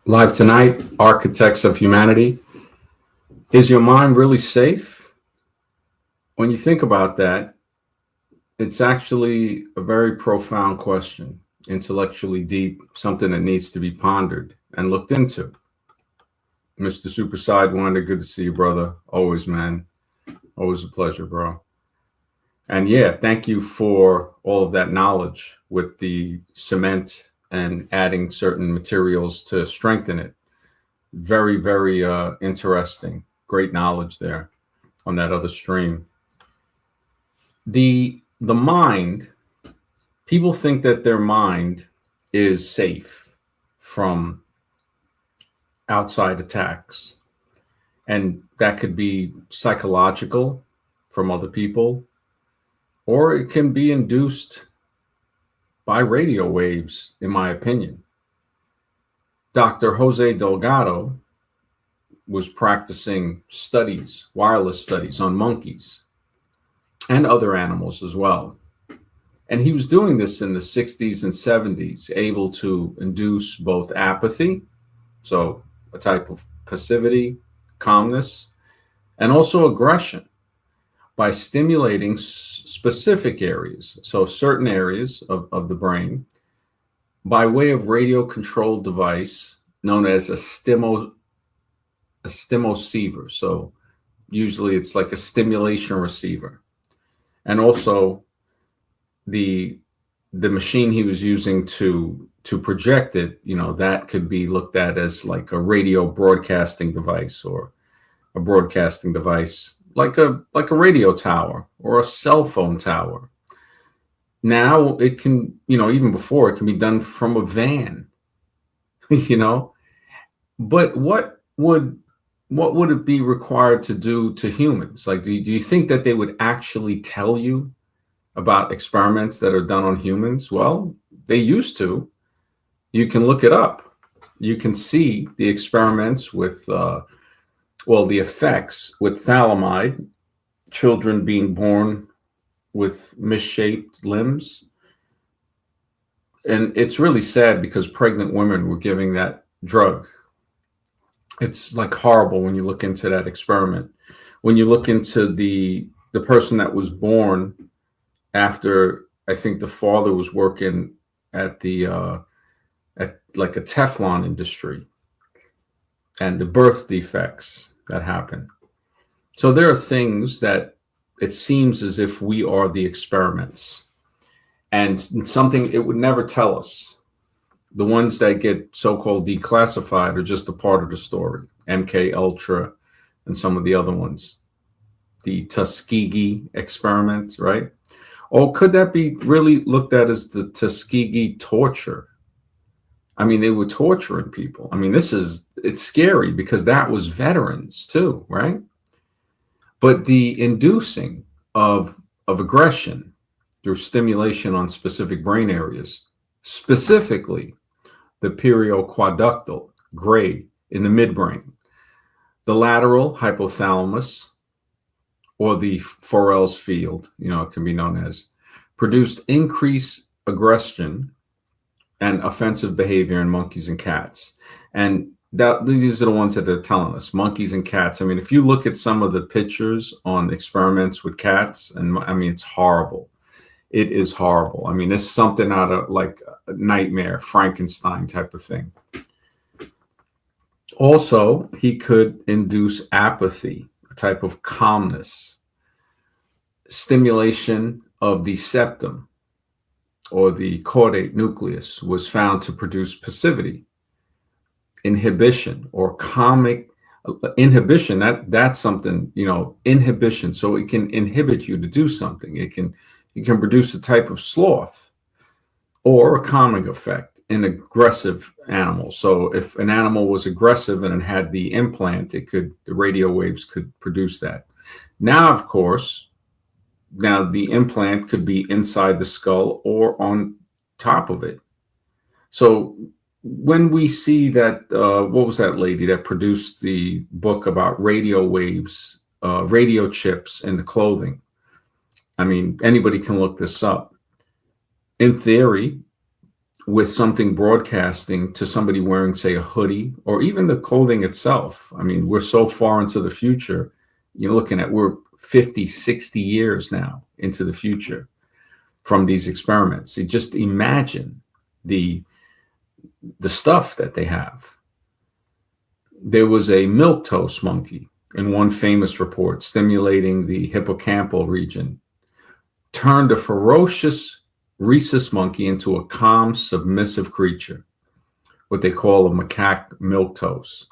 Live tonight, Architects of Humanity. Is your mind really safe? When you think about that, it's actually a very profound question, intellectually deep, something that needs to be pondered and looked into. Mr. Super Sidewinder, good to see you, brother. Always, man. Always a pleasure, bro. And yeah, thank you for all of that knowledge with the cement and adding certain materials to strengthen it. Very, very interesting. Great knowledge there on that other stream. The mind, people think that their mind is safe from outside attacks. And that could be psychological from other people, or it can be induced by radio waves, in my opinion. Dr. Jose Delgado was practicing studies, wireless studies on monkeys and other animals as well. And he was doing this in the 60s and 70s, able to induce both apathy, so a type of passivity, calmness, and also aggression by stimulating specific areas, so certain areas of the brain, by way of radio controlled device known as a stimoceiver. So usually it's like a stimulation receiver. And also the machine he was using to project it, that could be looked at as like a radio broadcasting device, or a broadcasting device like a radio tower or a cell phone tower. Now it can, even before, it can be done from a van, but what would it be required to do to humans? Like, do you think that they would actually tell you about experiments that are done on humans? Well, they used to. You can look it up. You can see the experiments with, the effects with thalidomide, children being born with misshaped limbs. And it's really sad because pregnant women were giving that drug. It's like horrible when you look into that experiment. When you look into the person that was born after, I think the father was working at at like a Teflon industry, and the birth defects that happen. So there are things that it seems as if we are the experiments, and something it would never tell us. The ones that get so-called declassified are just a part of the story. MK Ultra and some of the other ones. The Tuskegee experiment, right? Or could that be really looked at as the Tuskegee torture? I mean, they were torturing people. I mean, it's scary because that was veterans too, right? But the inducing of aggression through stimulation on specific brain areas, specifically the perioquaductal, gray in the midbrain, the lateral hypothalamus, or the Forel's field, it can be known as, produced increased aggression and offensive behavior in monkeys and cats. And these are the ones that they're telling us, monkeys and cats. I mean, if you look at some of the pictures on experiments with cats, and I mean, it's horrible. It is horrible. I mean, it's something out of like a nightmare, Frankenstein type of thing. Also, he could induce apathy, a type of calmness, stimulation of the septum or the caudate nucleus was found to produce passivity, inhibition, or comic inhibition. That's something, inhibition. So it can inhibit you to do something. It can produce a type of sloth, or a calming effect in aggressive animals. So if an animal was aggressive and it had the implant, the radio waves could produce that. Now, of course, the implant could be inside the skull or on top of it. So when we see that, what was that lady that produced the book about radio waves, radio chips in the clothing? I mean, anybody can look this up. In theory, with something broadcasting to somebody wearing, say, a hoodie or even the clothing itself. I mean, we're so far into the future. You're looking at, we're 50, 60 years now into the future from these experiments. You just imagine the stuff that they have. There was a milquetoast monkey in one famous report stimulating the hippocampal region, turned a ferocious rhesus monkey into a calm, submissive creature, what they call a macaque milquetoast,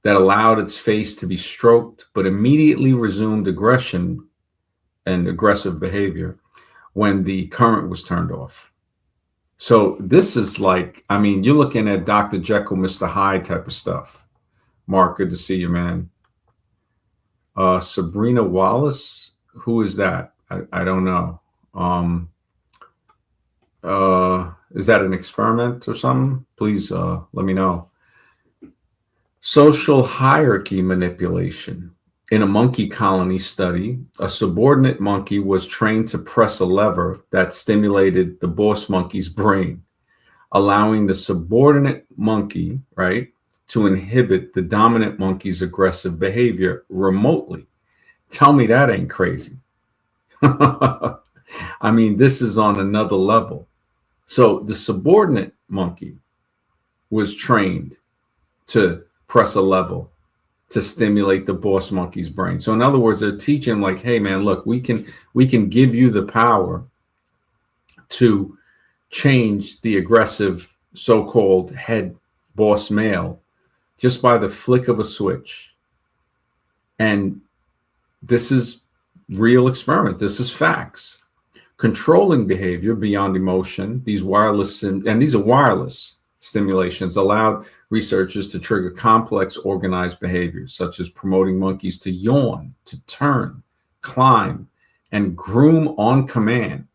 that allowed its face to be stroked, but immediately resumed aggression and aggressive behavior when the current was turned off. So this is like, I mean, you're looking at Dr. Jekyll, Mr. Hyde type of stuff. Mark, good to see you, man. Sabrina Wallace, who is that? I don't know. Is that an experiment or something? Please let me know. Social hierarchy manipulation. In a monkey colony study, a subordinate monkey was trained to press a lever that stimulated the boss monkey's brain, allowing the subordinate monkey, right, to inhibit the dominant monkey's aggressive behavior remotely. Tell me that ain't crazy. I mean, this is on another level. So the subordinate monkey was trained to press a level to stimulate the boss monkey's brain. So in other words, they're teaching like, hey man, look, we can give you the power to change the aggressive so-called head boss male just by the flick of a switch. And this is real experiment. This is facts. Controlling behavior beyond emotion, these wireless, and these are wireless stimulations, allowed researchers to trigger complex organized behaviors, such as promoting monkeys to yawn, to turn, climb, and groom on command.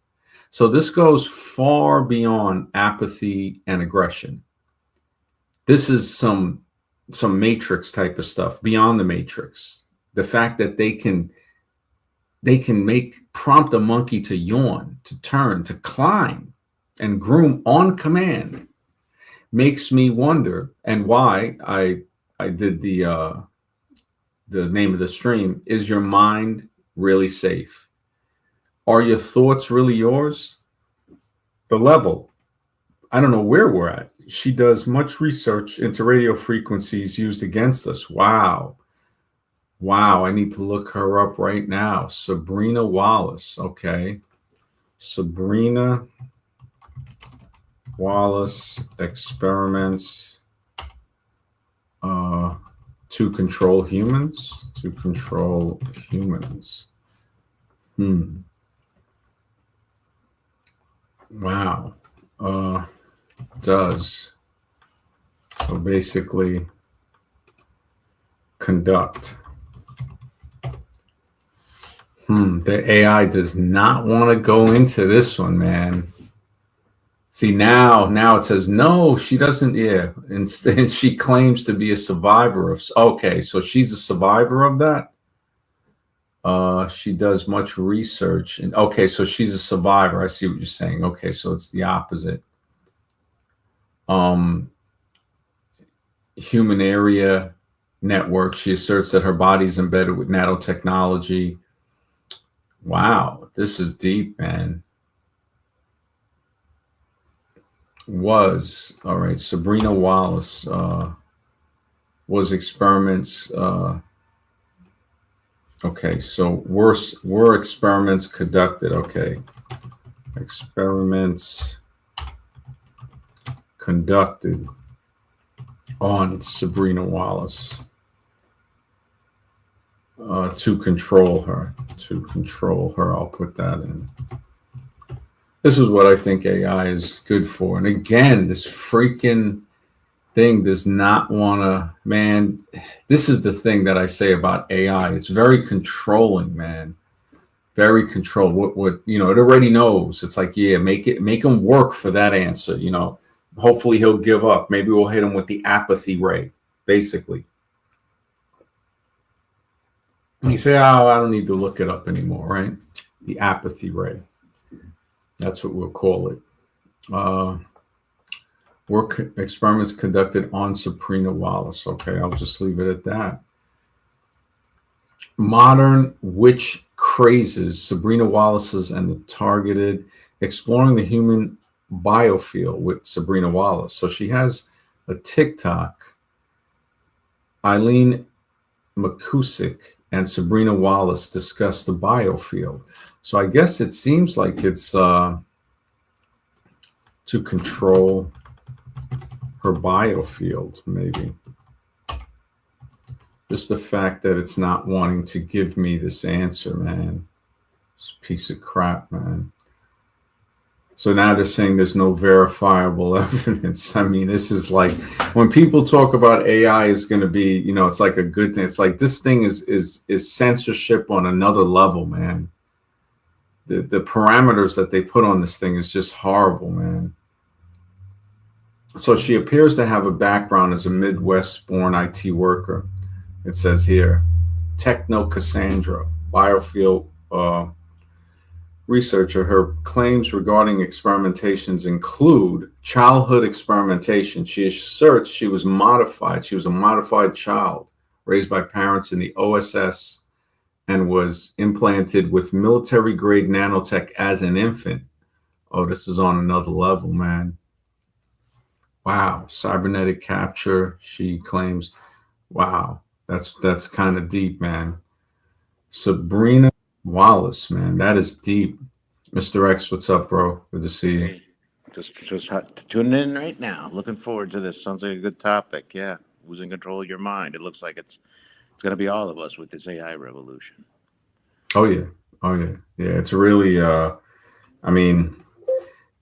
So this goes far beyond apathy and aggression. This is some Matrix type of stuff, beyond the Matrix. The fact that they can prompt a monkey to yawn, to turn, to climb, and groom on command makes me wonder, and why I did the name of the stream, is your mind really safe? Are your thoughts really yours? The level, I don't know where we're at. She does much research into radio frequencies used against us. Wow. Wow, I need to look her up right now. Sabrina Wallace. Okay. Sabrina Wallace experiments to control humans. To control humans. Wow. Does. So basically conduct. The AI does not want to go into this one, man. See, now it says, no, she doesn't. Yeah. Instead, she claims to be a survivor of. Okay. So she's a survivor of that. She does much research. And okay. So she's a survivor. I see what you're saying. Okay. So it's the opposite. Human area network. She asserts that her body's embedded with nanotechnology. Wow, this is deep, man. All right, Sabrina Wallace was experiments. Okay, so were experiments conducted. Okay, experiments conducted on Sabrina Wallace. To control her. I'll put that in. This is what I think AI is good for. And again, this freaking thing does not want to, man, this is the thing that I say about AI. It's very controlling, man. Very controlled. What it already knows. It's like, yeah, make him work for that answer. Hopefully he'll give up. Maybe we'll hit him with the apathy ray, basically. And you say, oh, I don't need to look it up anymore, right? The apathy ray. That's what we'll call it. experiments conducted on Sabrina Wallace. Okay, I'll just leave it at that. Modern witch crazes, Sabrina Wallace's and the targeted, exploring the human biofield with Sabrina Wallace. So she has a TikTok. Eileen McCusick and Sabrina Wallace discuss the biofield. So I guess it seems like it's to control her biofield, maybe. Just the fact that it's not wanting to give me this answer, man. It's a piece of crap, man. So now they're saying there's no verifiable evidence. I mean, this is like when people talk about AI is going to be, it's like a good thing. It's like this thing is censorship on another level, man. The parameters that they put on this thing is just horrible, man. So she appears to have a background as a Midwest-born IT worker. It says here, Techno Cassandra, biofield researcher. Her claims regarding experimentations include childhood experimentation. She asserts she was modified. She was a modified child raised by parents in the OSS and was implanted with military-grade nanotech as an infant. Oh, this is on another level, man. Wow. Cybernetic capture, she claims. Wow. That's kind of deep, man. Sabrina Wallace, man, that is deep. Mr. X, what's up, bro? Good to see you. Hey, just tuning in right now. Looking forward to this. Sounds like a good topic. Yeah, who's in control of your mind? It looks like it's going to be all of us with this AI revolution. Oh yeah, oh yeah, yeah. It's really. I mean,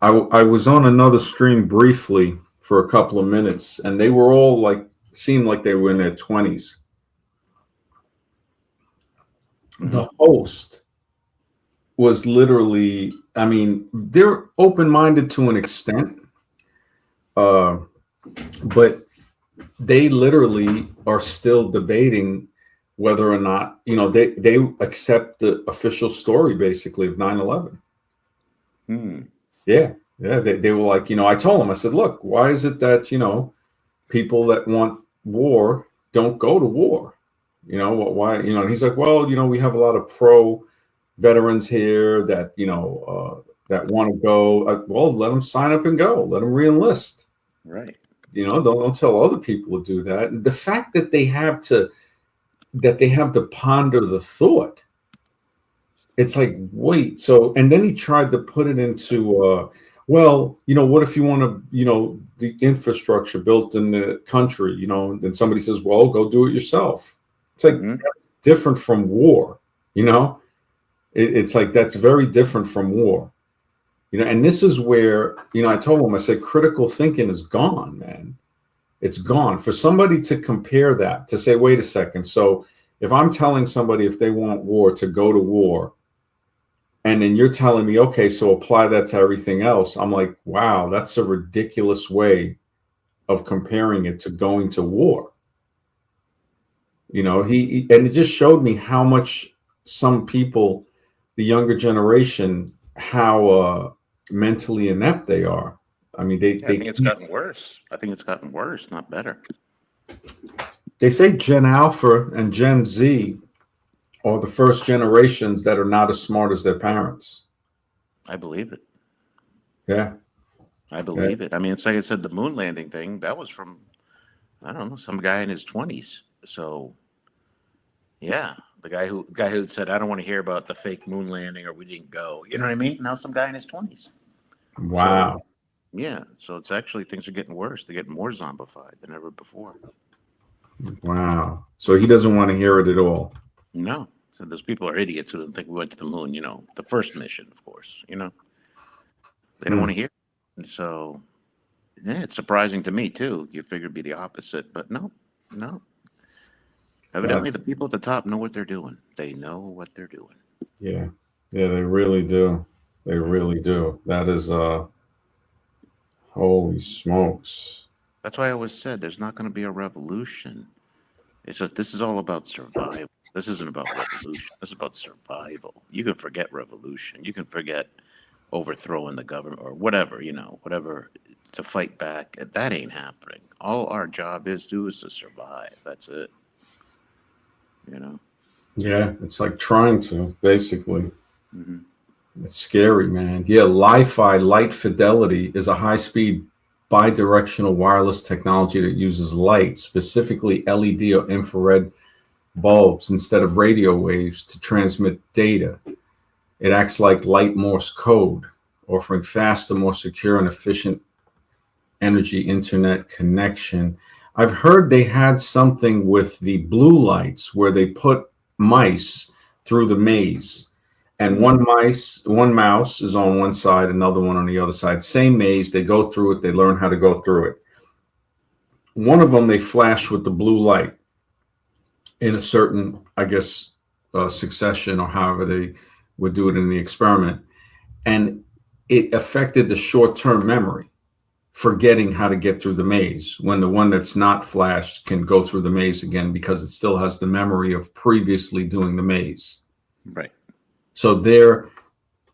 I was on another stream briefly for a couple of minutes, and they were all like seemed like they were in their 20s. The host was literally, I mean, they're open-minded to an extent, but they literally are still debating whether or not, they accept the official story basically of 9/11. Yeah, yeah. They were like, I told them, I said, look, why is it that, people that want war don't go to war? Why, and he's like, well, we have a lot of pro veterans here that, that want to go. Well, let them sign up and go. Let them reenlist. Right. Don't tell other people to do that. And the fact that they have to ponder the thought. It's like, wait, so, and then he tried to put it into, well, what if you want to, the infrastructure built in the country, and somebody says, well, go do it yourself. It's like, that's different from war, it's like, that's very different from war, and this is where, I told him, I said, critical thinking is gone, man. It's gone. For somebody to compare that, to say, wait a second. So if I'm telling somebody if they want war to go to war, and then you're telling me, okay, so apply that to everything else. I'm like, wow, that's a ridiculous way of comparing it to going to war. And it just showed me how much some people, the younger generation, how mentally inept they are. I mean, I think it's gotten worse. I think it's gotten worse, not better. They say Gen Alpha and Gen Z are the first generations that are not as smart as their parents. I believe it. Yeah. I believe it. I mean, it's like I said, the moon landing thing, that was from, I don't know, some guy in his 20s. So, yeah, the guy who said, I don't want to hear about the fake moon landing or we didn't go. You know what I mean? Now some guy in his 20s. Wow. So, yeah, so it's actually, things are getting worse. They're getting more zombified than ever before. Wow. So he doesn't want to hear it at all. No. So those people are idiots who don't think we went to the moon, the first mission, of course, They don't want to hear it. So, yeah, it's surprising to me, too. You figure it'd be the opposite, but no. Evidently, the people at the top know what they're doing. They know what they're doing. Yeah. Yeah, they really do. They really do. That is, holy smokes. That's why I always said there's not going to be a revolution. It's just, this is all about survival. This isn't about revolution. This is about survival. You can forget revolution. You can forget overthrowing the government or whatever, whatever to fight back. That ain't happening. All our job is to survive. That's it. You know. Yeah, it's like trying to basically. Hmm. It's scary, man. Yeah, Li-Fi light fidelity is a high-speed bidirectional wireless technology that uses light, specifically LED or infrared bulbs, instead of radio waves to transmit data. It acts like light Morse code, offering faster, more secure, and efficient energy internet connection. I've heard they had something with the blue lights where they put mice through the maze. And Hmm. one mouse is on one side, another one on the other side. Same maze. They go through it. They learn how to go through it. One of them they flash with the blue light in a certain, I guess, succession or however they would do it in the experiment, and it affected the short-term memory, forgetting how to get through the maze, when the one that's not flashed can go through the maze again because it still has the memory of previously doing the maze. Right. So they're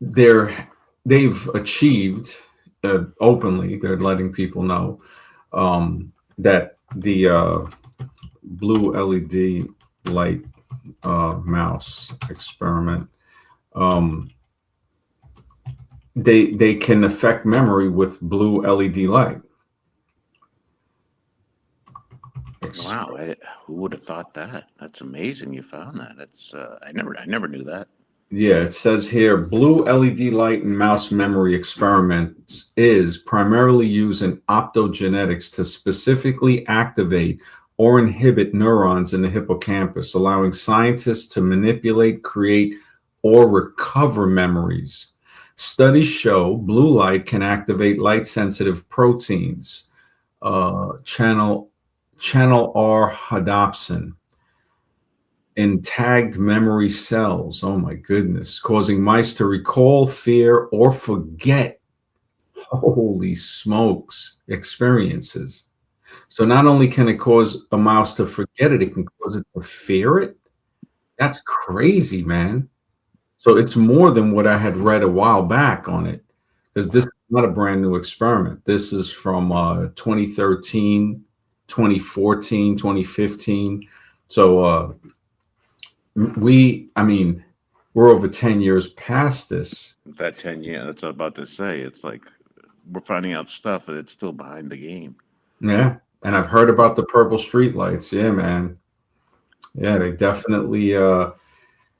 they've achieved, openly, they're letting people know, that the blue LED light mouse experiment, um, they can affect memory with blue LED light. Wow. Who would have thought that? That's amazing. You found that. That's I never knew that. Yeah, it says here blue LED light in mouse memory experiments is primarily used in optogenetics to specifically activate or inhibit neurons in the hippocampus, allowing scientists to manipulate, create, or recover memories. Studies show blue light can activate light sensitive proteins, channel R rhodopsin, in tagged memory cells. Oh my goodness, causing mice to recall, fear, or forget, holy smokes, experiences. So not only can it cause a mouse to forget it, it can cause it to fear it. That's crazy, man. So it's more than what I had read a while back on it, because this is not a brand new experiment. This is from 2013, 2014, 2015. So I mean, we're over 10 years past this. That 10 years. That's what I'm about to say. It's like we're finding out stuff that's still behind the game. Yeah. And I've heard about the purple street lights. Yeah, man. Yeah, they definitely,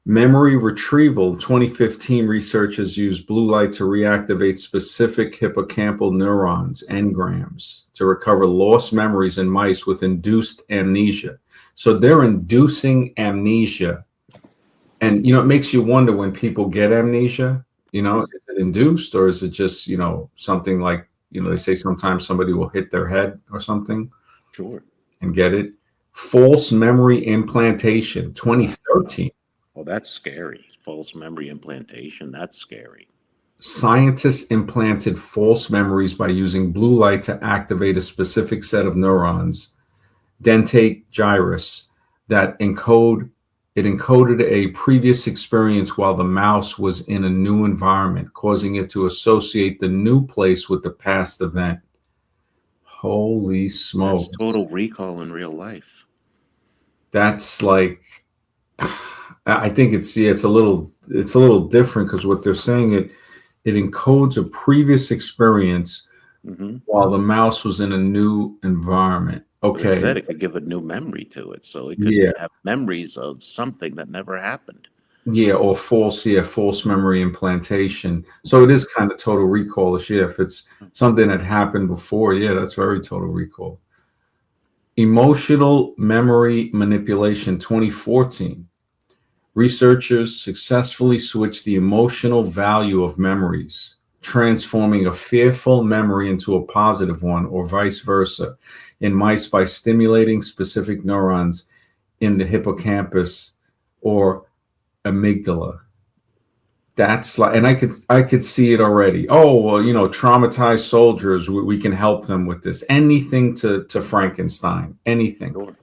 memory retrieval. 2015 researchers used blue light to reactivate specific hippocampal neurons, engrams, to recover lost memories in mice with induced amnesia. So they're inducing amnesia. And, it makes you wonder when people get amnesia, is it induced, or is it just, something like, they say sometimes somebody will hit their head or something Sure. and get it. False memory implantation, 2013. Well, that's scary. False memory implantation. That's scary. Scientists implanted false memories by using blue light to activate a specific set of neurons, dentate gyrus, that encoded a previous experience while the mouse was in a new environment, causing it to associate the new place with the past event. Holy That's smoke. total recall in real life. That's like, I think it's a little different, because what they're saying, it encodes a previous experience Hmm. while the mouse was in a new environment. But it Okay. said it could give a new memory to it, so it could Yeah. have memories of something that never happened. Yeah. Or false memory implantation. So it is kind of total recall-ish. Yeah. If it's something that happened before, yeah, that's very total recall. Emotional memory manipulation, 2014. Researchers successfully switched the emotional value of memories, transforming a fearful memory into a positive one, or vice versa, in mice by stimulating specific neurons in the hippocampus or amygdala. That's like, and I could see it already. Oh, well, traumatized soldiers, we can help them with this. Anything to Frankenstein, Sure.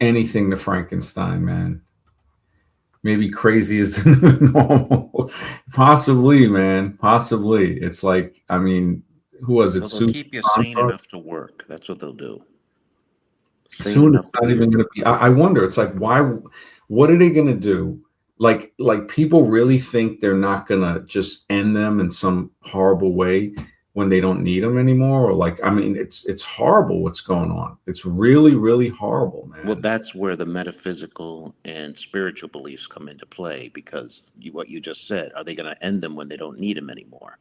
anything to Frankenstein, man. Maybe crazy is the new normal. Possibly, man. Possibly. It's like, I mean, who was it? No, they'll Susan keep you sane Sontag? enough to work. That's what they'll do. Sane Soon enough it's to not do your even going to work. be. I wonder. It's like, why? What are they going to do? Like people really think they're not going to just end them in some horrible way when they don't need them anymore, or like, I mean, it's horrible what's going on. It's really, really horrible, Well, man. that's where the metaphysical and spiritual beliefs come into play because what you just said, are they going to end them when they don't need them anymore?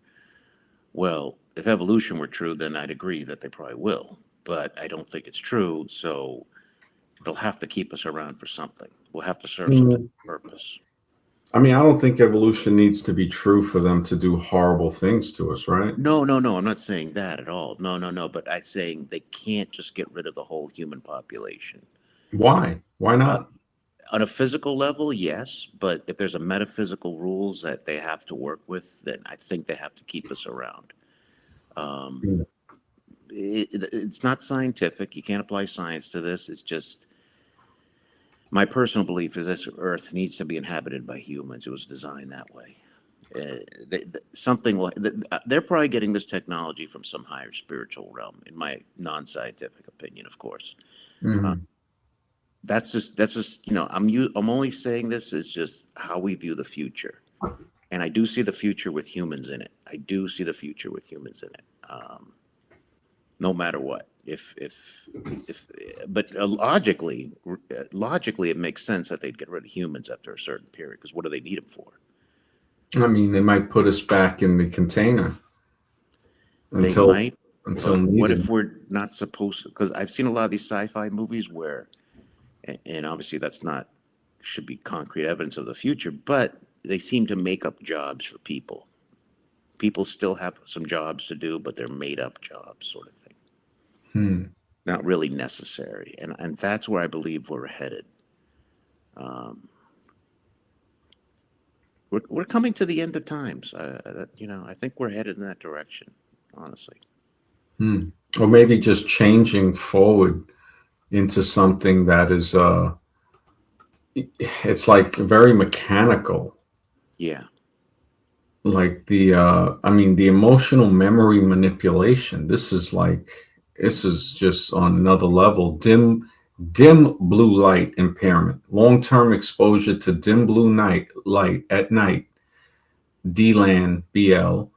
Well, if evolution were true, then I'd agree that they probably will. But I don't think it's true, so they'll have to keep us around for something. We'll have to serve some type Mm. of purpose. I mean, I don't think evolution needs to be true for them to do horrible things to us, right? No, no, no. I'm not saying that at all. No, no, no. But I'm saying they can't just get rid of the whole human population. Why? Why Uh, not? on a physical level, yes. But if there's a metaphysical rules that they have to work with, then I think they have to keep us around. Um, Mm. it's not scientific. You can't apply science to this. It's just my personal belief is this Earth needs to be inhabited by humans. It was designed that way. Something like they're probably getting this technology from some higher spiritual realm, in my non-scientific opinion, of course. Uh, Mhm. that's just I'm only saying this is just how we view the future, and I do see the future with humans in it. I do see the future with humans in it. No matter what. If, but logically, it makes sense that they'd get rid of humans after a certain period because what do they need them for? I mean, they might put us back in the container They until might, until but what needed. if we're not supposed to? Because I've seen a lot of these sci-fi movies where, and obviously that's not should be concrete evidence of the future, but they seem to make up jobs for people. People still have some jobs to do, but they're made up jobs, sort of thing. Hmm. Not really necessary, and that's where I believe we're headed. Um, we're coming to the end of times. I think we're headed in that direction. Honestly, Hmm. Or maybe just changing forward into something that is it's like very mechanical. yeah, Like the I mean the emotional memory manipulation. This is just on another level. Dim blue light impairment. Long-term exposure to dim blue night light at night, DLAN BL,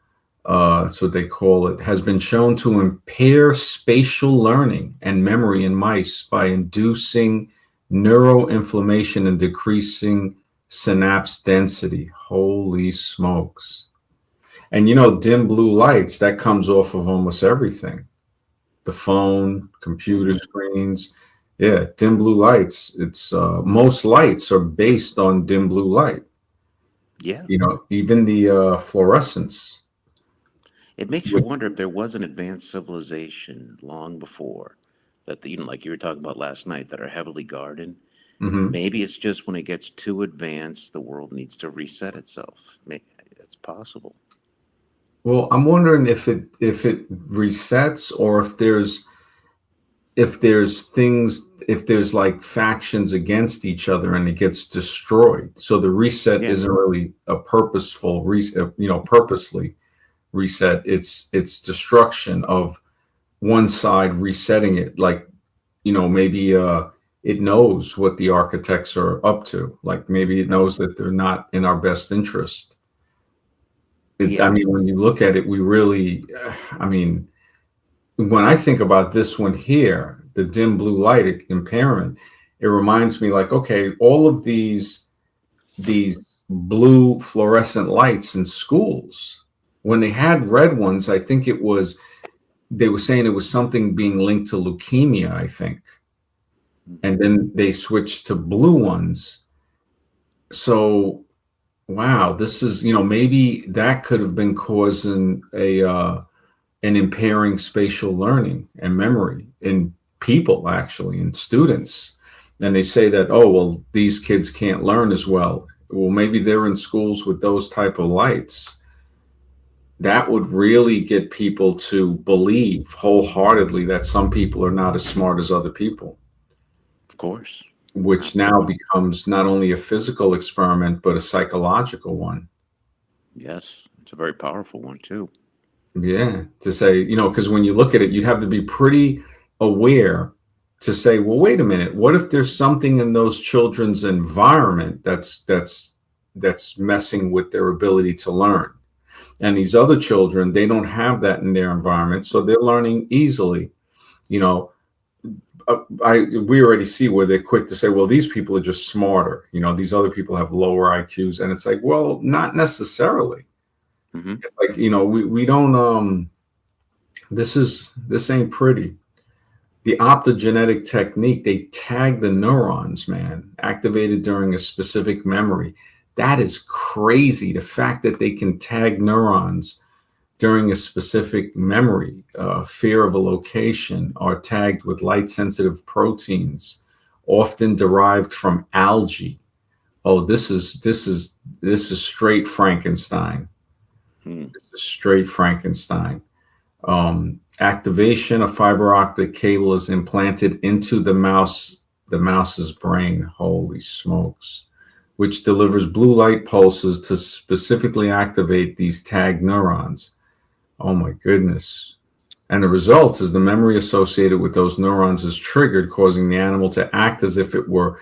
that's what they call it, has been shown to impair spatial learning and memory in mice by inducing neuroinflammation and decreasing synapse density. Holy smokes. And you know, dim blue lights, that comes off of almost everything. The phone, computer hmm screens. Yeah, dim blue lights. It's most lights are based on dim blue light. yeah. You know, even the fluorescence. It makes you Which, wonder if there was an advanced civilization long before that, like you were talking about last night, that are heavily guarded. mhm. Maybe it's just when it gets too advanced, the world needs to reset itself. Maybe it's possible. Well, I'm wondering if it resets or if there's like factions against each other and it gets destroyed. So the reset Yeah, isn't really a purposeful reset, you know, purposely reset. It's destruction of one side resetting it. Like, you know, maybe it knows what the architects are up to. Like maybe it knows that they're not in our best interest. I yeah, mean, when you look at it, we really, I mean, when I think about this one here, the dim blue light impairment, it reminds me like, okay, all of these blue fluorescent lights in schools, when they had red ones, I think it was they were saying it was something being linked to leukemia, I think. And hmm then they switched to blue ones. So wow, this is, you know, maybe that could have been causing a and impairing spatial learning and memory in people, actually, in students. And they say that, oh, well, these kids can't learn as well. Well, maybe they're in schools with those type of lights. That would really get people to believe wholeheartedly that some people are not as smart as other people, of course. which now Absolutely. becomes not only a physical experiment, but a psychological one. Yes, it's a very powerful one too. Yeah, to say, because when you look at it, you'd have to be pretty aware to say, well, wait a minute, what if there's something in those children's environment that's messing with their ability to learn? And these other children, they don't have that in their environment, so they're learning easily. You know, we already see where they're quick to say, well, these people are just smarter. These other people have lower IQs, and it's like, well, not necessarily. Hmm. It's like, we don't. This ain't pretty. The optogenetic technique, they tag the neurons, man, activated during a specific memory. That is crazy. The fact that they can tag neurons during a specific memory, fear of a location, are tagged with light sensitive proteins, often derived from algae. Oh, this is straight Frankenstein. Hmm. This is straight Frankenstein. Activation of fiber optic cable is implanted into the mouse's brain. Holy smokes. Which delivers blue light pulses to specifically activate these tagged neurons. Oh my goodness. And the result is the memory associated with those neurons is triggered, causing the animal to act as if it were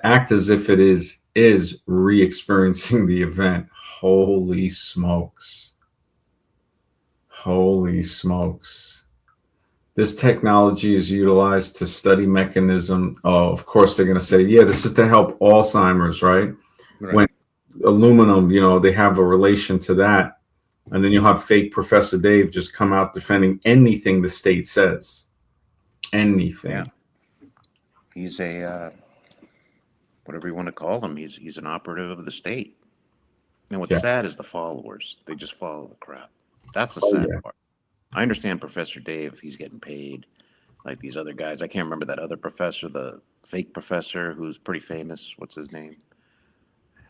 act as if it is re-experiencing the event. Holy smokes. Holy smokes. This technology is utilized to study mechanism. Oh, of course, they're going to say, yeah, this is to help Alzheimer's, right? Right. When aluminum, they have a relation to that. And then you'll have fake Professor Dave just come out defending anything the state says. Yeah. Anything. He's a whatever you want to call him. He's an operative of the state. And what's Yeah. sad is the followers. They just follow the crap. That's the Oh, sad yeah. part. I understand Professor Dave. He's getting paid like these other guys. I can't remember that other professor, the fake professor who's pretty famous. What's his name?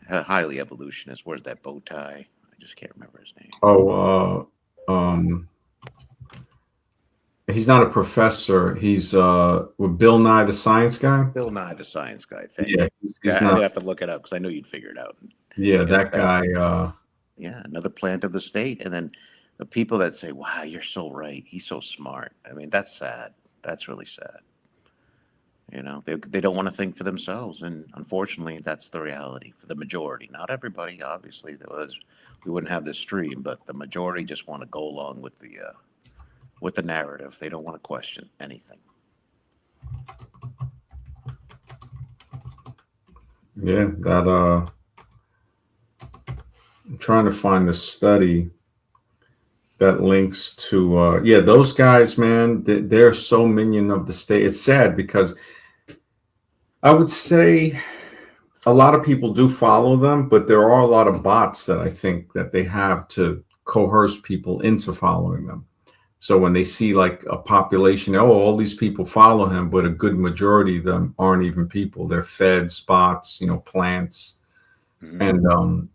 Highly evolutionist. Where's that bow tie? I just can't remember his name. Oh, he's not a professor. He's with Bill Nye the Science Guy. Bill Nye, the science guy. Thank Yeah, you. he's I did not. have to look it up because I knew you'd figure it out. Yeah, You know that that. guy. Yeah, another plant of the state, and then the people that say, "Wow, you're so right. He's so smart." I mean, that's sad. That's really sad. They don't want to think for themselves, and unfortunately, that's the reality for the majority. Not everybody, obviously. We wouldn't have this stream, but the majority just want to go along with the narrative. They don't want to question anything. Yeah, that. I'm trying to find the study that links to. Yeah, those guys, man. They're so minion of the state. It's sad because I would say a lot of people do follow them, but there are a lot of bots that I think that they have to coerce people into following them. So when they see like a population, oh, all these people follow him, but a good majority of them aren't even people. They're feds, bots, plants. Hmm. And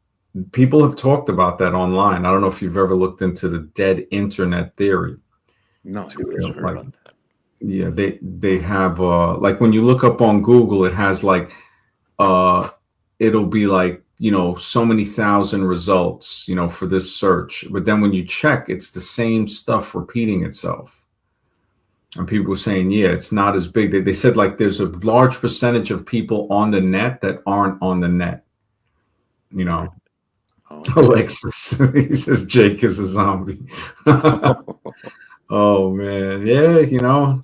people have talked about that online. I don't know if you've ever looked into the dead internet theory. No, I To never heard like, about that. yeah, they have like when you look up on Google, it has like uh it'll be like so many thousand results for this search, but then when you check, it's the same stuff repeating itself, and people were saying, yeah, it's not as big. They said like there's a large percentage of people on the net that aren't on the net. you Right. know Oh, okay. Alexis, he says Jake is a zombie. Oh man, yeah,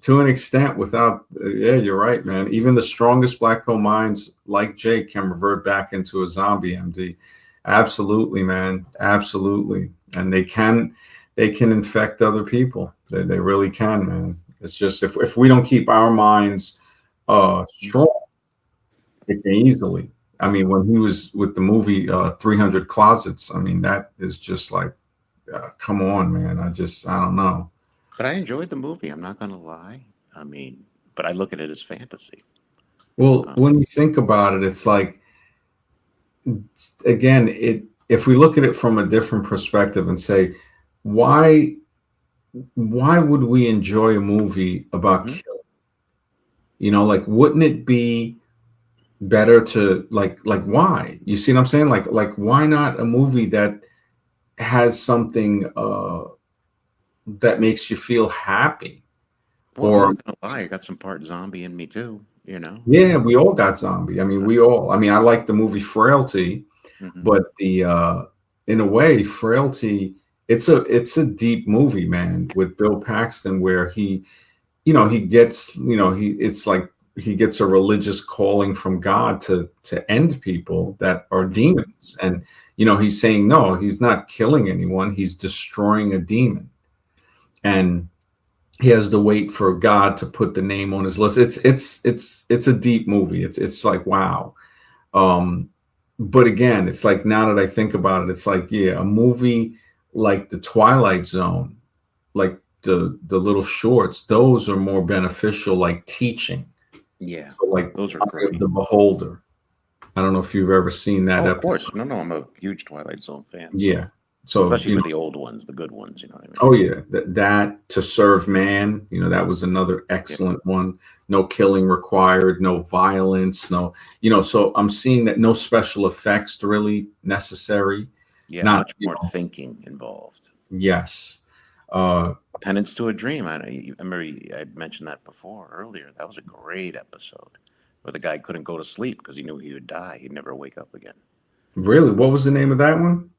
to an extent. Without, yeah, you're right, man. Even the strongest black pill minds like Jake can revert back into a zombie. MD, absolutely, man, absolutely, and they can infect other people. They really can, man. It's just if we don't keep our minds strong, it can easily. I mean, when he was with the movie 300 Closets, I mean, that is just like, come on, man. I don't know. But I enjoyed the movie. I'm not gonna lie. I mean, but I look at it as fantasy. Well, Uh, when you think about it, it's like, again, if we look at it from a different perspective and say, why why would we enjoy a movie about mhm. killing? Like, wouldn't it be better to like why? You see what I'm saying? Like why not a movie that has something that makes you feel happy? Well, I'm Or not gonna lie, I got some part zombie in me too. You know. yeah, we all got zombie. I mean, I mean, I like the movie Frailty, Hmm. but the in a way, Frailty, it's a deep movie, man, with Bill Paxton, where he gets, he it's like he gets a religious calling from God to end people that are demons. And he's saying no, he's not killing anyone, he's destroying a demon. And he has to wait for God to put the name on his list. It's a deep movie. It's like wow. Um, but again, it's like now that I think about it, it's like yeah, a movie like The Twilight Zone, like the little shorts, those are more beneficial, like teaching. Yeah, So like those are Eye of great. the Beholder. I don't know if you've ever seen that Oh, of episode. course. No, no, I'm a huge Twilight Zone fan. Yeah. So, So especially for the old ones, the good ones. You know what I mean? oh yeah, that To Serve Man, that was another Yeah, excellent one. No killing required, no violence, no, so I'm seeing that no special effects really necessary. yeah, Not, much more thinking involved. yes. Uh, Penance to a Dream. I remember I mentioned that before earlier. That was a great episode where the guy couldn't go to sleep because he knew he would die. He'd never wake up again. really, what was the name of that one?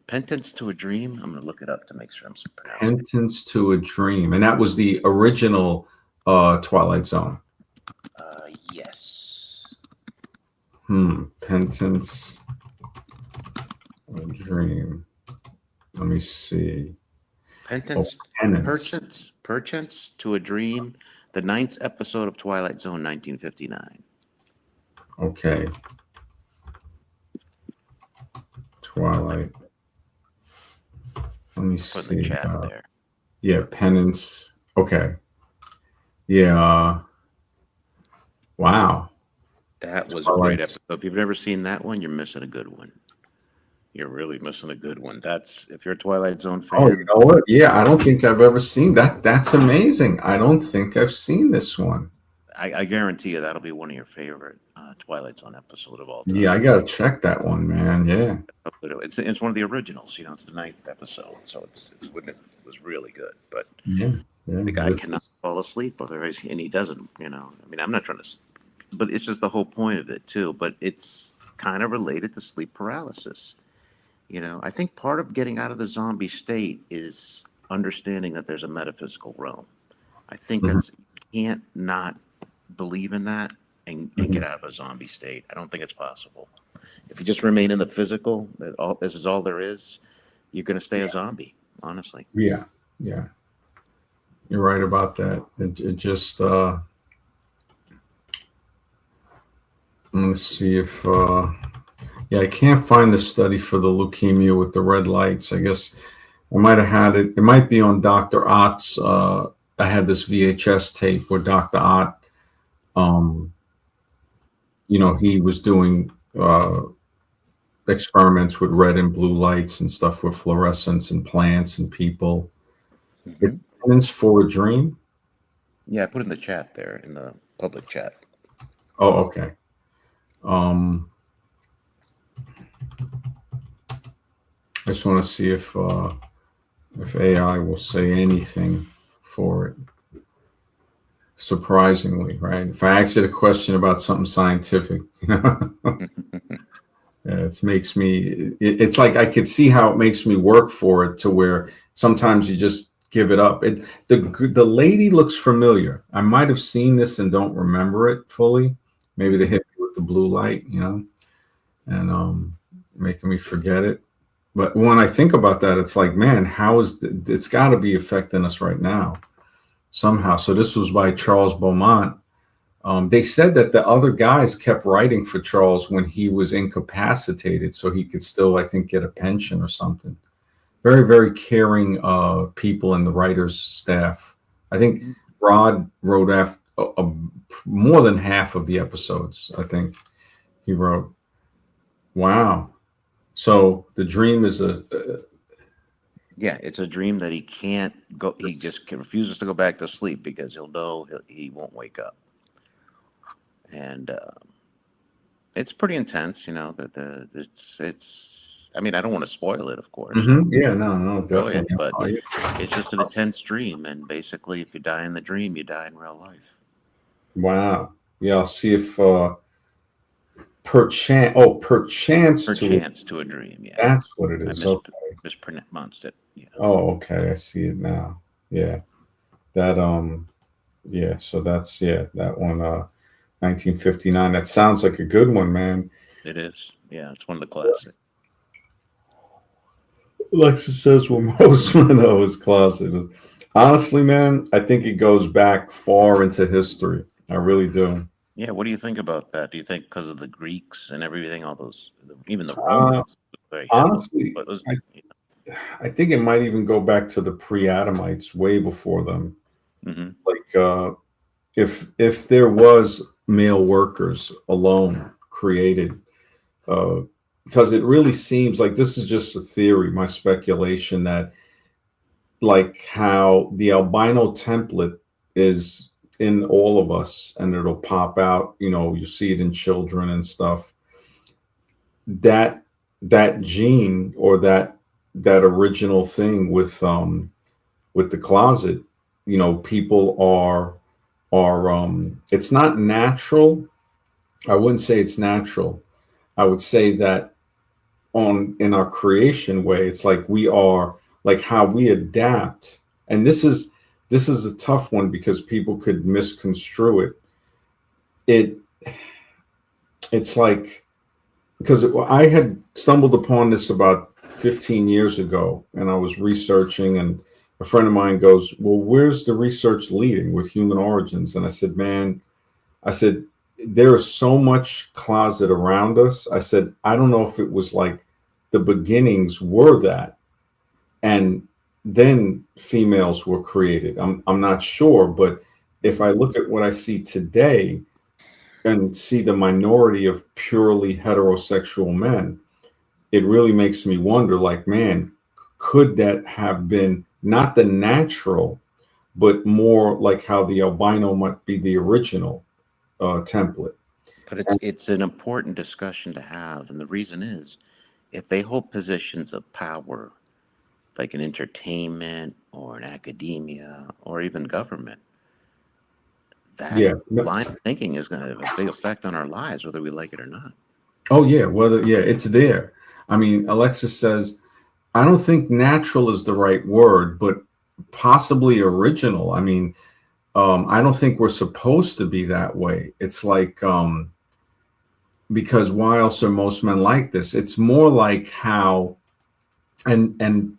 Penance to a Dream. I'm gonna look it up to make sure I'm pronouncing it. Penance to a Dream, and that was the original Twilight Zone. Yes. Penance a Dream. Let me see. Oh, Penance, Penance. Perchance to a Dream. The ninth episode of Twilight Zone, 1959. Okay, Twilight. Let me Put in the see. chat there. Yeah, Penance. Okay. Yeah. Wow. That was a great Twilight. episode. If you've never seen that one, you're missing a good one. You're really missing a good one. That's if you're a Twilight Zone Oh, you fan. know what? Yeah, I don't think I've ever seen that. That's amazing. I don't think I've seen this one. I guarantee you that'll be one of your favorite Twilight Zone episode of all Yeah, I time. gotta check that one, man. Yeah. It's one of the originals. It's the ninth episode, so it's when it was really good. But Yeah. Yeah. the guy cannot fall asleep, otherwise, and he doesn't. I mean, I'm not trying to, but it's just the whole point of it too. But it's kind of related to sleep paralysis. I think part of getting out of the zombie state is understanding that there's a metaphysical realm. I think Mhm, that's you can't not believe in that and mhm. get out of a zombie state. I don't think it's possible. If you just remain in the physical, that all this is all there is, you're going to stay a zombie. Honestly, Yeah. Yeah. You're right about that. It just I'm gonna see if yeah, I can't find the study for the leukemia with the red lights. I guess I might have had it. It might be on Dr. Ott's. I had this VHS tape where Dr. Ott, um, he was doing experiments with red and blue lights and stuff with fluorescence and plants and people. hmm It's for a dream. yeah. I put in the chat there in the public chat. Oh, okay. Um, I just want to see if AI will say anything for it. Surprisingly, right? If I ask it a question about something scientific, it makes me. It's like I could see how it makes me work for it to where sometimes you just give it up. The lady looks familiar. I might have seen this and don't remember it fully. Maybe they hmm hit me with the blue light, and making me forget it. But when I think about that, it's like, man, it's got to be affecting us right now somehow. So this was by Charles Beaumont. They said that the other guys kept writing for Charles when he was incapacitated, so he could still, I think, get a pension or something. Very, very caring people in the writers' staff. I think Rod wrote more than half of the episodes. I think he wrote. Wow. So the dream is Yeah, it's a dream that he can't go. He just refuses to go back to sleep because he'll know he won't wake up. And It's pretty intense, you know. The it's. I mean, I don't want to spoil it, of course. Yeah, no, no, Enjoy it, definitely. but Oh, yeah. it's just an intense dream, and basically, if you die in the dream, you die in real life. Wow. Yeah, I'll see if perchance to it. Perchance to a dream, yeah. That's what it I is. Okay. mispronounced it. Yeah, Oh, okay. I see it now. Yeah. That yeah, so that's that one 1959. That sounds like a good one, man. it is. Yeah, it's one of the classic. Alexis says well most men know is closet. Honestly, man, I think it goes back far into history. I really do. Yeah, what do you think about that? Do you think because of the Greeks and everything, all those, even the Uh, Romans, was very hetero, honestly, but was I think it might even go back to the pre-Adamites, way before them. hmm Like if there was male workers alone created, uh, because it really seems like this is just a theory, my speculation that like how the albino template is in all of us and it'll pop out, you see it in children and stuff. That gene or that original thing with the closet, people are it's not natural. I wouldn't say it's natural. I would say that on in our creation way, it's like we are like how we adapt. And this is a tough one because people could misconstrue it. It it's like because I had stumbled upon this about 15 years ago and I was researching and a friend of mine goes, "Well, where's the research leading with human origins?" And I said, "Man, I said, there is so much closet around us." I said, "I don't know if it was like the beginnings were that. And then females were created. I'm not sure. But if I look at what I see today and see the minority of purely heterosexual men, it really makes me wonder like, man, could that have been not the natural, but more like how the albino might be the original template?" but it's an important discussion to have, and the reason is if they hold positions of power, like in entertainment or in academia or even government, that Yeah. line of thinking is going to have a big effect on our lives, whether we like it or not. Oh yeah, whether yeah, it's there. I mean, Alexis says, I don't think natural is the right word, but possibly original. I mean, I don't think we're supposed to be that way. It's like because why else are most men like this? It's more like how and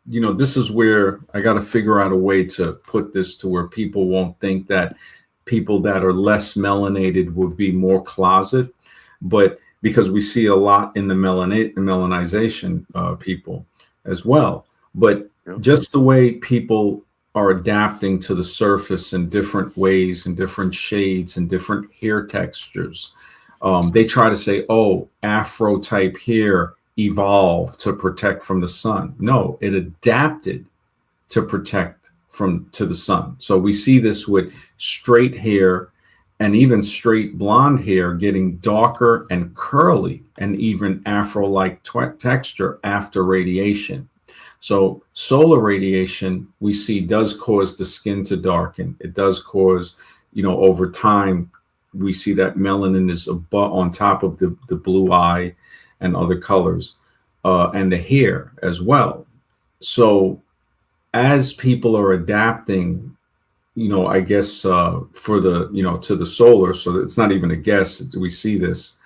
this is where I got to figure out a way to put this to where people won't think that people that are less melanated would be more closet, but because we see a lot in the melanization people as well. But True. just the way people are adapting to the surface in different ways and different shades and different hair textures. They try to say, oh, Afro type hair evolved to protect from the sun. No, it adapted to protect from to the sun. So we see this with straight hair and even straight blonde hair getting darker and curly and even afro-like texture after radiation. So solar radiation we see does cause the skin to darken. It does cause, over time we see that melanin is on top of the blue eye and other colors, and the hair as well. So as people are adapting, I guess for the, to the solar, so it's not even a guess, we see this.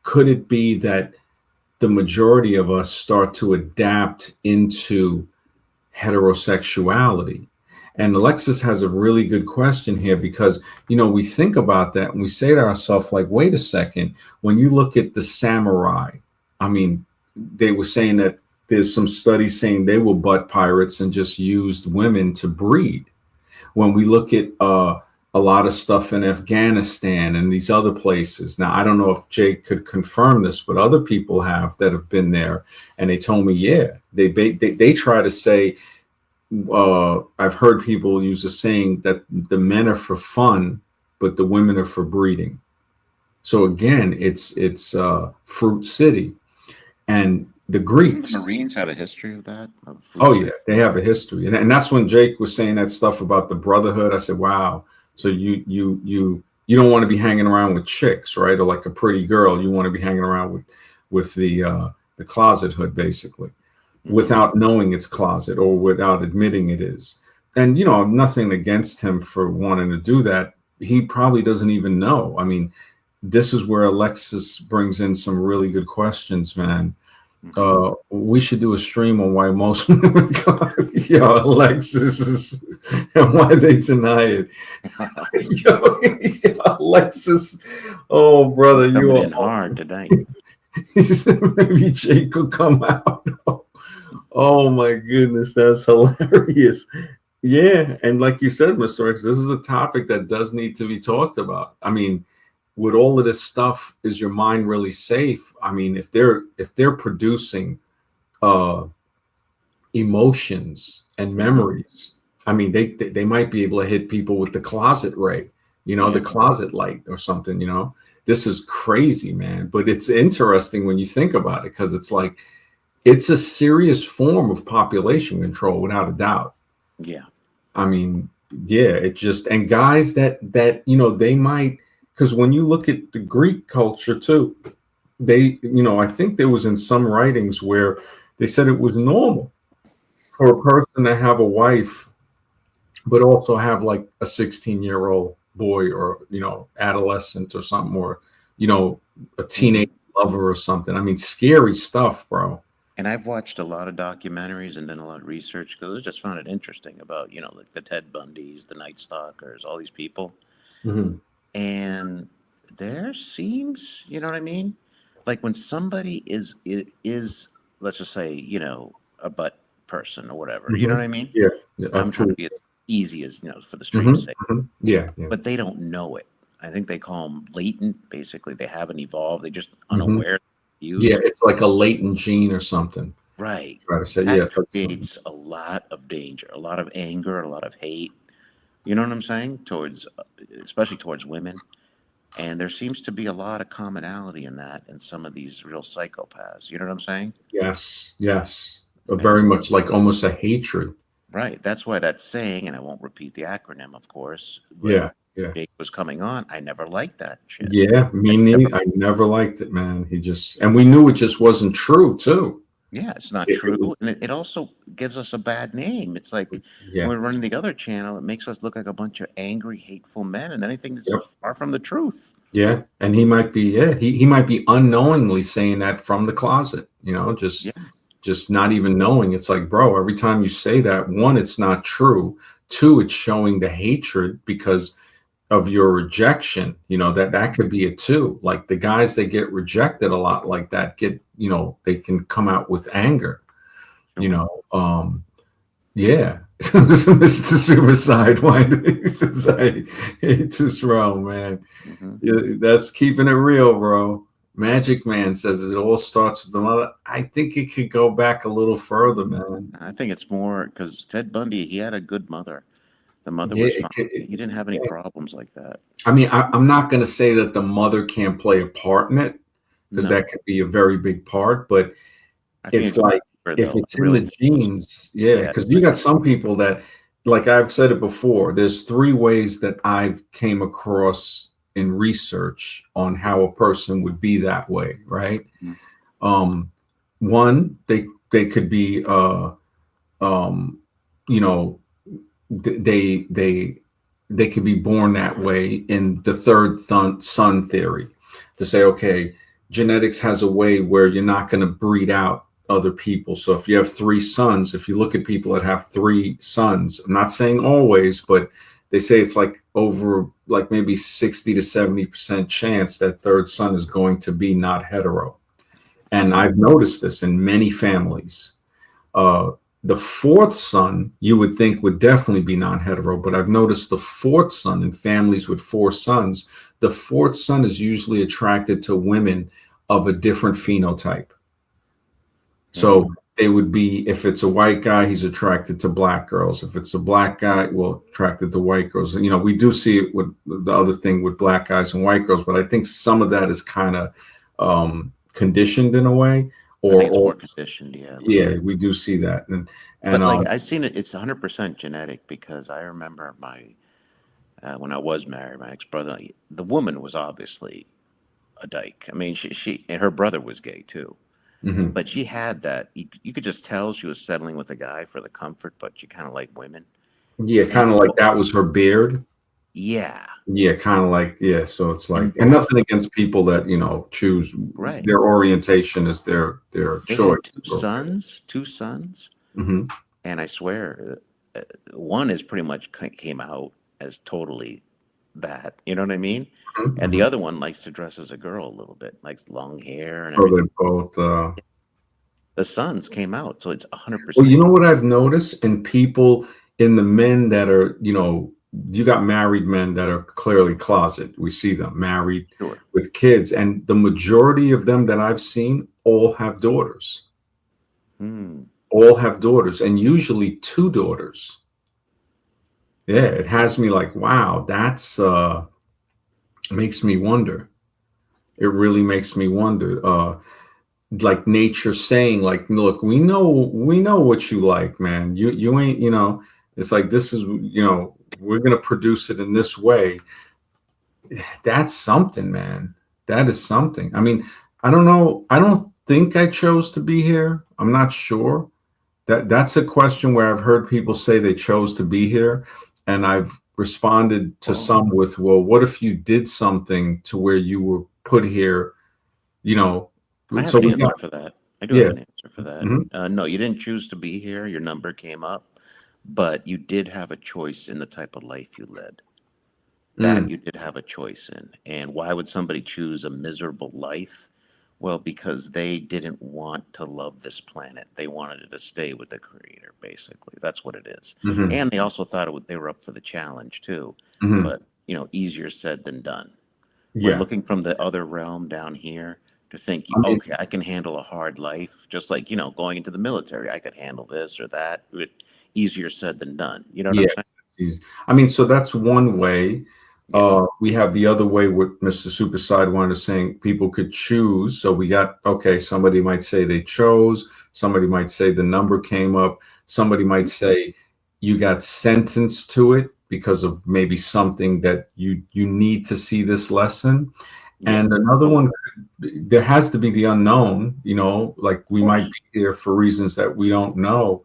Could it be that the majority of us start to adapt into heterosexuality? And Alexis has a really good question here because, we think about that and we say to ourselves, like, wait a second, when you look at the samurai, I mean, they were saying that there's some studies saying they were butt pirates and just used women to breed. When we look at a lot of stuff in Afghanistan and these other places. Now, I don't know if Jake could confirm this, but other people have that have been there, and they told me, yeah, they try to say. I've heard people use the saying that the men are for fun, but the women are for breeding. So again, it's Fruit City, and the Doesn't the Greeks. Marines have a history of that? Of Oh Fruit yeah, City? they have a history, and that's when Jake was saying that stuff about the brotherhood. I said, wow. So you don't want to be hanging around with chicks, right? Or like a pretty girl. You want to be hanging around with the closet hood, basically, Hmm. without knowing it's closet or without admitting it is. And nothing against him for wanting to do that. He probably doesn't even know. I mean, this is where Alexis brings in some really good questions, man. Hmm. We should do a stream on why most women Alexis is, and why they deny it. Alexis, oh brother, He's you coming are. in hard tonight. Maybe Jake will come out. Oh my goodness, that's hilarious. Yeah, and like you said, Mr. X, this is a topic that does need to be talked about. I mean, with all of this stuff, is your mind really safe? I mean, if they're producing uh emotions and Hmm. memories, I mean, they might be able to hit people with the closet ray, the Yeah. closet light or something. This is crazy, man, but it's interesting when you think about it, because it's like it's a serious form of population control without a doubt. Yeah. I mean, yeah, it just, and guys that they might, because when you look at the Greek culture too, I think there was in some writings where they said it was normal for a person to have a wife, but also have like a 16-year-old boy, or adolescent or something, or you know a Hmm. teenage lover or something. I mean, scary stuff, bro. And I've watched a lot of documentaries and done a lot of research because I just found it interesting about, like the Ted Bundys, the Night Stalkers, all these people. Hmm. And there seems, you know what I mean? Like when somebody is let's just say, a butt person or whatever, you know Hmm. what I mean? Yeah, yeah, I'm trying to food. be as easy as, for the Hmm. stream's sake, Yeah, yeah. but they don't know it. I think they call them latent. Basically, they haven't evolved. They just Hmm. unaware Yeah, used. it's like a latent gene or something. Right. Try to say, yeah, That I've heard something. creates a lot of danger, a lot of anger, a lot of hate. You know what I'm saying? Especially towards women. And there seems to be a lot of commonality in that in some of these real psychopaths. You know what I'm saying? Yes, yes. Very And much like almost a hatred. right. That's why that saying, and I won't repeat the acronym, of course, Yeah, when yeah. Jake was coming on, I never liked that shit. Yeah, I me never, neither. I never liked it, man. And we knew it just wasn't true, too. yeah, it's not It true. was, And it also gives us a bad name. It's like when yeah, we're running the other channel, it makes us look like a bunch of angry, hateful men, and anything yep, that's far from the truth. yeah. And he might be, yeah, he might be unknowingly saying that from the closet, Yeah. just not even knowing. It's like, bro, every time you say that, one, it's not true. Two, it's showing the hatred because of your rejection. That could be it too. Like the guys that get rejected a lot like that they can come out with anger, you Sure. know. Yeah. Mr. Suicide, why he says I hate this wrong, man. Hmm. Yeah, that's keeping it real, bro. Magic Man says it all starts with the mother. I think it could go back a little further, man. I think it's more because Ted Bundy, he had a good mother. The mother Yeah, was fine. He didn't have any yeah. problems like that. I mean, I'm not going to say that the mother can't play a part in it, because that No, could be a very big part, but I think it it's goes like, deeper if though. I it's in really the think it goes. genes, yeah, Yeah, because you got some people that, like I've said it before, there's three ways that I've came across in research on how a person would be that way, right? mhm, Um, One, they could be um, you know, they could be born that way in the son theory, to say, okay, genetics has a way where you're not going to breed out other people. So if you have three sons, if you look at people that have three sons, I'm not saying always, but they say it's like over like maybe 60 to 70% chance that third son is going to be not hetero. And mhm. I've noticed this in many families. uh, the fourth son, you would think, would definitely be non-hetero, but I've noticed the fourth son in families with four sons, the fourth son is usually attracted to women of a different phenotype. So Mhm. they would be, if it's a white guy, he's attracted to black girls. If it's a black guy, well, attracted to white girls. You know, we do see it with the other thing with black guys and white girls, but I think some of that is kind of conditioned in a way, I think it's or more conditioned, yeah, a little yeah, bit. we do see that, and But like I've seen it, it's 100% genetic because I remember my when I was married, my ex brother, the woman was obviously a dyke. I mean, she and her brother was gay too, mhm. but she had that. You could just tell she was settling with a guy for the comfort, but she kind of liked women. Yeah, And kind of like that was her beard. yeah, Yeah, kind of like, yeah. So it's like, and and nothing both against people that choose right. their orientation as their They choice. had Okay. two sons, Hmm. and I swear, one is pretty much came out as totally that. You know what I mean? And the Hmm. other one likes to dress as a girl a little bit, likes long hair and So they everything. both. The sons came out, so it's Well, 100%. you know what I've noticed in people, in the men that are, you got married men that are clearly closet. We see them married Sure. with kids, and the majority of them that I've seen all have daughters. Hmm. All have daughters, and usually two daughters. Yeah, it has me like, wow, that's makes me wonder. It really makes me wonder. Like nature saying, like, look, we know what you like, man. You ain't, it's like this is, we're gonna produce it in this way. That's something, man. That is something. I mean, I don't know. I don't think I chose to be here. I'm not sure. That's a question where I've heard people say they chose to be here, and I've responded to Whoa. some with, well, what if you did something to where you were put here, you know? I have So an we got, answer for that. I do have yeah. an answer for that. Mhm. No, you didn't choose to be here. Your number came up, but you did have a choice in the type of life you led. That Mm, you did have a choice in. And why would somebody choose a miserable life? Well, because they didn't want to love this planet. They wanted it to stay with the creator, basically. That's what it is. mhm, And they also thought they were up for the challenge, too. mhm. But, easier said than done. We're Yeah. looking from the other realm down here to think, I mean, okay, I can handle a hard life, just like, going into the military. I could handle this or that. But easier said than done. You know what yeah. I'm saying? It's easy. I mean, so that's one way. Yeah. We have the other way what Mr. Superside wanted saying people could choose. So we got, okay, somebody might say they chose, somebody might say the number came up, somebody might say you got sentenced to it because of maybe something that you need to see this lesson. Yeah. And another Come on. one, there has to be the unknown, like Of we might course. be here for reasons that we don't know.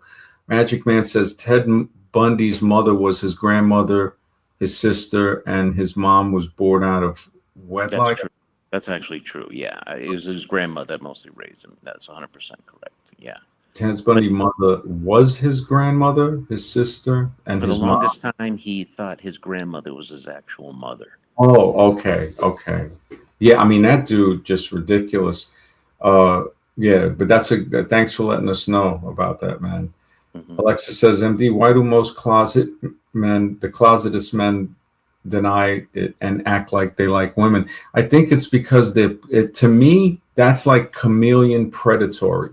Magic Man says Ted Bundy's mother was his grandmother, his sister, and his mom was born out of That's wedlock. true. That's actually true. Yeah. It was his grandmother that mostly raised him. That's 100% correct. Yeah. Ted But Bundy's mother was his grandmother, his sister, and for the his mom. longest time, he thought his grandmother was his actual mother. Oh, okay, okay. Yeah, I mean that dude just ridiculous. Uh, yeah, but thanks for letting us know about that, man. Hmm. Alexa says, MD, why do most the closetest men, deny it and act like they like women? I think it's because to me, that's like chameleon predatory.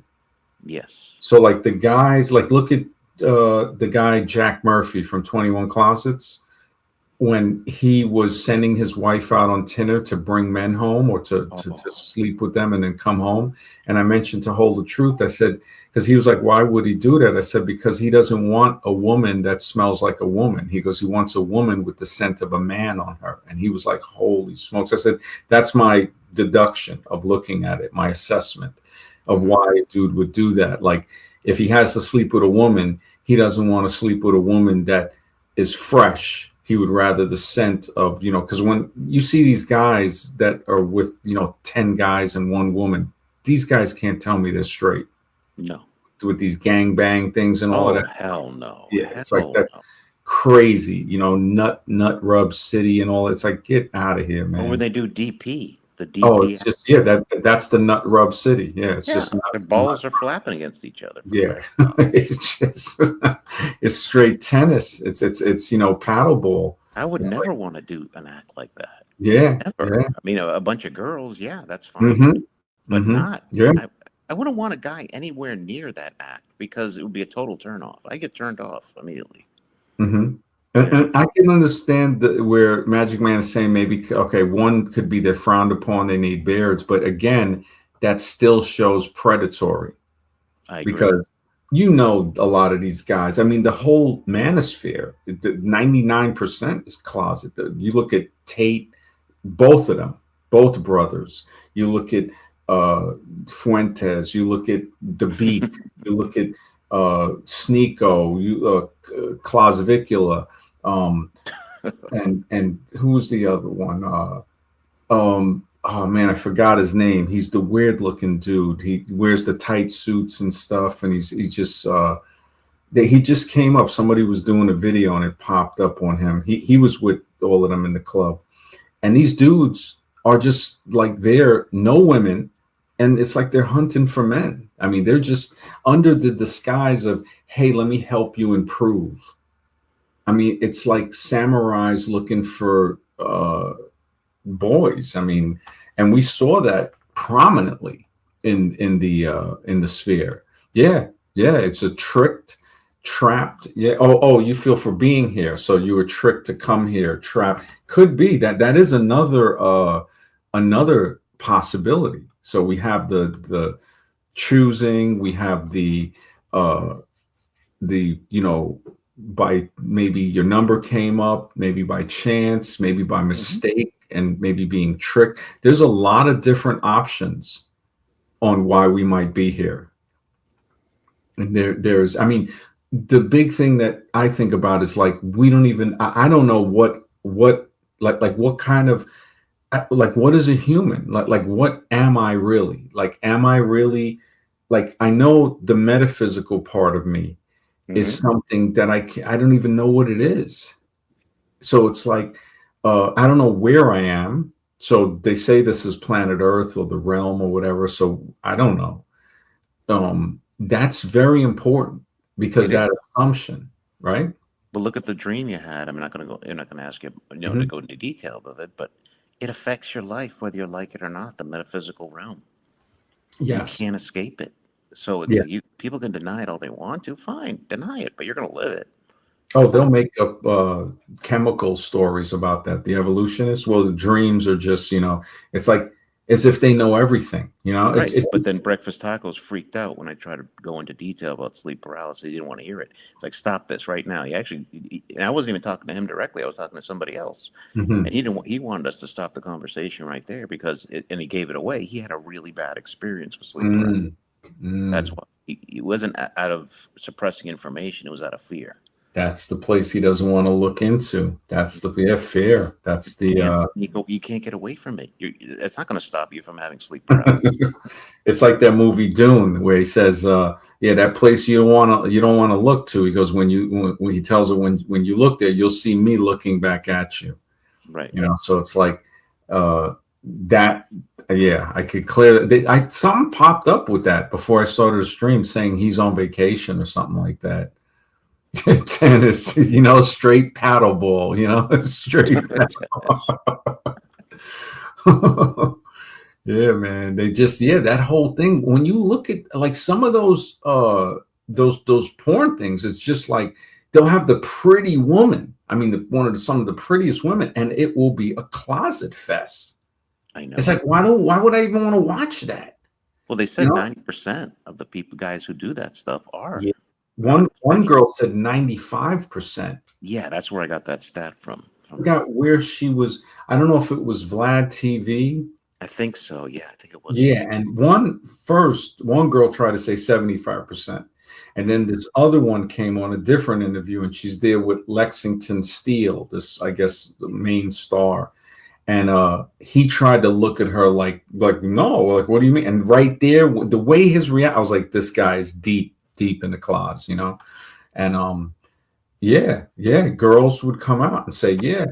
Yes. So, like the guys, like look at the guy Jack Murphy from 21 Closets when he was sending his wife out on Tinder to bring men home or to Oh, sleep with them and then come home. And I mentioned to Hold the Truth, I said, because he was like, why would he do that? I said, because he doesn't want a woman that smells like a woman. He goes, he wants a woman with the scent of a man on her. And he was like, holy smokes. I said, that's my deduction of looking at it, my assessment of hmm, why a dude would do that. Like, if he has to sleep with a woman, he doesn't want to sleep with a woman that is fresh. He would rather the scent of, because when you see these guys that are with, 10 guys and one woman, these guys can't tell me they're straight no. with these gang bang things and all of Oh, that. hell no. Yeah, it's like Hell that no. crazy, nut rub city and all. It's like, get out of here, Or when man. they do DP, the Oh, DP it's just, yeah, action. that's the nut rub city. Yeah, it's Yeah. just Their nut. balls are flapping against each other, for Yeah, crying out loud. it's just it's straight tennis. It's paddleball. I would It's never like, want to do an act like that. yeah, Ever. yeah. I mean, a bunch of girls, yeah, that's fine. Mm-hmm. But Mm-hmm. not. Yeah. I I wouldn't want a guy anywhere near that act because it would be a total turn off. I get turned off immediately. Hmm. Yeah. And I can understand where Magic Man is saying maybe, okay, one could be they're frowned upon, they need beards, but again, that still shows predatory I agree. because a lot of these guys. I mean, the whole manosphere, 99% is closet. You look at Tate, both of them, both brothers. You look at uh, Fuentes. You look at DeBeek. You look at Sneeko. Closavicula. Um, and who was the other one? Oh man, I forgot his name. He's the weird looking dude. He wears the tight suits and stuff, and he's just he just came up. Somebody was doing a video and it popped up on him. He was with all of them in the club, and these dudes are just like they're no women, and it's like they're hunting for men. I mean, they're just under the disguise of, hey, let me help you improve. I mean, it's like samurais looking for boys. I mean, and we saw that prominently in the sphere. Yeah, yeah, it's a tricked, trapped. Yeah. Oh, you feel for being here, so you were tricked to come here. Trapped could be that is another possibility. So we have the choosing. We have uh by maybe your number came up, maybe by chance, maybe by Hmm. mistake, and maybe being tricked. There's a lot of different options on why we might be here. And there's, I mean, the big thing that I think about is like we don't even. I don't know what like what kind of like what is a human like what am I really like am I really like I know the metaphysical part of me is Hmm. something that I don't even know what it is. So it's like I don't know where I am. So they say this is planet Earth or the realm or whatever. So I don't know. That's very important because It is. that assumption, right? But look at the dream you had. I'm not going to go. I'm not going to ask you, to Hmm. go into detail with it, but it affects your life whether you like it or not. The metaphysical realm. You Yes. can't escape it. So it's Yeah. you. People can deny it all they want to. Fine, deny it, but you're going to live it. Oh, It's they'll not make up chemical stories about that. The evolutionists. Well, the dreams are just, it's like as if they know everything. right. But then Breakfast Tacos freaked out when I tried to go into detail about sleep paralysis. He didn't want to hear it. It's like, stop this right now. And I wasn't even talking to him directly. I was talking to somebody else, Mhm. and he didn't. He wanted us to stop the conversation right there because, and he gave it away. He had a really bad experience with sleep paralysis. Mm, That's mm. why he wasn't out of suppressing information. It was out of fear. That's the place he doesn't want to look into. That's the yeah, fear. That's the Can't sneak. You can't get away from it. It's not going to stop you from having sleep paralysis. it's like that movie Dune where he says, yeah, that place you don't want to look to. He goes, when he tells her when you look there, you'll see me looking back at you. Right. So it's like that yeah, I could clear I something popped up with that before I started the stream saying he's on vacation or something like that. Tennis, straight paddle ball, straight yeah, man. They just that whole thing. When you look at like some of those porn things, it's just like they'll have the pretty woman. I mean, some of the prettiest women, and it will be a closet fest. I It's know. like why would I even want to watch that? Well, they You said know? 90% of the guys who do that stuff are Yeah. not One pretty. girl said 95%. Yeah, that's where I got that stat from. I forgot where she was. I don't know if it was Vlad TV. I think so. Yeah, I think it was. Yeah, and one girl tried to say 75%. And then this other one came on a different interview, and she's there with Lexington Steele, this, I guess, the main star. And he tried to look at her like no, like what do you mean? And right there, the way his react, I was like, this guy is deep, deep in the closet. And yeah, yeah, girls would come out and say, yeah,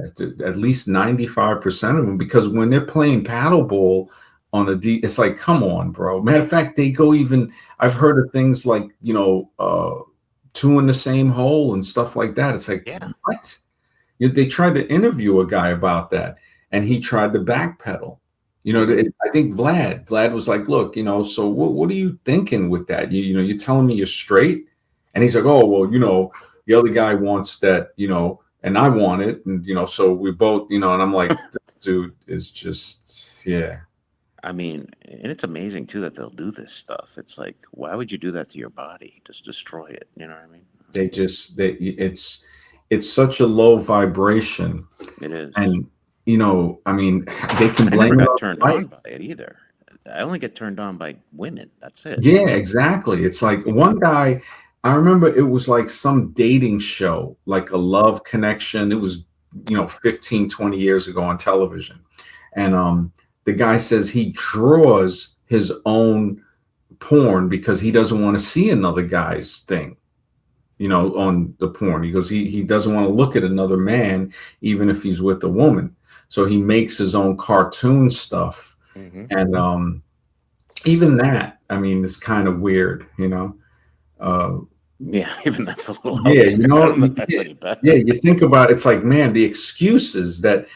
at least 95% of them, because when they're playing paddleball on a deep, it's like, come on, bro. Matter of fact, they go even, I've heard of things like, two in the same hole and stuff like that. It's like, Yeah. what? They tried to interview a guy about that, and he tried to backpedal. Hmm. I think Vlad was like, look, so what are you thinking with that? You're telling me you're straight? And he's like, oh, well, the other guy wants that, and I want it. And, so we both, and I'm like, this dude is just, yeah, I mean, and it's amazing too that they'll do this stuff. It's like, why would you do that to your body? Just destroy it. You know what I mean? it's such a low vibration. It is. And, I mean, they can I never blame it got on turned the on by lights. it either. I only get turned on by women. That's it. Yeah, exactly. It's like one guy, I remember it was like some dating show, like a love connection. It was, 15, 20 years ago on television. And the guy says he draws his own porn because he doesn't want to see another guy's thing, on the porn. He goes, he doesn't want to look at another man, even if he's with a woman. So he makes his own cartoon stuff. Hmm. And even that, I mean, is kind of weird. Uh, Yeah, even that's a little yeah, out there. I don't know if that's any yeah, better. you think about it, it's like, man, the excuses that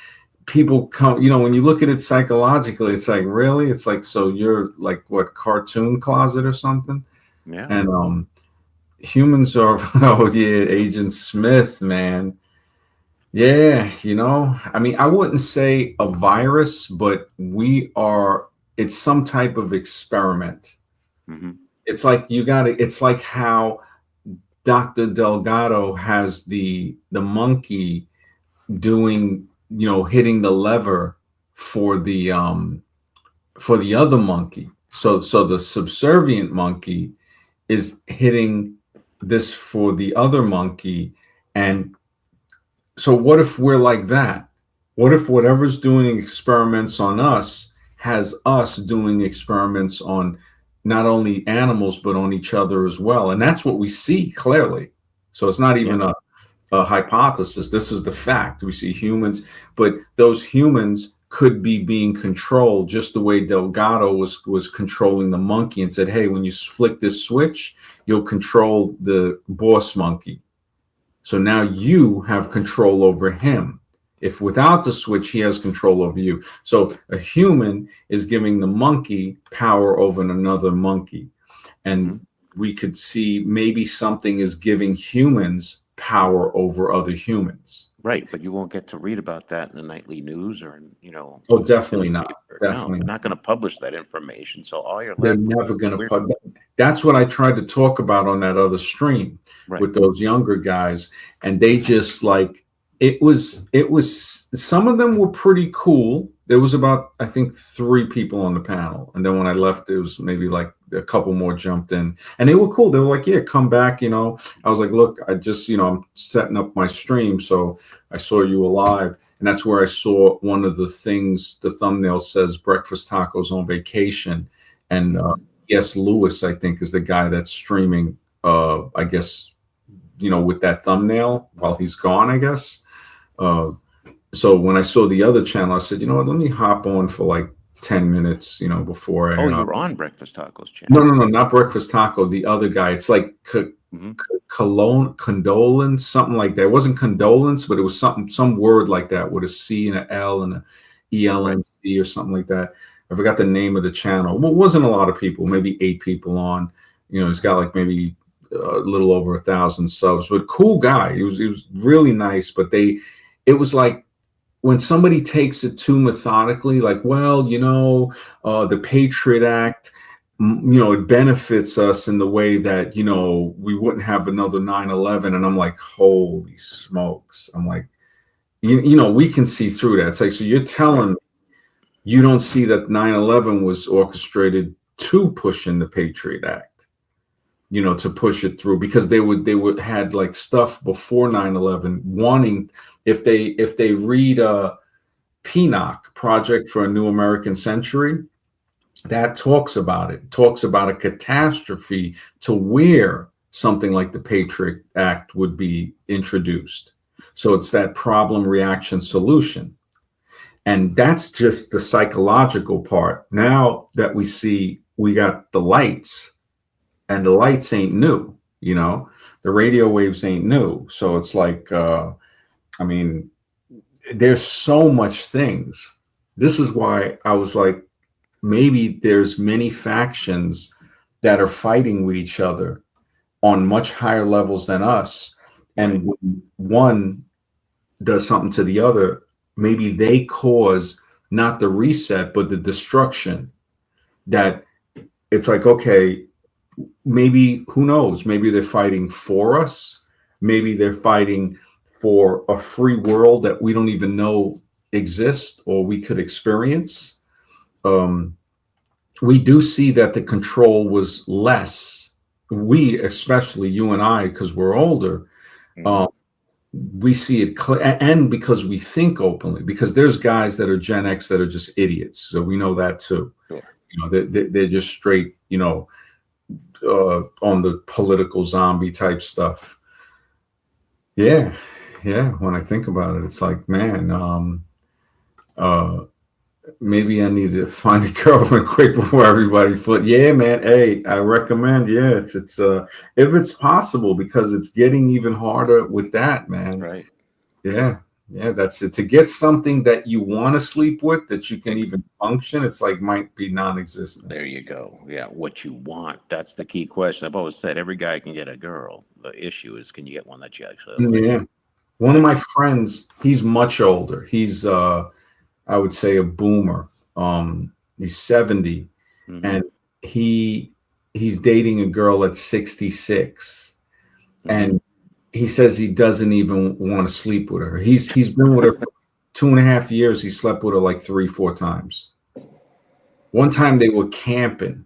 people come, when you look at it psychologically, it's like, really? It's like, so you're like what, cartoon closet or something? Yeah. And humans are, oh yeah, Agent Smith, man. Yeah, I mean, I wouldn't say a virus, but it's some type of experiment. Hmm. It's like it's like how Dr. Delgado has the monkey doing, hitting the lever for the other monkey. So the subservient monkey is hitting this for the other monkey. And so what if we're like that? What if whatever's doing experiments on us has us doing experiments on not only animals but on each other as well? And that's what we see clearly. So it's not Yeah. even a hypothesis. This is the fact. We see humans, but those humans could be being controlled just the way Delgado was controlling the monkey and said, "Hey, when you flick this switch, you'll control the boss monkey. So now you have control over him. If without the switch, he has control over you. So a human is giving the monkey power over another monkey. Hmm. And we could see maybe something is giving humans power over other humans. Right, but you won't get to read about that in the nightly news or Oh, in a definitely not. paper. No, Definitely they're not. not going to publish that information. So all you're They're left with never is going to weird. put. That's what I tried to talk about on that other stream Right. with those younger guys, and they just like it was some of them were pretty cool. There was about, I think, 3 people on the panel, and then when I left, there was maybe like a couple more jumped in, and they were cool. They were like, "Yeah, come back." I was like, "Look, I just I'm setting up my stream, so I saw you alive." And that's where I saw one of the things. The thumbnail says "Breakfast Tacos on Vacation," and Hmm. yes, Lewis, I think, is the guy that's streaming. I guess with that thumbnail while he's gone. I guess. Uh, so when I saw the other channel, I said, you know what, let me hop on for like 10 minutes, before Oh, I. you were on Breakfast Tacos No, channel. no, no, not Breakfast Taco. The other guy. It's like Hmm. condolence, something like that. It wasn't condolence, but it was some word like that with a C and an L and a Right. ELNC or something like that. I forgot the name of the channel. Well, it wasn't a lot of people, maybe 8 people on. He's got like maybe a little over 1,000 subs, but cool guy. He was really nice. But it was like when somebody takes it too methodically, like, well, the Patriot Act, it benefits us in the way that, we wouldn't have another 9/11. And I'm like, holy smokes. I'm like, we can see through that. It's like, so you're Right. telling me you don't see that 9/11 was orchestrated to push in the Patriot Act, to push it through because they would had like stuff before 9/11 wanting, if they read PNOC, Project for a New American Century, that talks about a catastrophe to where something like the Patriot Act would be introduced. So it's that problem, reaction, solution. And that's just the psychological part. Now that we see we got the lights, and the lights ain't new. The radio waves ain't new. So it's like, I mean, there's so much things. this is why I was like, maybe there's many factions that are fighting with each other on much higher levels than us. Right. And when one does something to the other, maybe they cause not the reset, but the destruction. That it's like, okay, maybe, who knows? Maybe they're fighting for us. Maybe they're fighting for a free world that we don't even know exists or we could experience. Um, we do see that the control was less. We, especially you and I, because we're older, Hmm. um, we see it and because we think openly, because there's guys that are Gen X that are just idiots, so we know that too. Sure. They're just straight, on the political zombie type stuff. Yeah, yeah, when I think about it, it's like, man, uh maybe I need to find a girlfriend quick before everybody foot. Yeah, man. Hey, I recommend. Yeah, it's if it's possible, because it's getting even harder with that, man. Right. Yeah, yeah. That's it. To get something that you want to sleep with, that you can even function, it's like might be non-existent. There you go. Yeah, what you want. That's the key question. I've always said every guy can get a girl. The issue is, can you get one that you actually like? Yeah. One of That, my friends, he's much older. He's I would say a boomer. He's 70, hmm. and he he's dating a girl at 66, Hmm. and he says he doesn't even want to sleep with her. He's been with her for 2.5 years. He slept with her like 3, 4 times. One time they were camping.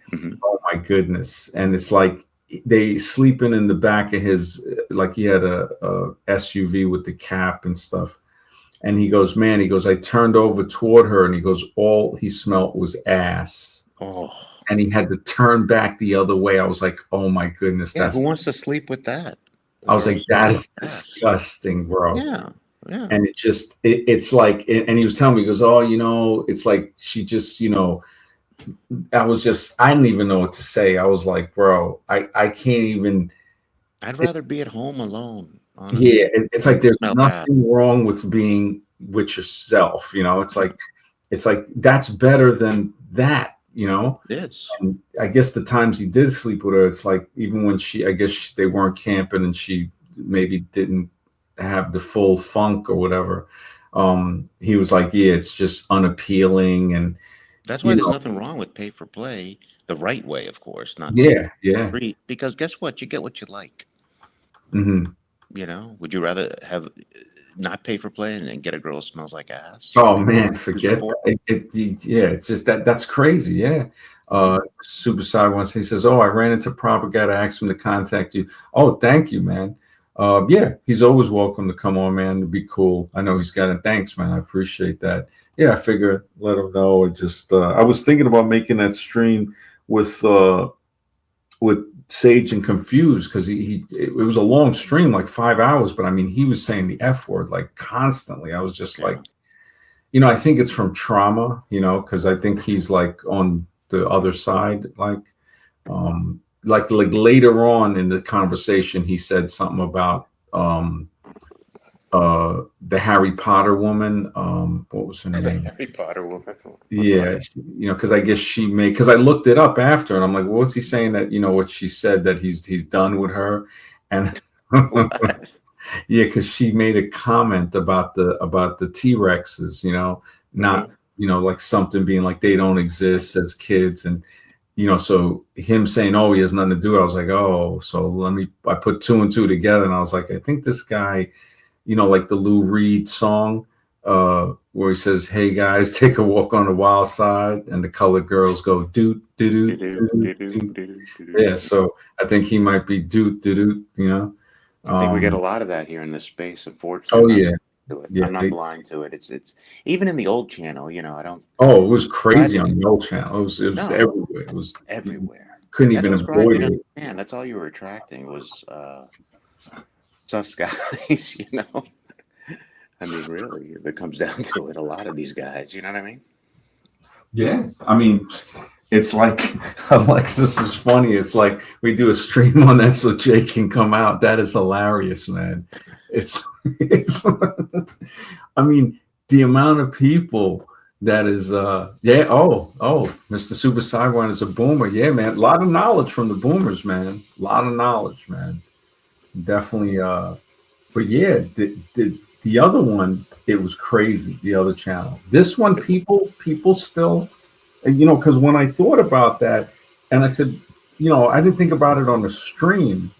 Hmm. Oh my goodness. And it's like they sleeping in the back of his, like he had a SUV with the cap and stuff. And he goes, man, he goes, I turned over toward her, and he goes, all he smelt was ass. Oh, And he had to turn back the other way. I was like, oh my goodness, yeah. Who wants to sleep with that? A I was girl like, smells that like is ass. disgusting, bro. Yeah. Yeah. And it's like, and he was telling me, he goes, oh, it's like she just, I didn't even know what to say. I was like, bro, I can't even, I'd it, rather be at home alone, yeah, honestly, it's like than there's smell bad. nothing wrong with being with yourself. It's like that's better than that. It is. And I guess the times he did sleep with her, it's like, even when I guess they weren't camping and she maybe didn't have the full funk or whatever. He was like, yeah, it's just unappealing, and That's why you there's know, nothing wrong with pay for play, the right way, of course, not some yeah, yeah. free. Because guess what? You get what you like. Hmm. Would you rather have not pay for play and get a girl who smells like ass? Oh man, Who's forget support? that. Yeah, it's just that's crazy. Yeah. Hmm. Super Side once he says, "Oh, I ran into Propaganda. I asked him to contact you." Oh, thank you, man. Yeah, he's always welcome to come on, man. To be cool. I know he's got it. Thanks, man. I appreciate that. Yeah, I figure let him know. I was thinking about making that stream with with Sage and Confused, because it was a long stream, like 5 hours, but I mean, he was saying the F word like constantly. I was just like, Yeah. I think it's from trauma, because I think he's like on the other side, like later on in the conversation, he said something about the Harry Potter woman. What was her The name? Harry Potter woman. Yeah, because I guess because I looked it up after, and I'm like, well, what's he saying that what she said, that he's done with her, and What? yeah, because she made a comment about the T-Rexes, not Hmm. like something being like they don't exist as kids, and so him saying, oh, he has nothing to do with it, I was like, oh, so I put two and two together, and I was like, I think this guy, like the Lou Reed song, where he says, "Hey guys, take a walk on the wild side," and the colored girls go doot doot doot Do-do, doot do-do, doot. do-do, do-do, Yeah, do-do. so I think he might be doot doot doot. I think we get a Um, lot of that here in this space. Unfortunately, oh yeah, to it. yeah. I'm not blind to it. It's even in the old channel. I don't. Oh, it was Glad crazy they on didn't. the old channel. It was No, everywhere. It was, you everywhere. couldn't That's even what Scribe avoid didn't it. understand. That's all you were attracting was sus guys. I mean, really, if it comes down to it, a lot of these guys. You know what I mean? Yeah, I mean, it's like Alexis is funny. It's like we do a stream on that so Jay can come out. That is hilarious, man. It's I mean, the amount of people. That is, yeah. Oh, Mr. Super Sidewinder is a boomer. Yeah, man. A lot of knowledge from the boomers, man. A lot of knowledge, man. Definitely. But yeah, the other one, it was crazy. The other channel. This one, people still, because when I thought about that, and I said, I didn't think about it on the stream,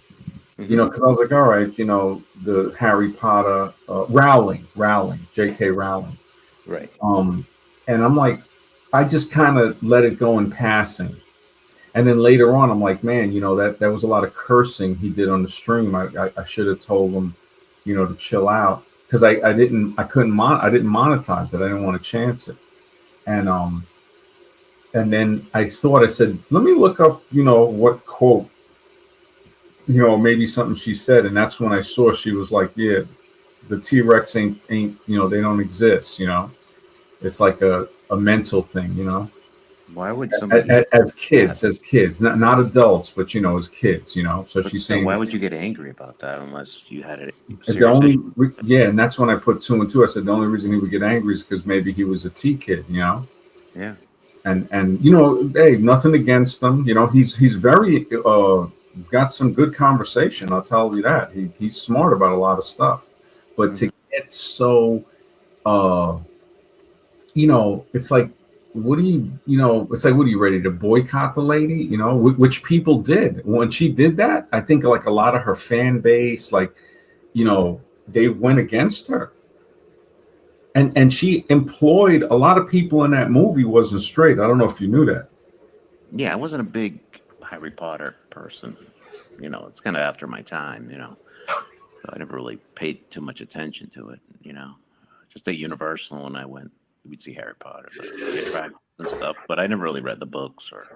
Hmm. because I was like, all right, the Harry Potter, Rowling, J.K. Rowling. Right. Um, and I'm like, I just kind of let it go in passing. And then later on, I'm like, man, that was a lot of cursing he did on the stream. I should have told him, to chill out because I didn't monetize it. I didn't want to chance it. And then I said, let me look up, what quote, maybe something she said. And that's when I saw she was like, yeah, the T-Rex ain't, they don't exist. It's like a mental thing. Why would somebody? As Yeah. kids, not adults, but as kids. So But she's still, saying why would it's you get angry about that unless you had a the serious issue? only yeah, and that's when I put two and two. I said the only reason he would get angry is because maybe he was a T kid. Yeah. And hey, nothing against him. He's very got some good conversation. I'll tell you that he's smart about a lot of stuff, but Hmm. to get so uh it's like, what do it's like, what are you ready to boycott the lady? Which people did when she did that. I think like a lot of her fan base, like, they went against her, and she employed a lot of people in that movie wasn't straight. I don't know if you knew that. Yeah, I wasn't a big Harry Potter person. It's kind of after my time. So I never really paid too much attention to it. Just at Universal when I went, we'd see Harry Potter, the attractions and stuff. But I never really read the books or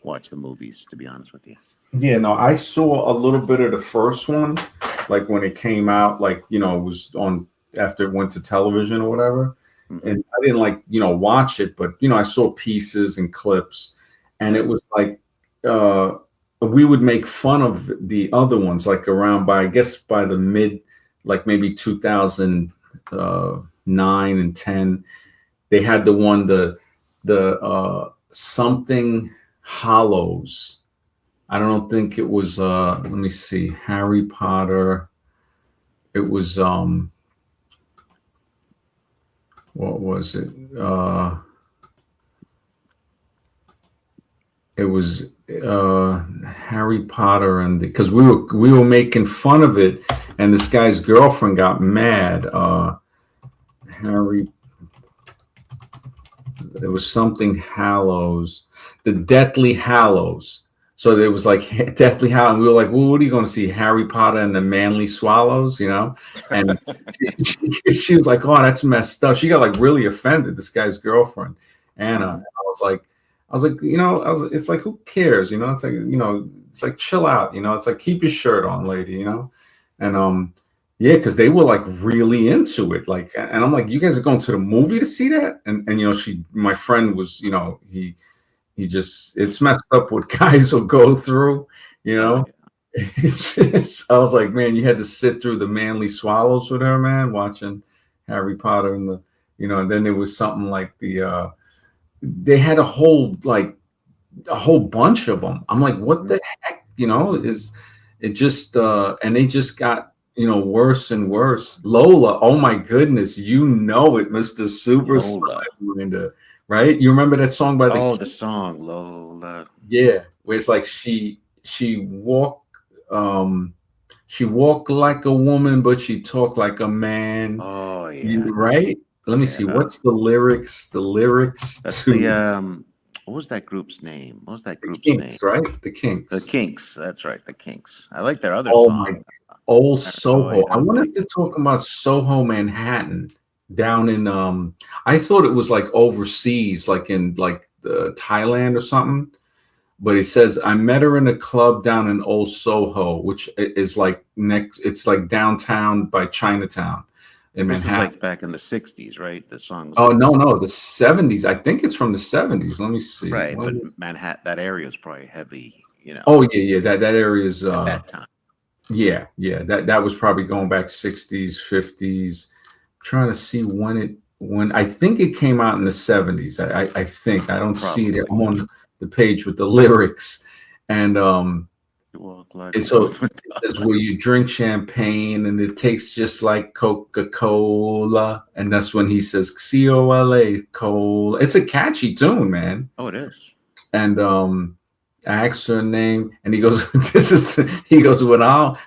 watched the movies, to be honest with you. Yeah, no, I saw a little bit of the first one, like when it came out, like, it was on after it went to television or whatever. Hmm. And I didn't like, watch it, but, I saw pieces and clips, and it Right. was like, uh, we would make fun of the other ones, like around by, I guess, by the mid, like maybe 2009 and 10. They had the something Hollows. I don't think it was let me see, Harry Potter. It was what was it? It was Harry Potter, and because we were making fun of it, and this guy's girlfriend got mad. Harry, there was something Hallows, the Deathly Hallows. So there was like Deathly Hallows, and we were like, "Well, what are you going to see? Harry Potter and the Manly Swallows?" And she was like, "Oh, that's messed up." She got like really offended. This guy's girlfriend, Anna. Hmm. And I was like, it's like, who cares? It's like, it's like, chill out. It's like, keep your shirt on, lady. And yeah, because they were like really into it. Like, and I'm like, you guys are going to the movie to see that? And my friend was, he just, it's messed up what guys will go through. You Oh know, yeah. I was like, man, you had to sit through the Manly Swallows with her, man, watching Harry Potter and and then there was something like they had a whole bunch of them. I'm like, what Hmm. the heck, is it just, and they just got, worse and worse. Lola, oh my goodness, Mr. Super Lola. Sidewinder, right? You remember that song by the Oh, the song Lola. yeah, where it's like um she walked like a woman, but she talked like a man. Oh yeah. Right? Let me see. Yeah. What's the lyrics? The lyrics That's the to what was that group's name? What was that the group's name? Kinks, right? The The Kinks. Kinks. That's right, the Kinks. I like their other Oh my, song. old Paranoid. Soho. I I don't know. wanted to talk about Soho, Manhattan, down in I thought it was like overseas, like in like Thailand or something. But it says I met her in a club down in Old Soho, which is like next. It's like downtown by Chinatown in But this is Manhattan. like back in the '60s, right? The song was Oh like no, this, no, the '70s. I think it's from the '70s. Let me see. right? But Manhattan, that area is probably heavy, Oh yeah, yeah. That area is at that time. yeah, yeah. That was probably going back '60s, '50s. Trying to see when it when I think it came out in the 70s. I think I don't see it. Probably. I'm on the page with the lyrics, and You walk like a it's so woman. it says where you drink champagne and it tastes just like Coca-Cola, and that's when he says Cola Cola. It's a catchy tune, man. Oh, it is. And I asked her name, and he goes, "This is." He goes, "Well, I'll."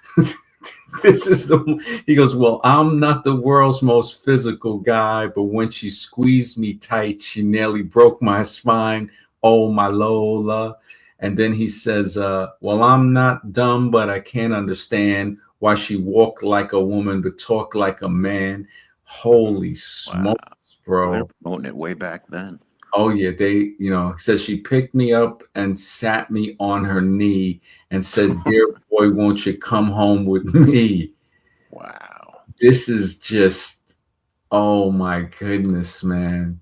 This is the. He goes, "Well, I'm not the world's most physical guy, but when she squeezed me tight, she nearly broke my spine. Oh, my Lola." And then he says, "Well, I'm not dumb, but I can't understand why she walked like a woman but talk like a man." Holy Wow. smokes, Well, they're bro! promoting it way back then. Oh yeah, he says she picked me up and sat me on her knee and said, "Dear boy, won't you come home with me?" Wow. This is just, oh my goodness, man.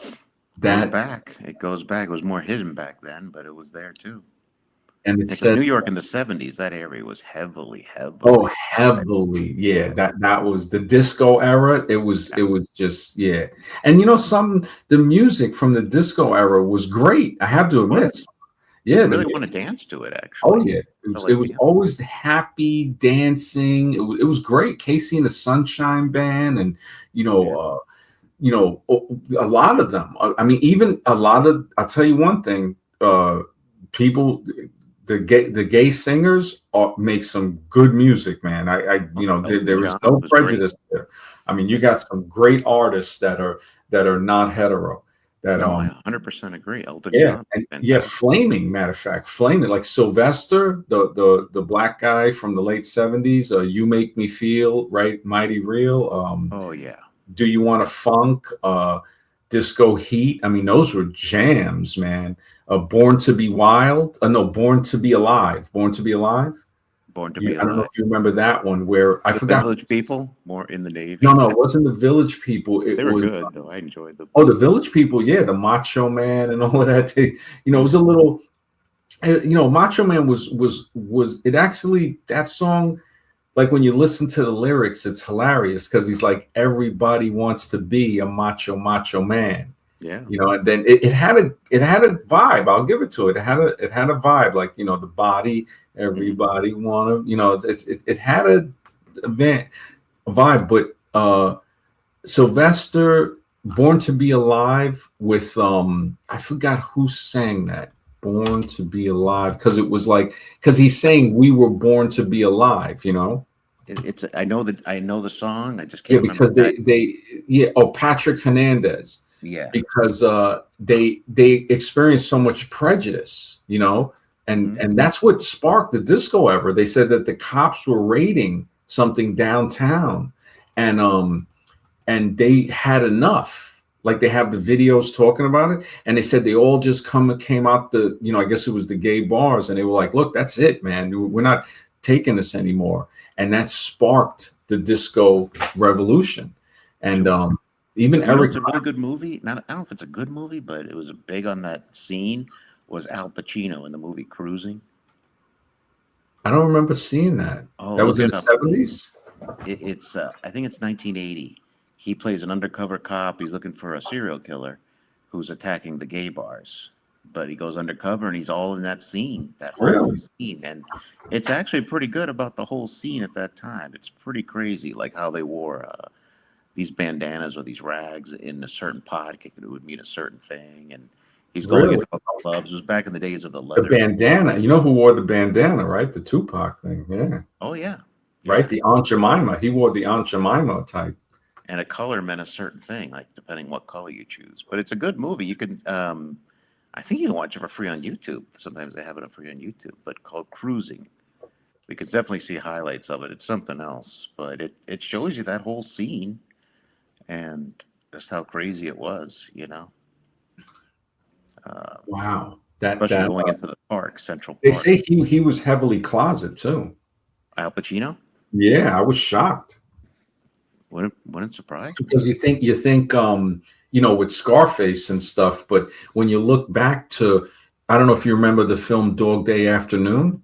Goes That, back. It goes back. It was more hidden back then, but it was there too. and it Because said, New York in the 70s, that area was heavily, oh, heavily. heavily, yeah. That was the disco era. It was just, yeah. And some the music from the disco era was great. I have to It admit, was. yeah. You'd The really want to dance to it, Oh actually. yeah, Felt it like was dancing. always happy dancing. It was great. Casey and the Sunshine Band, and you know, Yeah. uh, a lot of them. I mean, even a lot of. I'll tell you one thing. People, the gay singers make some good music, man. Elton there is John no was great. prejudice there. I mean, you got some great artists that are not hetero. That No, I 100% agree. Elton Yeah, John, and yeah, fantastic. Flaming, matter of fact, Flaming, like Sylvester, the black guy from the late 70s, You Make Me Feel, right, Mighty Real, Oh, yeah. Do You Want a Funk, Disco Heat. I mean, those were jams, man. Born to Be Wild, no, Born to Be Alive, Born to Be Alive. Born to Be I don't know Alive. if you remember that one where I The forgot. Village People, more in the Navy. No, no, it wasn't the Village People. It They were was good, though. I enjoyed them. the Village People. Yeah, the Macho Man and all of that. It was Yeah. a little. Macho Man was it actually that song, like when you listen to the lyrics, it's hilarious because he's like, everybody wants to be a macho man, Yeah. and then it had a vibe. I'll give it to it. It had a vibe, like, the body, Hmm. everybody want to, it had a vibe, but Sylvester, Born to Be Alive with I forgot who sang that. Born to Be Alive, because it was like, because he's saying we were born to be alive. It's. I know that. I know the song. I just Yeah, can't remember because the guy. they yeah, oh, Patrick Hernandez, Yeah. because they experienced so much prejudice, and Hmm. that's what sparked the disco ever. They said that the cops were raiding something downtown, and they had enough. Like, they have the videos talking about it, and they said they all just came out I guess it was the gay bars, and they were like, "Look, that's it, man. We're not taking this anymore." And that sparked the disco revolution. And Sure. even Eric, It's a really good movie. Not. I don't know if it's a good movie, but it was big on that scene. Was Al Pacino in the movie Cruising? I don't remember seeing that. Oh, That was look in it the up, please. 70s. It's. I think it's 1980. He plays an undercover cop. He's looking for a serial killer who's attacking the gay bars. But he goes undercover and he's all in that scene, that whole Really? scene. And it's actually pretty good about the whole scene at that time. It's pretty crazy, like how they wore these bandanas or these rags in a certain pocket. It would mean a certain thing. And he's going Really? into all the clubs. It was back in the days of the The leather. bandana. You know who wore the bandana, right? The Tupac thing. Yeah. Oh, yeah. Right? Yeah. The Aunt Jemima. He wore the Aunt Jemima type. And a color meant a certain thing, like depending what color you choose. But it's a good movie. You can, I think you can watch it for free on YouTube. Sometimes they have it for free on YouTube, but called Cruising. We could definitely see highlights of it. It's something else, but it shows you that whole scene and just how crazy it was, Wow. That especially that going into the park, Central They Park. say he was heavily closet too. Al Pacino Yeah, I was shocked wouldn't surprise me. because you think with Scarface and stuff, but when you look back to, I don't know if you remember the film Dog Day Afternoon.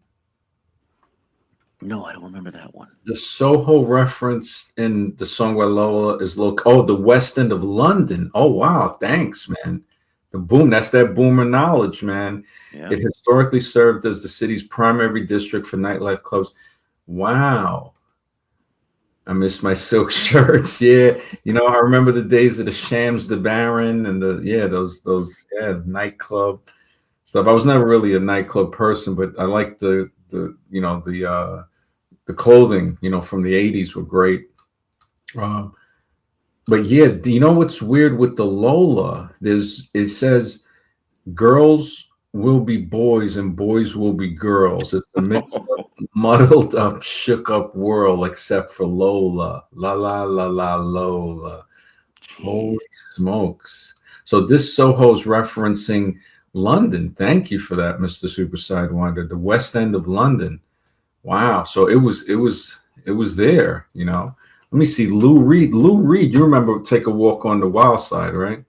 No, I don't remember that one. The Soho reference in the song by Lola is the West End of London. Oh wow, thanks, man. The boom, that's that boomer knowledge, man. Yeah. It historically served as the city's primary district for nightlife clubs. Wow. I miss my silk shirts. Yeah. I remember the days of the Shams, the Baron, and those nightclub stuff. I was never really a nightclub person, but I like the clothing, from the 80s were great. Um, but yeah, you know what's weird with the Lola? It says girls will be boys and boys will be girls. It's a mixed up, muddled up, shook up world, except for Lola. La la la la Lola. Holy Jeez. smokes. So this Soho's referencing London. Thank you for that, Mr. Super Sidewinder. The West End of London. Wow. So it was there. Let me see. Lou Reed. Lou Reed, you remember Take a Walk on the Wild Side, right?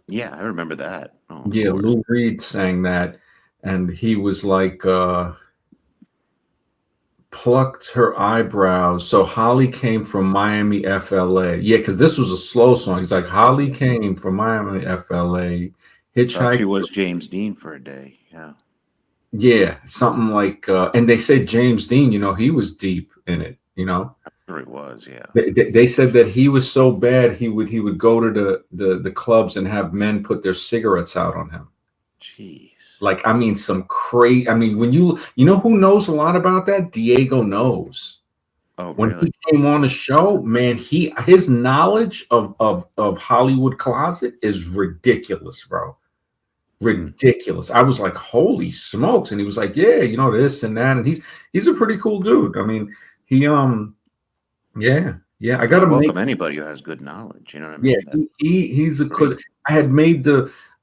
Yeah, I remember that. Oh, of Yeah, course. Lou Reed sang that, and he was like plucked her eyebrows. So Holly came from Miami, FLA. Yeah, because this was a slow song. He's like, Holly came from Miami, FLA, Thought she hitchhiked. was James Dean for a day. Yeah. Yeah, something like, and they said James Dean, he was deep in it. Sure it was. Yeah. They said that he was so bad he would go to the clubs and have men put their cigarettes out on him. Jeez. Like, I mean, some crazy. I mean, when you know who knows a lot about that? Diego knows. Oh, When really? he came on the show, man, his knowledge of Hollywood closet is ridiculous, bro. Hmm. Ridiculous. I was like, holy smokes. And he was like, yeah, this and that. And he's a pretty cool dude. I mean, he yeah, yeah. I Well, I gotta make welcome anybody who has good knowledge. You know what I Yeah, mean? That's he's a great. good. I had made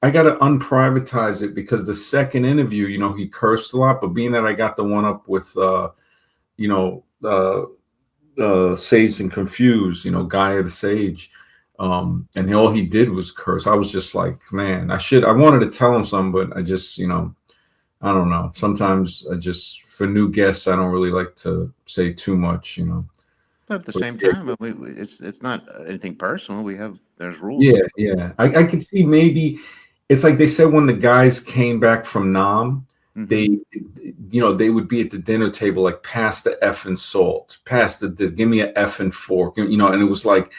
I got to unprivatize it because the second interview, he cursed a lot, but being that I got the one up with you know, Sage and Confused, Gaia the Sage, and all he did was curse. I was just like, man, I wanted to tell him something, but I just, I don't know. Sometimes I just, for new guests, I don't really like to say too much. But at the But same yeah, time, it's not anything personal. There's rules yeah, in place. yeah. I could see maybe it's like they said when the guys came back from Nam, Hmm. they would be at the dinner table like pass the F and salt, pass this, give me a F and fork, and it was like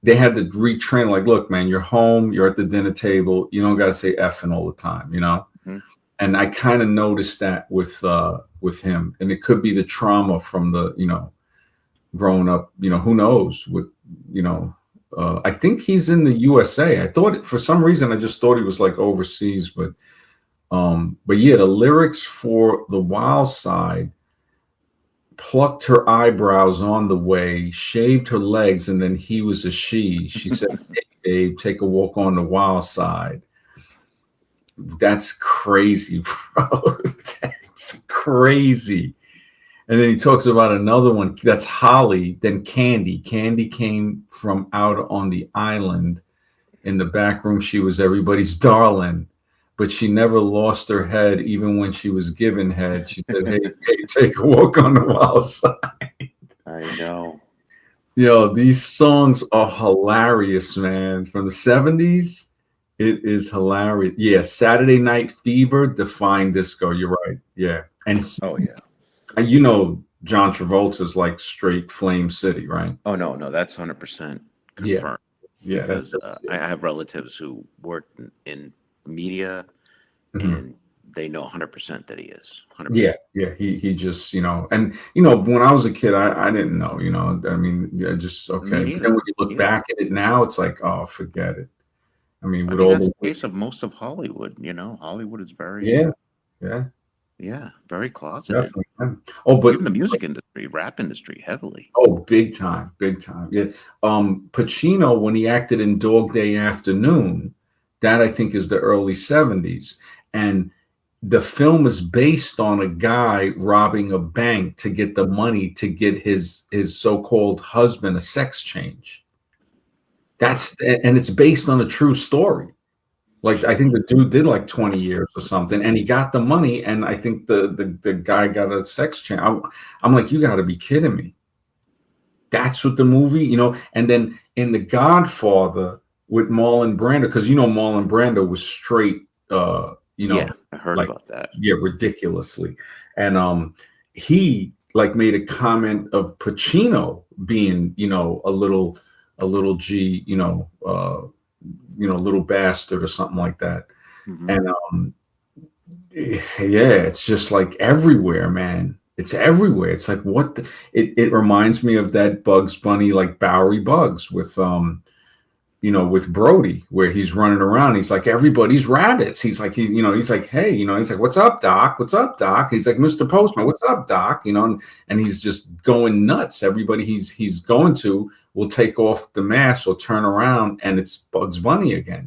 they had to retrain. Like, look, man, you're home, you're at the dinner table, you don't got to say F and all the time. Hmm. And I kind of noticed that with him, and it could be the trauma from the growing up. Who knows with you know I think he's in the USA. I thought for some reason I just thought he was like overseas, but yeah, the lyrics for The Wild Side: plucked her eyebrows on the way, shaved her legs, and then he was a she. She says, "Hey, babe, take a walk on the wild side." That's crazy, bro. That's crazy. And then he talks about another one that's Holly, then Candy. Candy came from out on the island. In the back room, she was everybody's darling, but she never lost her head, even when she was given head. She said, hey, hey, take a walk on the wild side. I know. Yo, these songs are hilarious, man. From the 70s, it is hilarious. Yeah, Saturday Night Fever, Define Disco. You're right. Yeah. And Oh yeah. John Travolta's like straight Flame City, right? Oh no, no, that's 100% Yeah. confirmed Yeah. because I have relatives who work in media, Mhm. and they know 100% that he is Yeah, 100%. yeah, he just, and when I was a kid, I didn't know, I mean, yeah, just Me okay. But then neither. when you look Yeah, back at it now, it's like, oh, forget it. I mean, I with think all that's the the case of most of Hollywood. Hollywood is very, yeah, yeah, yeah, very closeted. definitely. Yeah. Oh, Even the music industry, rap industry, heavily. big time, big time. Yeah. Pacino, when he acted in Dog Day Afternoon, that I think is the early 70s. And the film is based on a guy robbing a bank to get the money to get his so-called husband a sex change. Wow. And it's based on a true story. Like I think the dude did like 20 years or something, and he got the money. And I think the guy got a sex change. I'm like, you got to be kidding me. That's what the movie, And then in The Godfather with Marlon Brando, because Marlon Brando was straight, Yeah, I heard like about that. yeah, ridiculously, and he like made a comment of Pacino being, a little G, little bastard or something like that, Hmm. and yeah, it's just like everywhere, man. It's everywhere. It's like it reminds me of that Bugs Bunny, like Bowery Bugs with Brody, where he's running around. He's like, everybody's rabbits. He's like, he's like, hey, he's like, what's up, Doc? What's up, Doc? He's like, Mr. Postman, what's up, Doc? And he's just going nuts. Everybody he's going to will take off the mask or turn around, and it's Bugs Bunny again.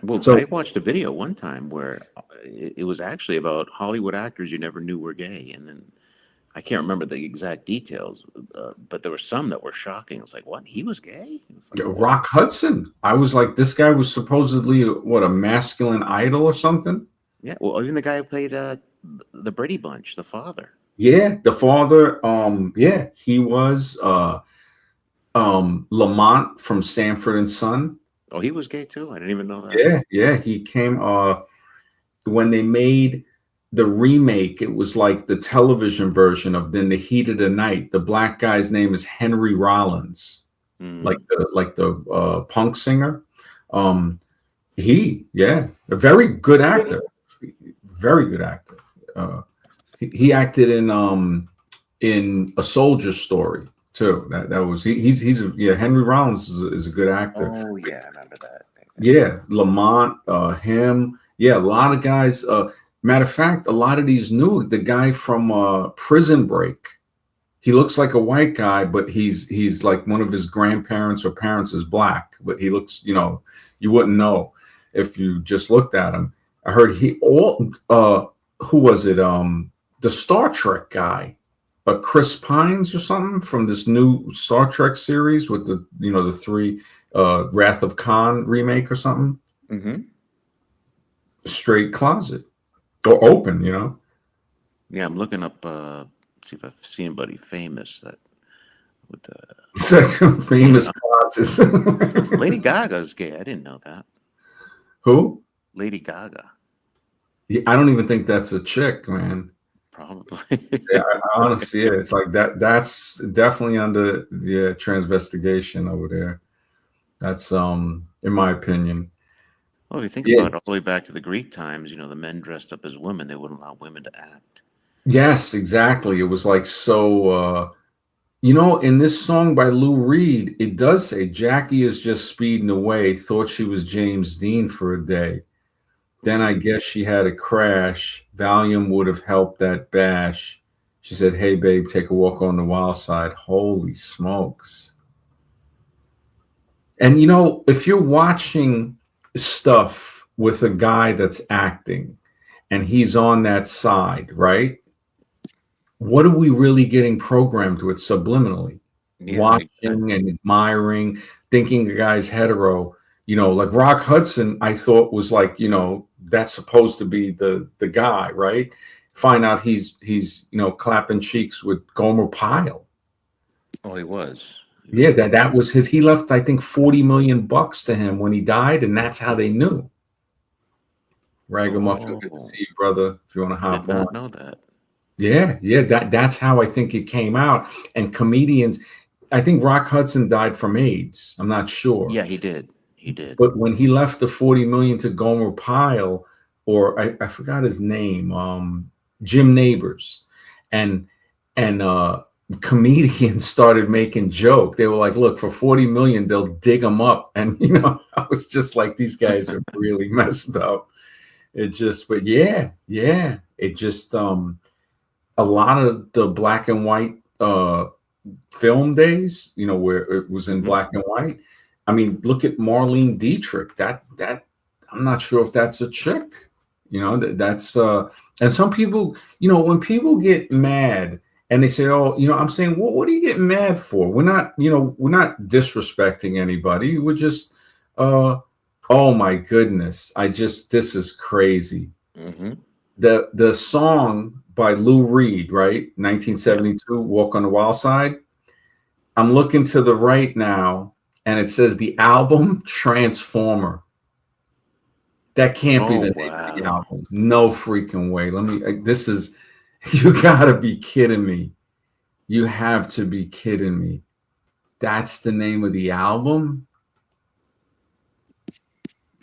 Well, So I watched a video one time where it was actually about Hollywood actors you never knew were gay, and then I can't remember the exact details, but there were some that were shocking. It's like, what? He was gay? It was like, whoa. Rock Hudson, I was like, this guy was supposedly a masculine idol or something. Yeah. Well, even the guy who played the Brady Bunch, the father. Yeah, the father. Yeah, he was Lamont from Sanford and Son. Oh, he was gay too. I didn't even know that. Yeah, he came when they made the remake. It was like the television version of "In the Heat of the Night." The black guy's name is Henry Rollins, like Mm. the punk singer. Yeah, a very good actor, very good actor. He acted in A Soldier Story too. That was yeah. Henry Rollins is a good actor. Oh, yeah, I remember that. Yeah, Lamont, him. Yeah, a lot of guys. Matter of fact, a lot of these new. The guy from Prison Break. He looks like a white guy, but he's like one of his grandparents or parents is black, but he looks, you wouldn't know if you just looked at him. I heard who was it? The Star Trek guy, Chris Pines or something from this new Star Trek series with the three Wrath of Khan remake or something. Mm-hmm. Straight closet or open, Yeah, I'm looking up, see if I've seen anybody famous that with the It's like famous closet. Lady Gaga's gay. I didn't know that. Who? Lady Gaga, Yeah, I don't even think that's a chick, man. probably. Yeah, honestly, yeah, it's like that. That's definitely under the transvestigation over there. That's in my opinion. Well, if you think Yeah. about it, all the way back to the Greek times, the men dressed up as women. They wouldn't allow women to act. Yes, exactly. It was like so. In this song by Lou Reed, it does say Jackie is just speeding away. Thought she was James Dean for a day. Then I guess she had a crash. Valium would have helped that bash. She said, "Hey, babe, take a walk on the wild side." Holy smokes. And if you're watching stuff with a guy that's acting and he's on that side, right? What are we really getting programmed with subliminally? Yeah, Watching and admiring, thinking the guy's hetero, like Rock Hudson, I thought was like, that's supposed to be the guy, right? Find out he's clapping cheeks with Gomer Pyle. oh, he was. Yeah, that was his. He left, I think, $40 million to him when he died, and that's how they knew. Ragamuffin, good to Oh, see you, brother. If you want to did hop on. not know that. Yeah. That's how I think it came out. And comedians, I think Rock Hudson died from AIDS. I'm not sure. Yeah, he did. He did. But when he left the $40 million to Gomer Pyle, or I forgot his name, Jim Neighbors, and comedians started making joke. They were like, "Look, for $40 million, they'll dig him up." And I was just like, "These guys are really messed up." But yeah, it just a lot of the black and white film days, where it was in Mhm. black and white. I mean, look at Marlene Dietrich. That I'm not sure if that's a chick. That's and some people, when people get mad and they say, "Oh, I'm saying, what are you getting mad for? We're not disrespecting anybody. We're just Oh my goodness. This is crazy. Mm-hmm. The song by Lou Reed, right? Yeah. 1972, Walk on the Wild Side. I'm looking to the right now, and it says the album Transformer. That can't be Oh, the name of the wow. album. No freaking way. This is, you gotta be kidding me. You have to be kidding me. That's the name of the album?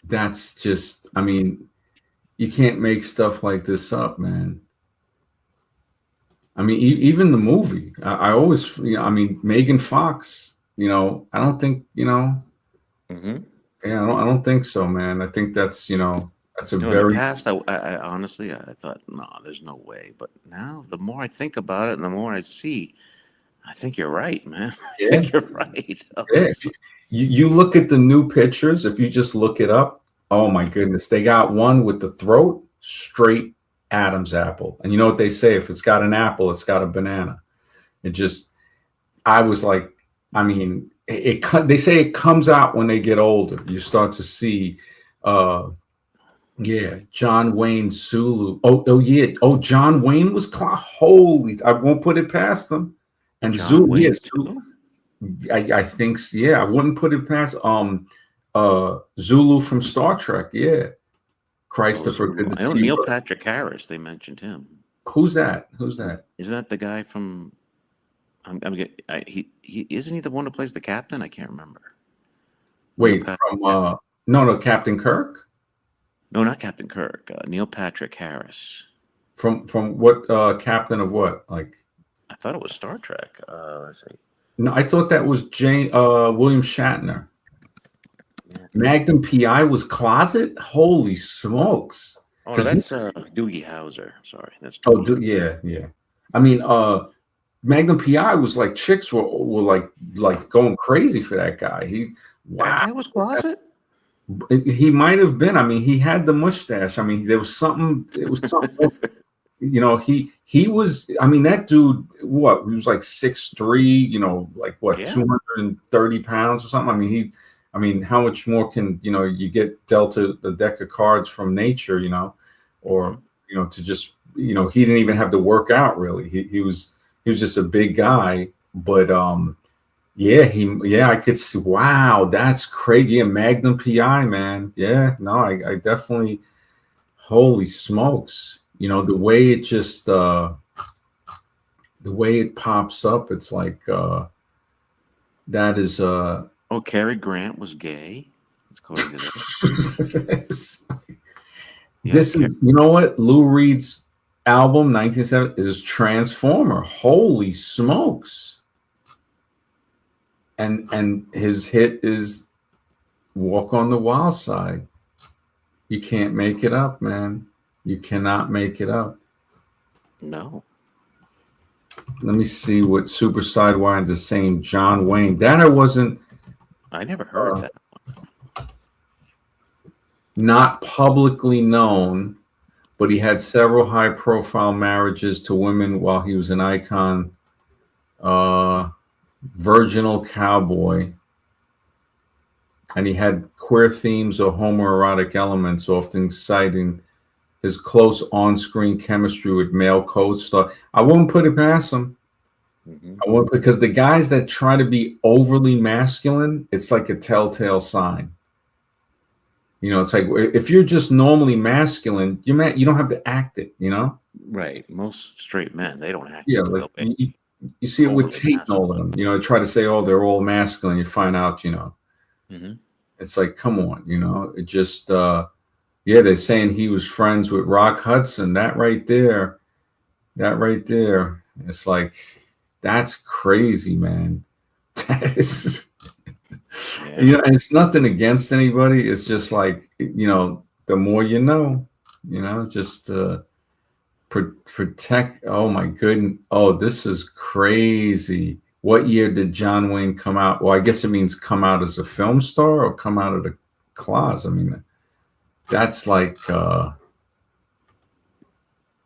That's just, I mean, you can't make stuff like this up, man. I mean, even the movie, I always, I mean, Megan Fox, I don't think, Mm-hmm. yeah, I don't think so, man. I think that's a In the very, past, I honestly, I thought, no, there's no way. But now, the more I think about it and the more I see, I think you're right, man. I yeah, think you're right. yeah. You look at the new pictures, if you just look it up, oh my goodness, they got one with the throat straight Adam's apple. And you know what they say? If it's got an apple, it's got a banana. It just, I was like, I mean, they say it comes out when they get older. You start to see, uh, yeah, John Wayne Sulu. Oh yeah. Oh, John Wayne was holy. I won't put it past them. And John Zulu, Wayne yes, too. I think yeah, I wouldn't put it past Zulu from Star Trek. Yeah, Oh, Christopher, good Zulu. to I know see you, Neil brother. Patrick Harris. They mentioned him. Who's that? Who's that? Isn't that the guy from? He isn't he the one who plays the captain? I can't remember. Neil Wait, Patrick. from no, Captain Kirk. No, not Captain Kirk. Neil Patrick Harris. From what captain of what? Like, I thought it was Star Trek. Let's see. no, I thought that was William Shatner. Yeah. Magnum PI was Closet. Holy smokes! Oh no, Because that's Doogie Howser. Sorry, that's oh, Doogie. yeah, yeah. I mean, Magnum PI was like chicks were like going crazy for that guy. That Wow. guy was Closet. He might have been. I mean, he had the mustache. I mean, there was something. It was something. He was. I mean, that dude. What? He was like 6'3". Like what? Yeah. 230 pounds or something. I mean, he. I mean, how much more can you get dealt a deck of cards from nature? Or Hmm. to just he didn't even have to work out really. He was just a big guy, but yeah, I could see. Wow, that's crazy. Yeah, Magnum PI, man. Yeah, no, I definitely. Holy smokes! The way it just the way it pops up, it's like that is Oh, Cary Grant was gay. According to this. Yeah. this is what Lou Reed's album 1970 is Transformer. Holy smokes! And his hit is Walk on the Wild Side. You can't make it up, man. You cannot make it up. No. Let me see what Super Sidewinds is saying. John Wayne. That I wasn't I never heard that. not publicly known, but he had several high-profile marriages to women while he was an icon. Virginal cowboy. And he had queer themes or homoerotic elements, often citing his close on-screen chemistry with male co-star. I won't put it past him. Hmm. I won't, because the guys that try to be overly masculine, it's like a telltale sign. It's like if you're just normally masculine, you don't have to act it. Right. Most straight men, they don't act Yeah, the like way you see it with overly Tate and all of masculine. them. They try to say, oh, they're all masculine. You find out, Hmm. it's like, come on, it just yeah, they're saying he was friends with Rock Hudson. That right there, it's like, that's crazy, man. That is, Yeah. and it's nothing against anybody. It's just like, the more just protect. Oh my goodness. Oh, this is crazy. What year did John Wayne come out? Well, I guess it means come out as a film star or come out of the closet. I mean, that's like,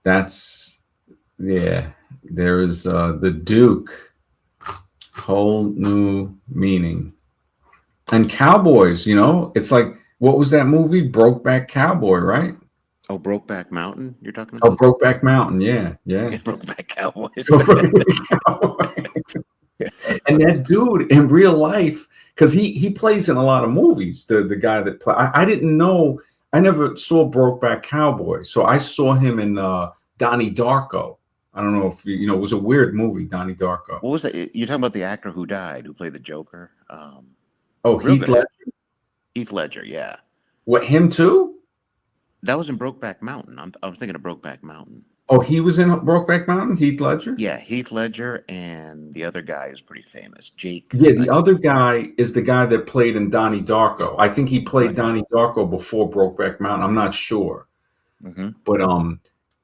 that's, yeah, there is the Duke, whole new meaning. And cowboys, it's like what was that movie? Brokeback Cowboy, right? Oh, Brokeback Mountain, you're talking Oh, about? Brokeback Mountain. Yeah, Yeah, yeah. Brokeback Cowboys. Brokeback Cowboy. And that dude in real life, because he plays in a lot of movies. The guy that play, I didn't know. I never saw Brokeback Cowboy, so I saw him in Donnie Darko. I don't know if you know. It was a weird movie, Donnie Darko. What was that? You're talking about the actor who died, who played the Joker? Oh, Real Heath good Ledger. actor. Heath Ledger, yeah. What, him too? That was in Brokeback Mountain. I'm thinking of Brokeback Mountain. Oh, he was in Brokeback Mountain. Heath Ledger. Yeah, Heath Ledger and the other guy is pretty famous. Jake. Yeah, the other guy is the guy that played in Donnie Darko. I think he played Right. Donnie Darko before Brokeback Mountain. I'm not sure, Hmm. but And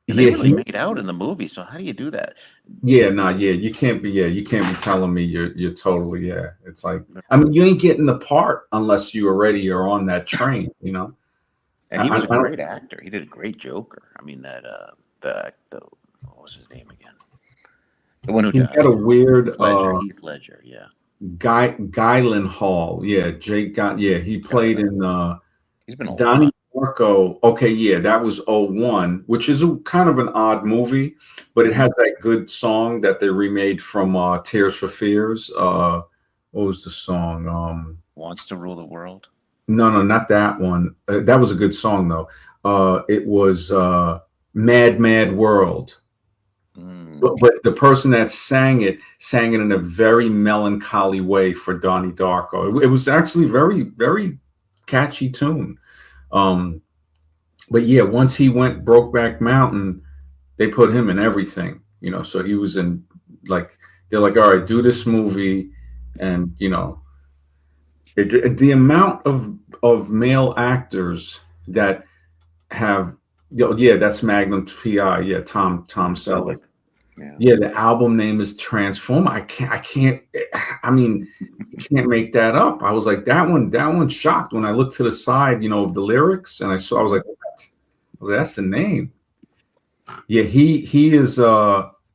they yeah, really he made out in the movie. So how do you do that? yeah, nah, yeah, you can't be telling me you're totally, yeah. It's like, I mean, you ain't getting the part unless you already are on that train, you know. And he was a I don't, great actor. He did a great Joker. I mean, that the what was his name again? The one who he's got died. a weird Heath Ledger. Heath Ledger. Yeah. Guy Hall, yeah, Jake got, yeah, he played in He's been a Donnie lot. Darko. Okay, yeah, that was '01, which is a kind of an odd movie, but it has that good song that they remade from Tears for Fears. What was the song? Wants to rule the world. No, no, not that one. That was a good song though. It was Mad Mad World. Mm. But the person that sang it in a very melancholy way for Donnie Darko. It was actually very, very catchy tune. Um, but yeah, once he went Brokeback Mountain, they put him in everything, you know. So he was in, like, they're like, all right, do this movie, and you know, the amount of male actors that have, you know, yeah, that's Magnum PI, yeah, Tom Selleck. Yeah. Yeah, the album name is Transform. I can't. I mean, you can't make that up. I was like, that one shocked when I looked to the side, you know, of the lyrics, and I was like, what? I was like, that's the name. Yeah, he is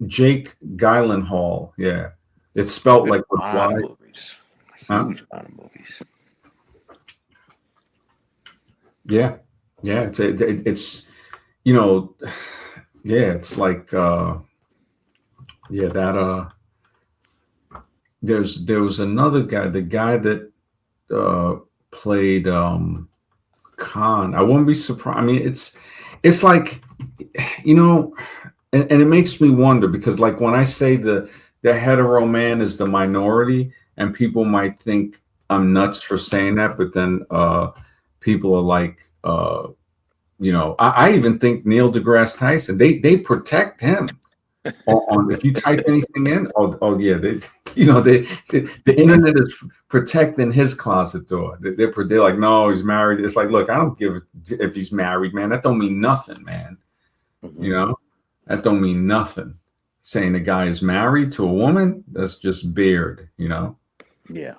Jake Gyllenhaal. Yeah, it's spelt Did like a with lot of Y. movies. A Huh? huge amount of movies. Yeah, yeah. It's you know, yeah. It's like yeah, that there was another guy, the guy that uh played Khan. I wouldn't be surprised. I mean, it's like, you know, and it makes me wonder because, like, when I say the hetero man is the minority, and people might think I'm nuts for saying that, but then people are like, you know, I even think Neil deGrasse Tyson, they protect him if you type anything in. Oh yeah, you know, the internet is protecting his closet door. They're like, no, he's married. It's like, look, I don't give a if he's married, man. That don't mean nothing, man. Hmm. You know, that don't mean nothing. Saying a guy is married to a woman, that's just beard. You know, Yeah.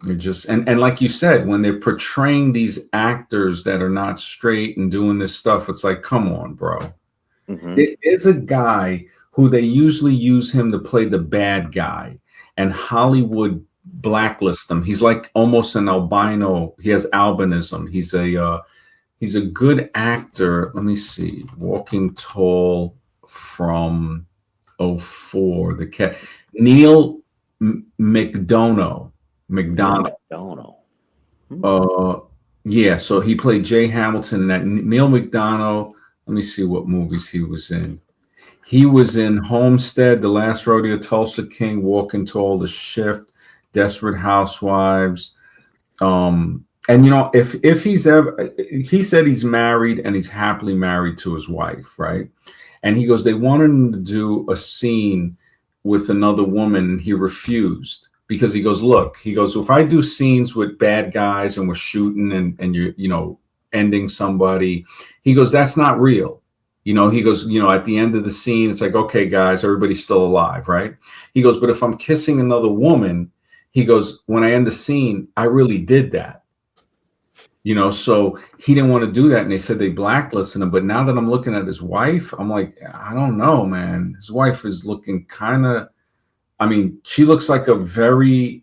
you're just, and like you said, when they're portraying these actors that are not straight and doing this stuff, it's like, come on, bro. Hmm. There is a guy who they usually use him to play the bad guy, and Hollywood blacklists him. He's like almost an albino. He has albinism. He's a good actor. Let me see. Walking Tall from '04. The cat Neil McDonough. Neil McDonough. McDonough. Hmm. Uh, yeah. So he played Jay Hamilton. That Neil McDonough. Let me see what movies he was in. He was in Homestead, The Last Rodeo, Tulsa King, Walking Tall, The Shift, Desperate Housewives. And you know, if he's ever, he said he's married and he's happily married to his wife, right? And he goes, they wanted him to do a scene with another woman, and he refused because he goes, look, he goes, if I do scenes with bad guys and we're shooting and you're, you know, ending somebody, he goes, that's not real. You know, he goes, you know, at the end of the scene, it's like, okay, guys, everybody's still alive, right? He goes, but if I'm kissing another woman, he goes, when I end the scene, I really did that. You know, so he didn't want to do that. And they said they blacklisted him. But now that I'm looking at his wife, I'm like, I don't know, man. His wife is looking kind of, I mean, she looks like a very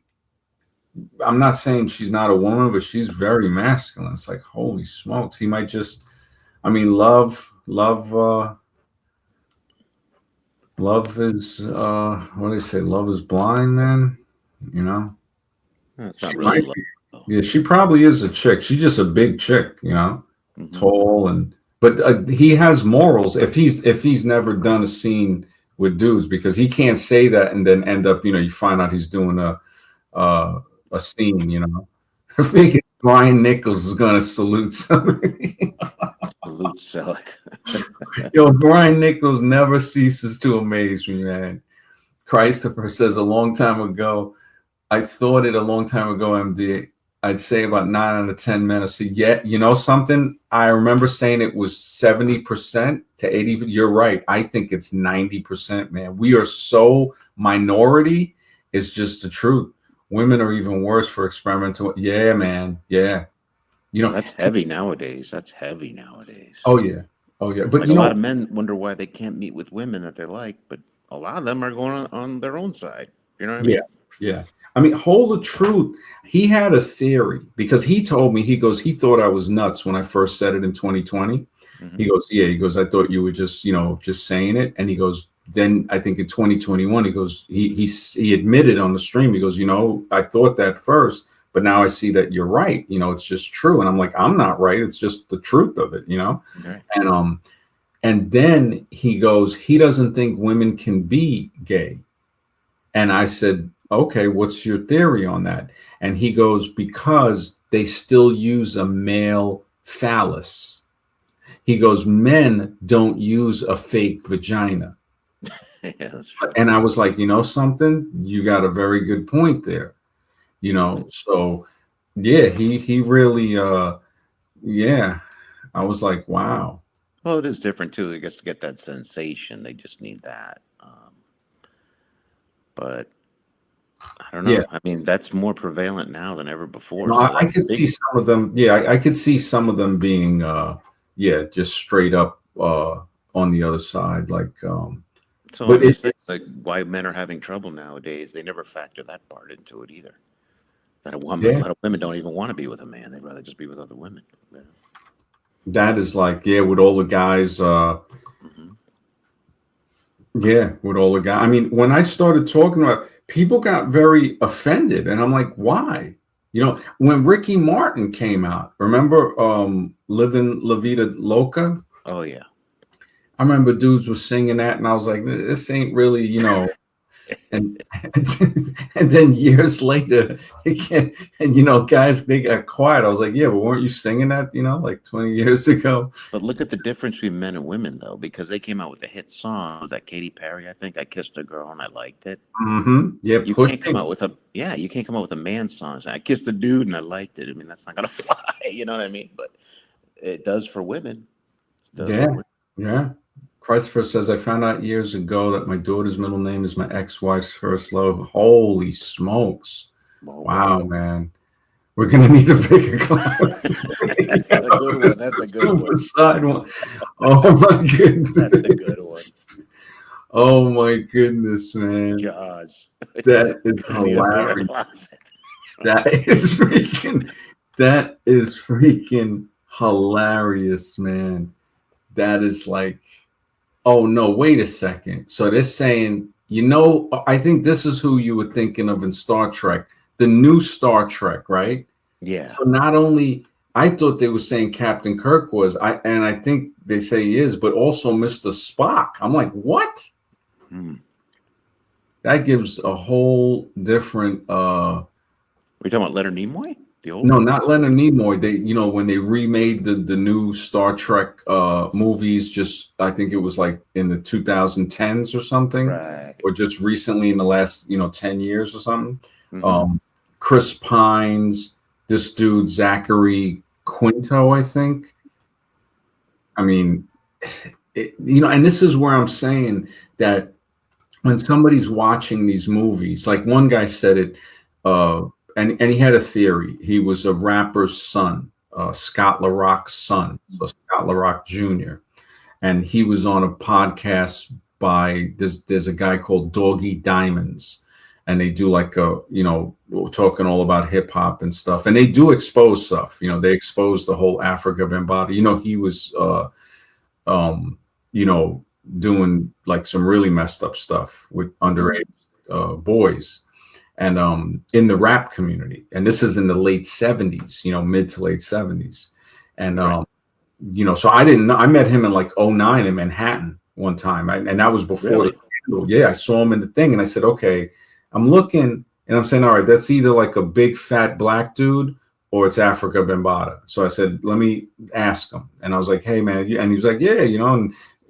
I'm not saying she's not a woman, but she's very masculine. It's like, holy smokes, he might just. I mean, love is what do they say? Love is blind, man. You know, It's she not really might love, be. though. Yeah, she probably is a chick. She's just a big chick, you know, Hmm. tall and. But he has morals. If he's never done a scene with dudes, because he can't say that and then end up, you find out he's doing uh, a scene, I think Brian Nichols is going to salute something. Salute Selleck. Yo, Brian Nichols never ceases to amaze me, man. Christopher says a long time ago, I thought it a long time ago, MD. I'd say about 9 out of 10 men are see. Yet, you know something? I remember saying it was 70% to 80. You're right. I think it's 90%, man. We are so minority. It's just the truth. Women are even worse for experimental. Yeah, man. Yeah. You Well, know, that's heavy nowadays. That's heavy nowadays. oh, yeah. Oh, yeah. But, Like a lot of men wonder why they can't meet with women that they like, but a lot of them are going on their own side. You know what I yeah, mean? yeah. I mean, hold the truth. He had a theory because he told me, he goes, he thought I was nuts when I first said it in 2020. He Hmm. goes, yeah, he goes, I thought you were just, just saying it. And he goes, then I think in 2021, he goes, he admitted on the stream, he goes, I thought that first, but now I see that you're right. It's just true. And I'm like, I'm not right. It's just the truth of it. Right. And then he goes, he doesn't think women can be gay. And I said, okay, what's your theory on that? And he goes, because they still use a male phallus. He goes, men don't use a fake vagina. Yeah, that's true. And I was like, you know something? You got a very good point there. So yeah, he really yeah. I was like, wow. Well, it is different too. It gets to get that sensation. They just need that. But I don't Yeah. know. I mean, that's more prevalent now than ever before. No, So I that's could see big. some of them. Yeah, I could see some of them being yeah, just straight up on the other side. Like So but I'm just saying, it's like, why men are having trouble nowadays. They never factor that part into it either. That a yeah, lot of women don't even want to be with a man. They'd rather just be with other women. Yeah. that is like, yeah, with all the guys, Hmm. yeah, with all the guys. I mean, when I started talking about, people got very offended, and I'm like, why? When Ricky Martin came out, remember Living La Vida Loca? Oh yeah. I remember dudes were singing that, and I was like, this ain't really, and and then years later, and guys, they got quiet. I was like, yeah, but weren't you singing that, like 20 years ago? But look at the difference between men and women, though, because they came out with a hit song. Was that Katy Perry? I think I kissed a girl and I liked it. Yeah, You can't come out pushing. with a You can't come out with a man song. Saying, I kissed a dude and I liked it. I mean, that's not gonna fly. You know what I mean? But it does for women. It does Yeah, for women. yeah. Christopher says, I found out years ago that my daughter's middle name is my ex-wife's first love. Holy smokes. Well, Wow, well. man. We're gonna need a bigger class. A good This one. That's a is good a one. super side one. Oh my That's a good one. goodness. Oh my goodness, man. Jaws. That is Gonna need a bigger hilarious. closet. That is freaking hilarious, man. That is like, oh no, wait a second. So they're saying, I think this is who you were thinking of in Star Trek, the new Star Trek, right? Yeah. So not only I thought they were saying Captain Kirk was, and I think they say he is, but also Mr. Spock. I'm like, what? Hmm. That gives a whole different We talking about Leonard Nimoy, the old no, one? not Leonard Nimoy. They, when they remade the new Star Trek movies, just I think it was like in the 2010s or something, Right. or just recently in the last 10 years or something. Hmm. Um, Chris Pines, this dude Zachary Quinto, I think. I mean, and this is where I'm saying that when somebody's watching these movies, like one guy said it, and he had a theory. He was a rapper's son, Scott LaRock's son, so Scott LaRock Jr. And he was on a podcast by there's a guy called Doggy Diamonds, and they do like a, talking all about hip hop and stuff, and they do expose stuff. They expose the whole Africa Bambaataa. He was um, you know, doing like some really messed up stuff with Mhm. underage boys, and in the rap community. And this is in the late 70s, mid to late 70s. And Right. so I didn't know. I met him in like '09 in Manhattan one time, and that was before the Really? scandal. Yeah, I saw him in the thing, and I said, okay, I'm looking, and I'm saying, all right, that's either like a big fat black dude or it's Africa Bambaataa. So I said, let me ask him, and I was like, hey man, and he was like, yeah,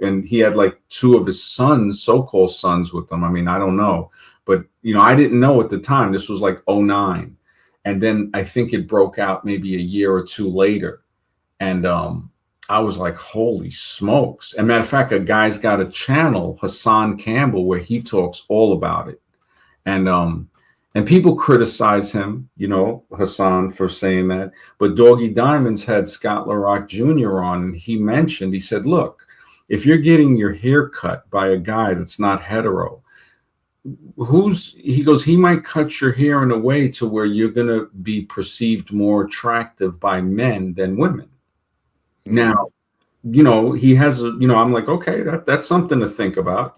and he had like two of his sons, so-called sons, with him. I mean, I don't know, but I didn't know at the time. This was like '09, and then I think it broke out maybe a year or two later, and I was like, holy smokes. And matter of fact, a guy's got a channel, Hassan Campbell, where he talks all about it. And people criticize him, Hassan, for saying that. But Doggy Diamonds had Scott LaRock Jr. on, and he said, look, if you're getting your hair cut by a guy that's not hetero, he goes, he might cut your hair in a way to where you're going to be perceived more attractive by men than women. Mm. Now, he has I'm like, okay, that's something to think about.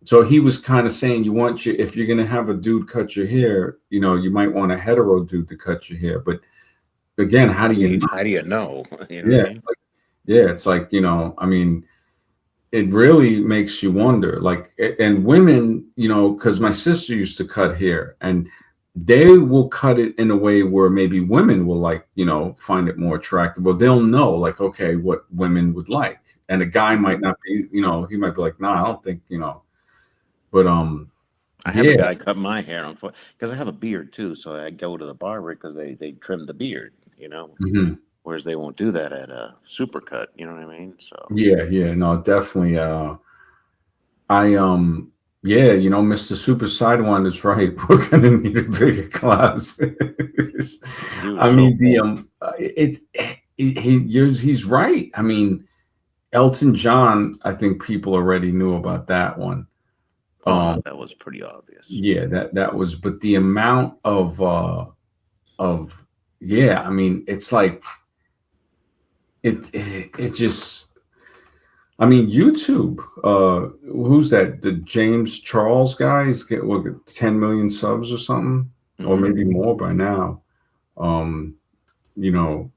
So he was kind of saying, if you're gonna have a dude cut your hair, you might want a hetero dude to cut your hair. But again, how I do you mean, know? how do you know? You know what I Yeah, mean? it's like, I mean, it really makes you wonder. Like, and women, because my sister used to cut hair, and they will cut it in a way where maybe women will like, find it more attractive, but they'll know like, okay, what women would like. And a guy Mhm. might not be, he might be like, nah, I don't think, but I have a yeah. guy cut my hair on foot because I have a beard too. So I go to the barber because they trim the beard, Mhm. whereas they won't do that at a supercut. You know what I mean? So Yeah, no, definitely. I yeah, Mr. Super Sidewinder is right. We're gonna need a bigger class. he was I so mean, cool. he's right. I mean, Elton John, I think people already knew about that one. Oh no, Um, that was pretty obvious. yeah, that was, but the amount of yeah, I mean, it's like it just, I mean, YouTube. Who's that? The James Charles guy? He's get what, 10 million subs or something, or Hmm. maybe more by now. Um, you know,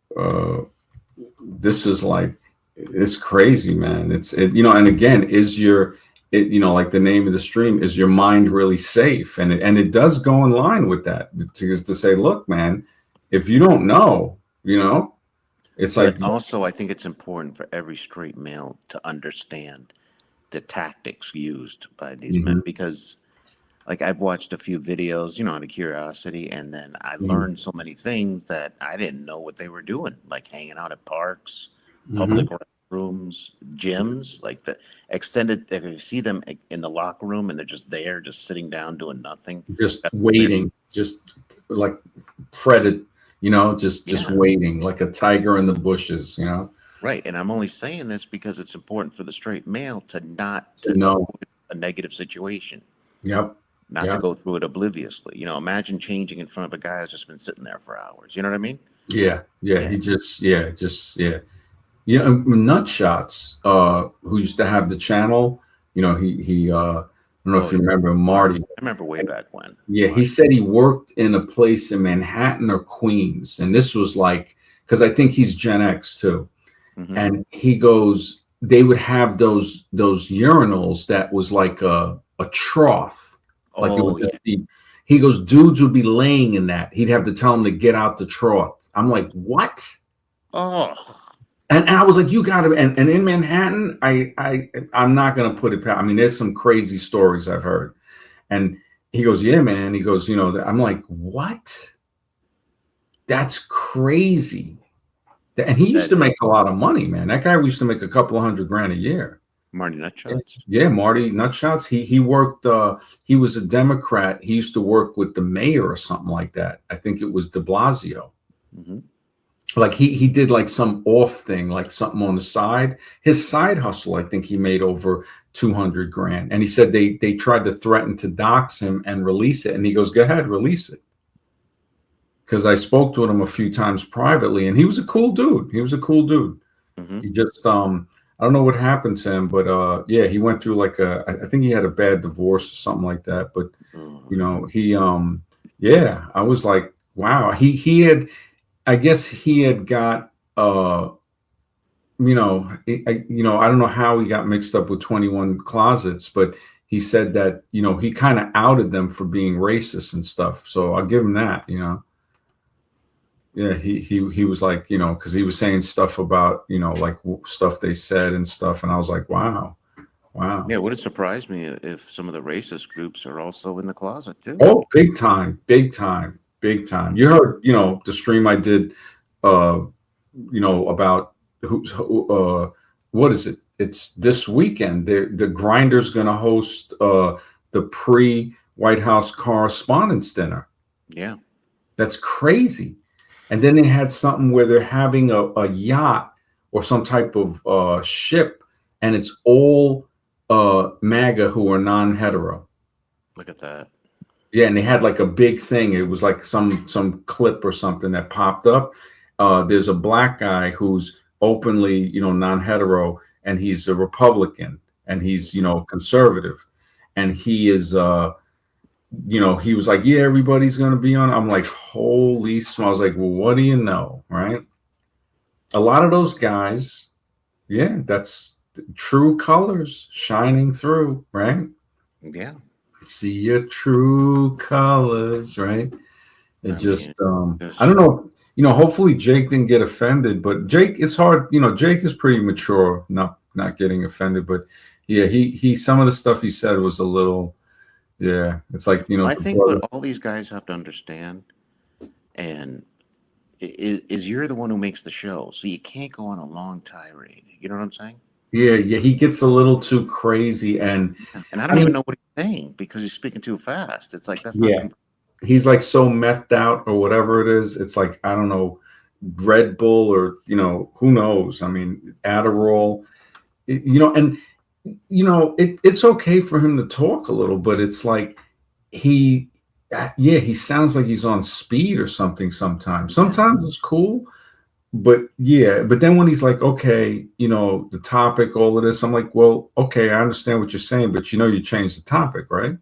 this is like, it's crazy, man. And again, like the name of the stream, is your mind really safe? And it does go in line with that, to say, look, man, if you don't know, it's like, But also, I think it's important for every straight male to understand the tactics used by these men mhm, because like I've watched a few videos, out of curiosity, and then I mhm, learned so many things that I didn't know what they were doing, like hanging out at parks, mhm. public rooms, gyms, like the extended. If you see them in the locker room and they're just there, just sitting down doing nothing, Just that's when waiting, just like fretted, just yeah, waiting like a tiger in the bushes. right. And I'm only saying this because it's important for the straight male to not To to know. avoid a negative situation, Yep. not to Yep. go through it obliviously. Imagine changing in front of a guy who's just been sitting there for hours. You know what I mean? Yeah. Yeah. Yeah. He just, yeah, yeah. Nutshots, who used to have the channel, I don't know if Oh you yeah. remember Marty. Marty. I remember way back when. Yeah, he Marty. said he worked in a place in Manhattan or Queens. And this was like, because I think he's Gen X too. Hmm. And he goes, they would have those urinals that was like a trough, like it would Oh just yeah. be. He goes, dudes would be laying in that. He'd have to tell them to get out the trough. I'm like, what? Oh, And I was like, you got to. And in Manhattan, I'm not gonna put it past. I mean, there's some crazy stories I've heard. And he goes, yeah, man. He goes, I'm like, what? That's crazy. And he used that to make a lot of money, man. That guy used to make a couple of $100,000 a year. Marty Yeah, Nutshots. yeah, Marty Nutshots. He worked. He was a Democrat. He used to work with the mayor or something like that. I think it was De Blasio. Hmm. Like he did like some off thing, like something on the side. His side hustle, I think he made over 200 grand. And he said they tried to threaten to dox him and release it. And he goes, go ahead, release it. Because I spoke to him a few times privately, and he was a cool dude. He was a cool dude. Hmm. He just I don't know what happened to him, but yeah, he went through like I think he had a bad divorce or something like that. But Oh, you know, he yeah, I was like, wow. He had, I guess he had got you know, I don't know how he got mixed up with 21 Closets, but he said that, you know, he kind of outed them for being racist and stuff. So I'll give him that, you know. Yeah, he was like, you know, because he was saying stuff about, you know, like stuff they said and stuff, and I was like, wow, wow. yeah. Would it surprise me if some of the racist groups are also in the closet too? Oh, big time, big time, big time. You heard, you know, the stream I did, uh, you know, about what is it? It's this weekend. The Grinder's going to host the pre White House Correspondents' Dinner. Yeah. That's crazy. And then they had something where they're having a yacht or some type of ship, and it's all MAGA who are non-hetero. Look at that. Yeah, and they had like a big thing. It was like some clip or something that popped up. There's a black guy who's openly, you know, non-hetero, and he's a Republican, and he's, you know, conservative, and he is you know, he was like, yeah, everybody's going to be on. I'm like, holy smokes. I was like, well, what do you know? Right. A lot of those guys, yeah, that's true colors shining through. Right. Yeah. See your true colors. Right. It I just, mean, I just don't know. You know, hopefully Jake didn't get offended, but Jake, it's hard. You know, Jake is pretty mature, not getting offended, but yeah, some of the stuff he said was a little, yeah, it's like, you know, I the think what brother. all these guys have to understand and is you're the one who makes the show, so you can't go on a long tirade. You know what I'm saying? Yeah, yeah, he gets a little too crazy, and Yeah. And I I don't even mean, know what he's saying because he's speaking too fast. It's like that's not. yeah, he's like so methed out or whatever it is. It's like I don't know, Red Bull or you know who knows. I mean, Adderall, you know, and you know it's okay for him to talk a little, but it's like he, yeah, he sounds like he's on speed or something. Sometimes, Yeah. sometimes it's cool, but yeah, but then when he's like, okay, you know, the topic, all of this, I'm like, well, okay, I understand what you're saying, but you know, you changed the topic, right?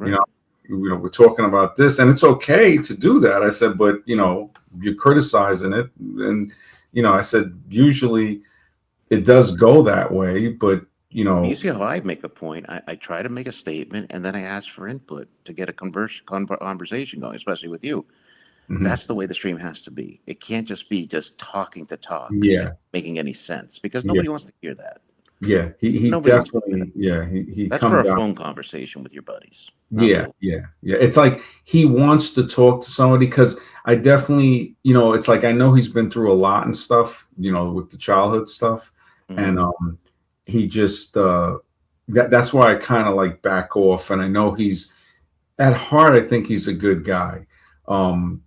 You know, Right. we're talking about this, and it's okay to do that. I said, but you know, you're criticizing it, and you know, I said, usually it does go that way, but you You know, see how I make a point? I try to make a statement and then I ask for input to get a conversation going, especially with you. mhm, That's the way the stream has to be. It can't just be just talking to talk and yeah, making any sense because yeah, nobody wants to hear that. yeah. He Nobody wants to hear that. definitely, yeah, he That's for comes a out. phone conversation with your buddies, not Yeah, real. yeah, yeah. It's like he wants to talk to somebody because I definitely, you know, it's like I know he's been through a lot and stuff, you know, with the childhood stuff, Hmm. and he just that's why I kind of like back off. And I know he's at heart, I think he's a good guy. Um,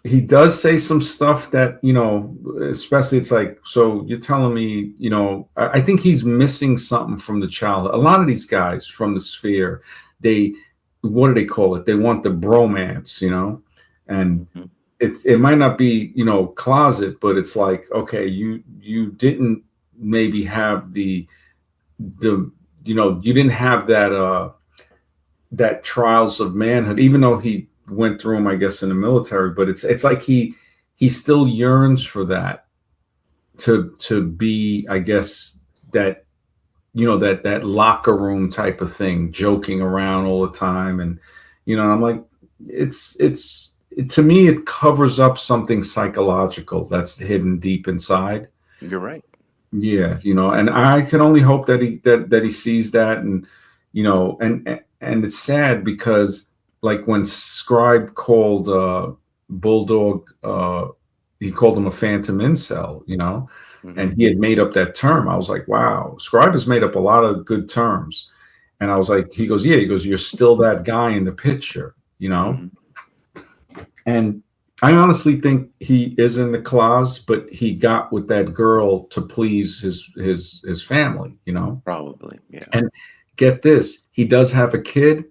he does say some stuff that you know, especially it's like, so you're telling me, you know, I think he's missing something from the childhood. A lot of these guys from the sphere, they, what do they call it? They want the bromance, you know, and Hmm. it might not be, you know, closet, but it's like, okay, you didn't maybe have the you know, you didn't have that trials of manhood, even though he went through them, I guess, in the military. But it's like he still yearns for that to be, I guess, that you know that locker room type of thing, joking around all the time, and you know, I'm like, to me, it covers up something psychological that's hidden deep inside. You're right. Yeah, you know, and I can only hope that he sees that, and you know, and it's sad because like when Scribe called Bulldog, he called him a phantom incel, you know, Hmm. and he had made up that term. I was like, wow, Scribe has made up a lot of good terms, and I was like, he goes, yeah, he goes, you're still that guy in the picture, you know, Hmm. and I honestly think he is in the closet, but he got with that girl to please his family, you know. Probably, yeah. And get this, he does have a kid,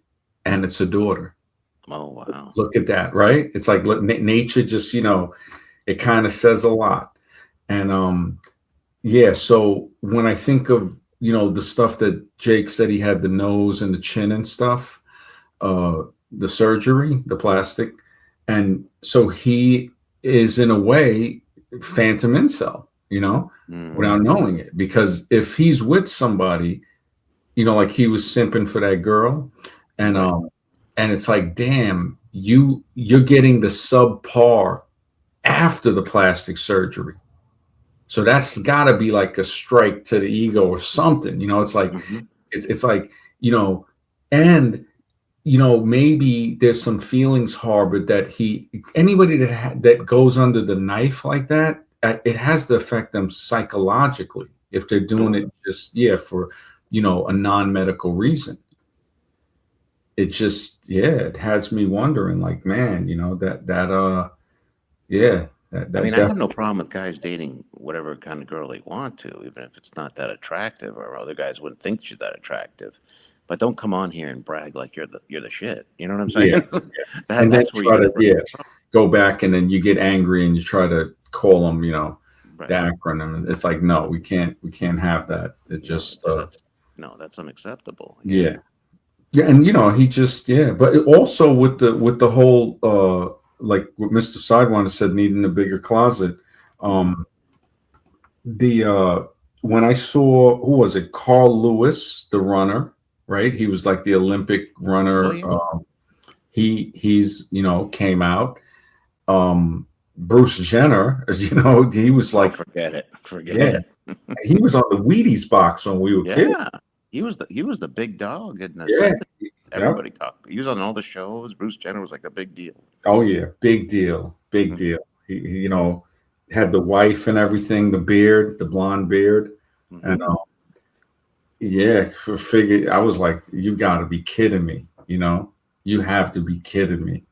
and it's a daughter. Oh wow. Look at that, right? It's like look, nature just, it kind of says a lot. And yeah, so when I think of, the stuff that Jake said he had the nose and the chin and stuff, uh, the surgery, the plastic. And so he is, in a way, phantom incel, without Hmm. knowing it. Because if he's with somebody, like he was simping for that girl, and Right. and it's like, damn, you're getting the subpar after the plastic surgery. So that's got to be like a strike to the ego or something. It's like Hmm. it's like, you know, and maybe there's some feelings harbored that anybody that goes under the knife like that, it has to affect them psychologically if they're doing Sure. it just, yeah, for, a non-medical reason. It just, yeah, it has me wondering, like, man, yeah, I that mean, I have definitely, no problem with guys dating whatever kind of girl they want to, even if it's not that attractive, or other guys wouldn't think she's that attractive. But don't come on here and brag like you're the shit. You know what I'm saying? yeah, that and then that's where you try get to, in real yeah, trouble. go back and then you get angry and you try to call them, the Right. acronym, and it's like, no, we can't have that. It No, just, that's no, that's unacceptable. Yeah. yeah, yeah, and he just, yeah, but also with the whole, like what Mr. Sidewinder said, needing a bigger closet. Hmm. The When I saw, who was it, Carl Lewis, the runner, right? He was like the Olympic Oh runner. yeah. He's came out. Bruce Jenner, he was Oh, like, forget it. Forget yeah, it. he was on the Wheaties box when we were kids. Yeah. He was the big dog in the Yeah, 70s. yep. Everybody talked. He was on all the shows. Bruce Jenner was like a big deal. Oh yeah, big deal, big Hmm. deal. He had the wife and everything, the beard, the blonde beard, and Hmm. yeah, figured, I was like, you got to be kidding me, you have to be kidding me.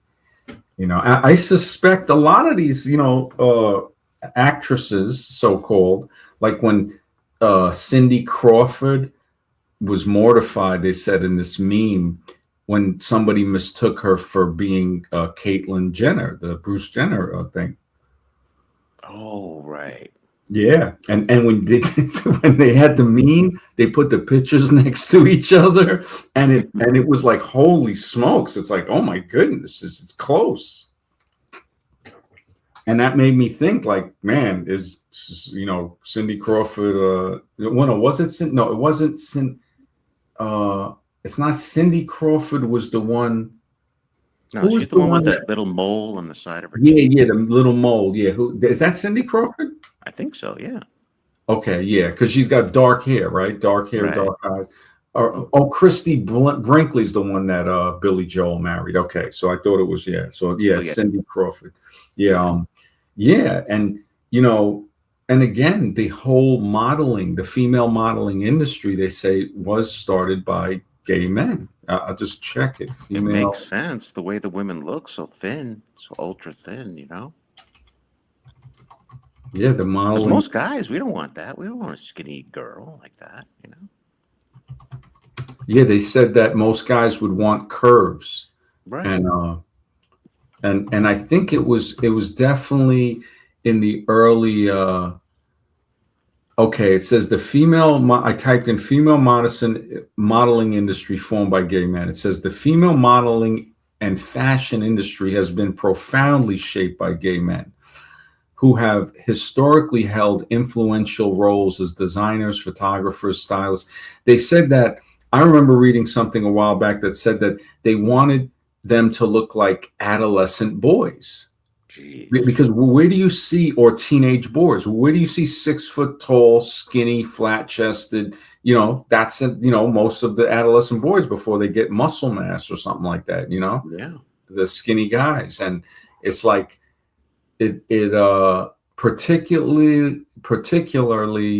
I suspect a lot of these, actresses, so called, like when Cindy Crawford was mortified, they said in this meme, when somebody mistook her for being Caitlyn Jenner, the Bruce Jenner thing. Oh, right. Yeah, and when they when they had the meme, they put the pictures next to each other, and it was like, holy smokes! It's like, oh my goodness, it's close. And that made me think, like, man, is, Cindy Crawford? Well, no, was it? No, it wasn't. It's not Cindy Crawford. Was the one? No, Who was she's the the one with one that that? little mole on the side of her Yeah, cheek. yeah, the little mole. Yeah, who is that? Cindy Crawford? I think so. Yeah. Okay, yeah, because she's got dark hair, right? Dark hair, Right. dark eyes. Mhm. Oh, Christy Brinkley's the one that Billy Joel married. Okay, so I thought it was, yeah. So yeah, Oh yeah. Cindy Crawford. Yeah, Yeah. yeah, and you know, and again, the whole modeling, the female modeling industry, they say was started by gay men. I'll just check it. It makes Female, sense the way the women look, so thin, so ultra thin. yeah, the Because modeling. most guys, we don't want that. We don't want a skinny girl like that. Yeah, they said that most guys would want curves, Right. and and I think it was definitely in the early. Okay, it says the I typed in female modeling industry formed by gay men. It says the female modeling and fashion industry has been profoundly shaped by gay men who have historically held influential roles as designers, photographers, stylists. They said that, I remember reading something a while back that said that they wanted them to look like adolescent boys. Jeez. Because where do you see, or teenage boys, where do you see 6 foot tall, skinny, flat chested? That's, most of the adolescent boys before they get muscle mass or something like that, Yeah. the skinny guys. And it's like, it particularly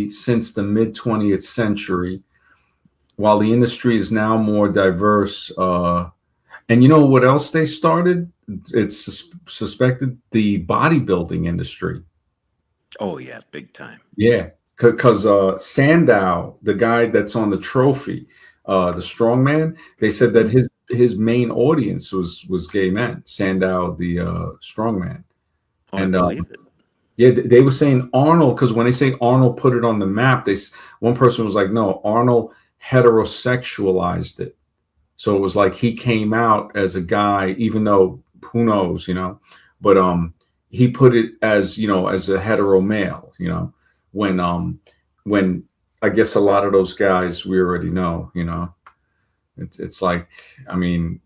since the mid 20th century, while the industry is now more diverse, and you know what else they started? it's suspected the bodybuilding industry. Oh yeah, big time. Yeah, because Sandow, the guy that's on the trophy, the strongman, they said that Mhm. his main audience was gay men. Sandow, the strongman, Oh, I and believe it. yeah, they were saying Arnold because when they say Arnold put it on the map, one person was like, no, Arnold heterosexualized it. So it was like he came out as a guy, even though who knows, but he put it as as a hetero male, when when I guess a lot of those guys we already know, it's like I mean,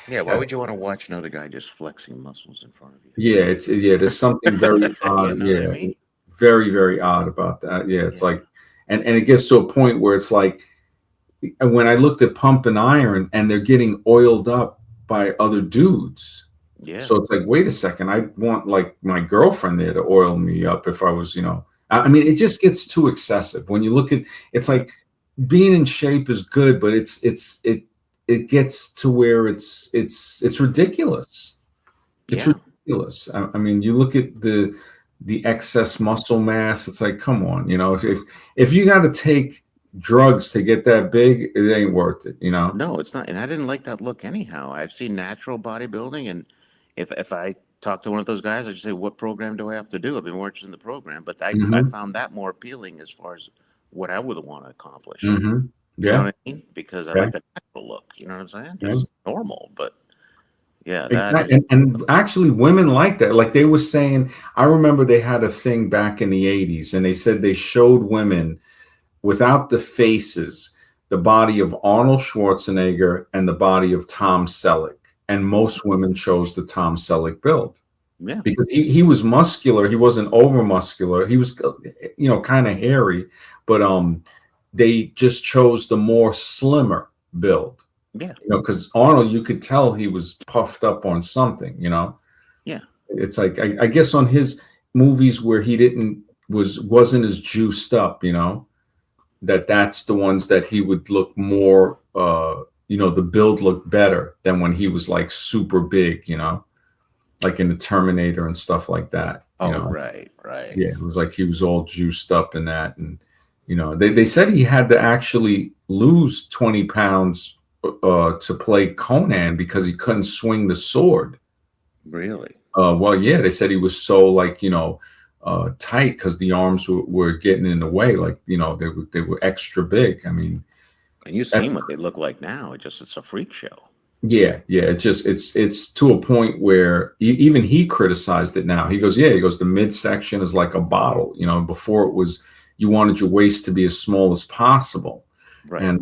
Yeah, why would you want to watch another guy just flexing muscles in front of yeah, there's something very you? You odd, know what I yeah, mean? very very odd about that. Yeah, it's Yeah. like, and it gets to a point where it's like when I looked at Pump and Iron and they're getting oiled up by other dudes. Yeah. So it's like, wait a second, I want like my girlfriend there to oil me up if I was, I mean, it just gets too excessive. When you look at it's Yep. like being in shape is good, but it gets to where it's ridiculous. It's Yeah. ridiculous. I mean, you look at the excess muscle mass. It's like, come on, if you got to take drugs to get that big, it ain't worth it. No, it's not. And I didn't like that look anyhow. I've seen natural bodybuilding, and if I talk to one of those guys, I just say, "What program do I have to do?" I've been watching the program, but I Hmm. found that more appealing as far as what I would want to accomplish. Hmm. You know Yeah, what I mean? Because I yeah, like the natural look. You know what I'm saying? yeah. Just normal. But yeah, that Exactly. is. And actually, women like that. Like they were saying, I remember they had a thing back in the 80s, and they said they showed women without the faces, the body of Arnold Schwarzenegger and the body of Tom Selleck. And most women chose the Tom Selleck build Yeah. because he was muscular. He wasn't over muscular. He was, kind of hairy, but they just chose the more slimmer build. Yeah. Because Arnold, you could tell he was puffed up on something. Yeah. It's like I guess on his movies where he didn't wasn't as juiced up, that's the ones that he would look more the build looked better than when he was like super big, like in the Terminator and stuff like that. Oh, right. Right. Yeah, it was like he was all juiced up in that. And they said he had to actually lose 20 pounds to play Conan because he couldn't swing the sword. Really. Well, yeah, they said he was so like tight because the arms were getting in the way, like they were extra big. I mean, And you've that, seen what they look like now. It's a freak show. yeah, it's to a point where even he criticized it. Now he goes the midsection is like a bottle. Before it was you wanted your waist to be as small as possible, Right. and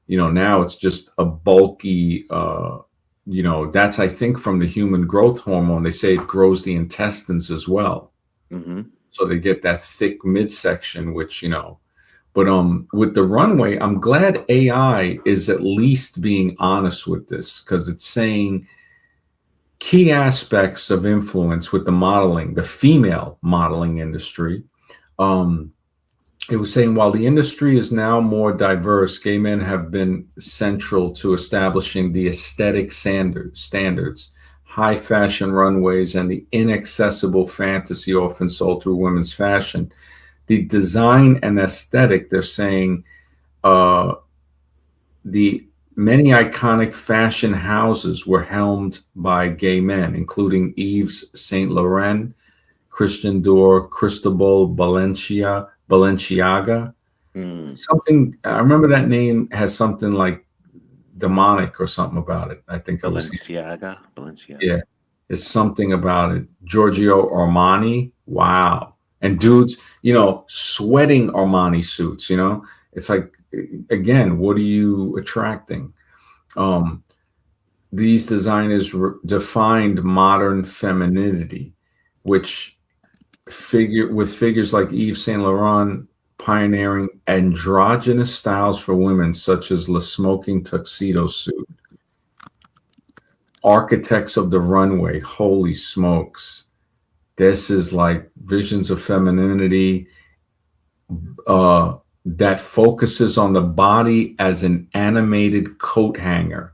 now it's just a bulky. That's I think from the human growth hormone. They say it grows the intestines as well. Mm-hmm. So they get that thick midsection, which but with the runway, I'm glad AI is at least being honest with this because it's saying key aspects of influence with the female modeling industry. um it was saying while the industry is now more diverse, gay men have been central to establishing the aesthetic standards, high fashion runways, and the inaccessible fantasy often sold through women's fashion. The design and aesthetic, they're saying, uh, the many iconic fashion houses were helmed by gay men, including Yves Saint Laurent, Christian Dior, Cristobal Balenciaga. Mm. Something I remember that name has something like demonic or something about it. I think I was Balenciaga. yeah, Balenciaga. it's something about it. Giorgio Armani, wow. And dudes, sweating Armani suits, it's like again, what are you attracting? Um, these designers defined modern femininity, which figures like Yves Saint Laurent pioneering androgynous styles for women, such as the smoking tuxedo suit. Architects of the runway, holy smokes. This is like visions of femininity that focuses on the body as an animated coat hanger.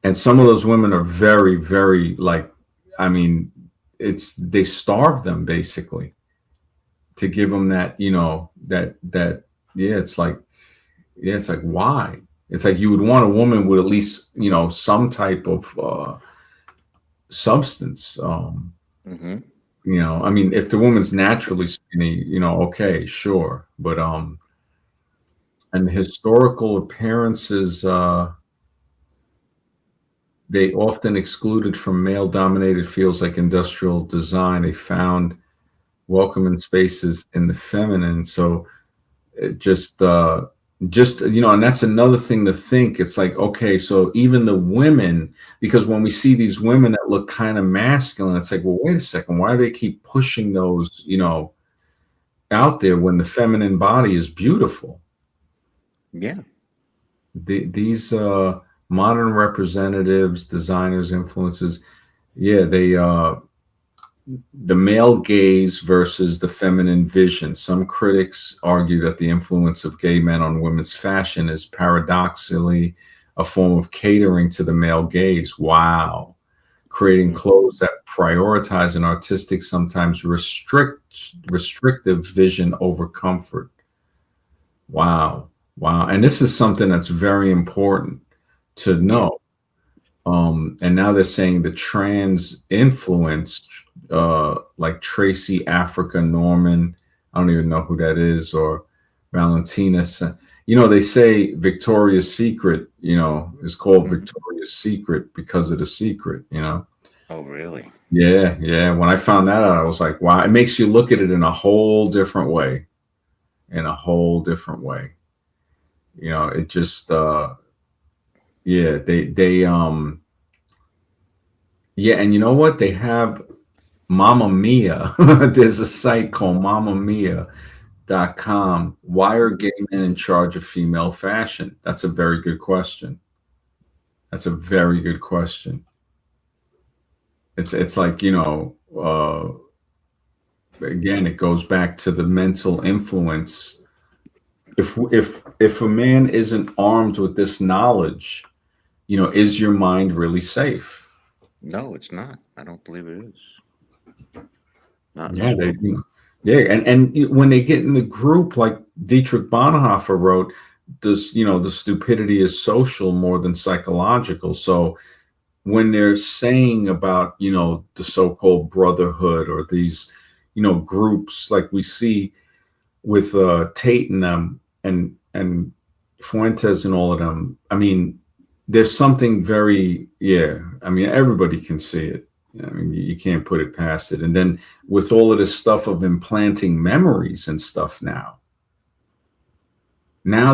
And some of those women are very, very like, I mean, it's they starve them basically to give them that, that yeah, it's like yeah, it's like why? It's like you would want a woman with at least, some type of substance. Hmm. I mean, if the woman's naturally skinny, okay, sure. But and historical appearances, they often excluded from male dominated fields like industrial design. They found welcoming spaces in the feminine. So it just and that's another thing to think. It's like, okay, so even the women, because when we see these women that look kind of masculine, it's like, well, wait a second, why do they keep pushing those, out there when the feminine body is beautiful? Yeah. These modern representatives, designers, influences, yeah, they the male gaze versus the feminine vision. Some critics argue that the influence of gay men on women's fashion is paradoxically a form of catering to the male gaze. Wow. Creating Hmm. clothes that prioritize an artistic, sometimes restrictive vision over comfort. Wow. Wow. And this is something that's very important to Yeah. know. And now they're saying the trans influence, like Tracy Africa Norman, I don't even know who that is, or Valentina. They say Victoria's Secret, is called Hmm. Victoria's Secret because of the secret. Oh, really? Yeah, yeah. When I found that out, I was like, wow, it makes you look at it in a whole different way, in a whole different way. It just, yeah, yeah, and you know what? They have Mamma Mia. There's a site called mammamia.com. Why are gay men in charge of female fashion? That's a very good question. That's a very good question. It's like, again, it goes back to the mental influence. If a man isn't armed with this knowledge, is your mind really safe? No, it's not. I don't believe it is. Not in Yeah, this world. yeah, and when they get in the group, like Dietrich Bonhoeffer wrote, this the stupidity is social more than psychological. So when they're saying about the so-called brotherhood or these groups like we see with Tate and them and Fuentes and all of them, I mean, there's something very, yeah. I mean, everybody can see it. I mean, you can't put it past it. And then with all of this stuff of implanting memories and stuff now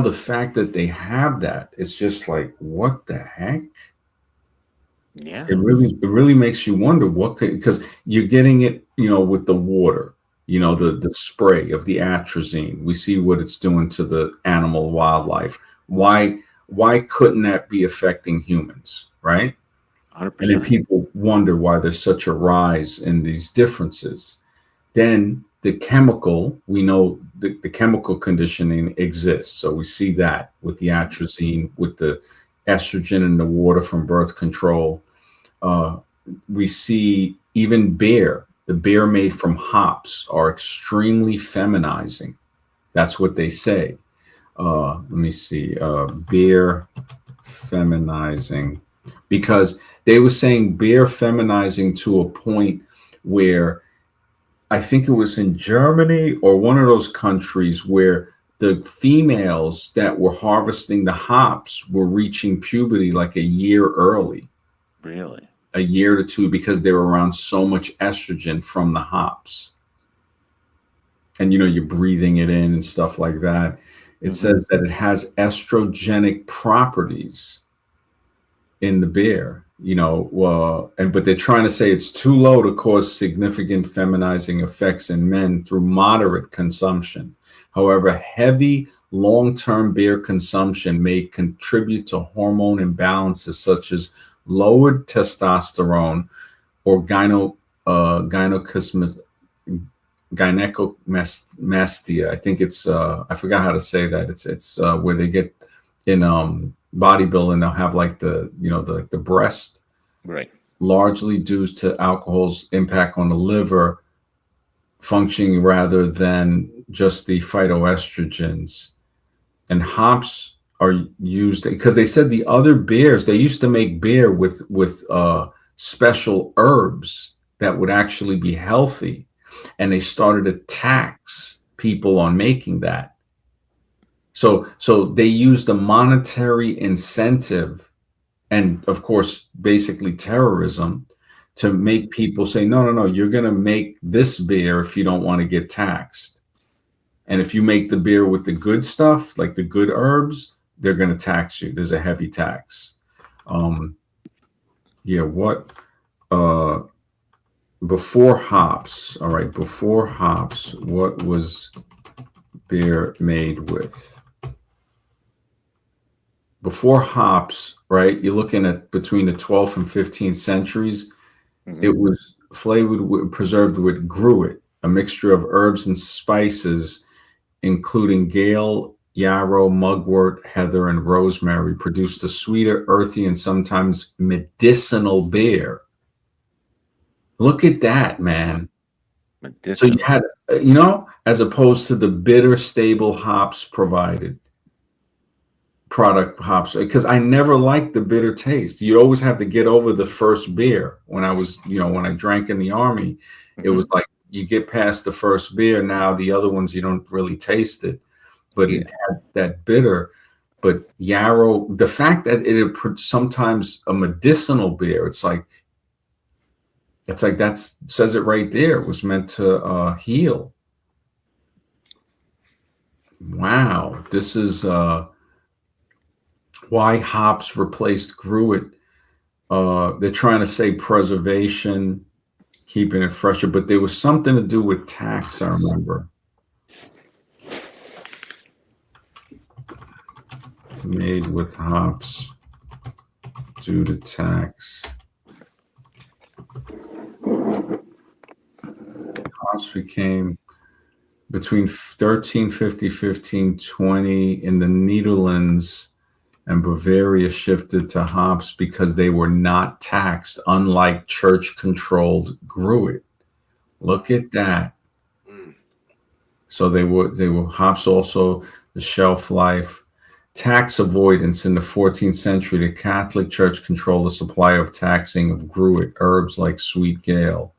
the fact that they have that, it's just like, what the heck? Yeah. It really makes you wonder what could, because you're getting it, with the water, the spray of the atrazine. We see what it's doing to the animal wildlife. Why couldn't that be affecting humans, right? And then 100%. people wonder why there's such a rise in these differences. Then the chemical, we know the chemical conditioning exists. So we see that with the atrazine, with the estrogen in the water from birth control. Uh, we see even the beer made from hops are extremely feminizing. That's what they say. Let me see. Beer feminizing, because they were saying beer feminizing to a point where I think it was in Germany or one of those countries where the females that were harvesting the hops were reaching puberty like a year early, Really? a year to two, because they were around so much estrogen from the hops. And you're breathing it in and stuff like that. It Hmm. says that it has estrogenic properties in the beer, but they're trying to say it's too low to cause significant feminizing effects in men through moderate consumption. However, heavy long-term beer consumption may contribute to hormone imbalances such as lowered testosterone or gynecomastia. I think it's I forgot how to say that. It's where they get in bodybuilding, they'll have like the breast, Right. largely due to alcohol's impact on the liver functioning rather than just the phytoestrogens. And hops are used because they said the other beers, they used to make beer with special herbs that would actually be healthy, and they started to tax people on making that. So they used a monetary incentive and, of course, basically terrorism to make people say, no, no, no, you're going to make this beer if you don't want to get taxed. And if you make the beer with the good stuff, like the good herbs, they're going to tax you. There's a heavy tax. Um, yeah, what uh before hops, all right, before hops, what was beer made with? Before hops, right? You're looking at between the 12th and 15th centuries. Hmm. It was flavored with, preserved with gruit, a mixture of herbs and spices, including gale, yarrow, mugwort, heather, and rosemary, produced a sweeter, earthy, and sometimes medicinal beer. Look at that, man. So you Medicinal. had, as opposed to the bitter, stable hops provided, product hops, because I never liked the bitter taste. You'd always have to get over the first beer. When I was, when I drank in the army, it Hmm. was like you get past the first beer. Now the other ones, you don't really taste it, but Yeah. it had that bitter. But yarrow, the fact that sometimes a medicinal beer, it's like that says it right there. It was meant to heal. Wow, this is why hops replaced gruit. They're trying to say preservation, keeping it fresher, but there was something to do with tax. I remember made with hops due to tax. Hops became between 1350 1520 in the Netherlands, and Bavaria shifted to hops because they were not taxed, unlike church controlled gruit. Look at that. Mm. So they were hops also the shelf life. Tax avoidance in the 14th century, the Catholic Church controlled the supply of taxing of gruit, herbs like sweet gale.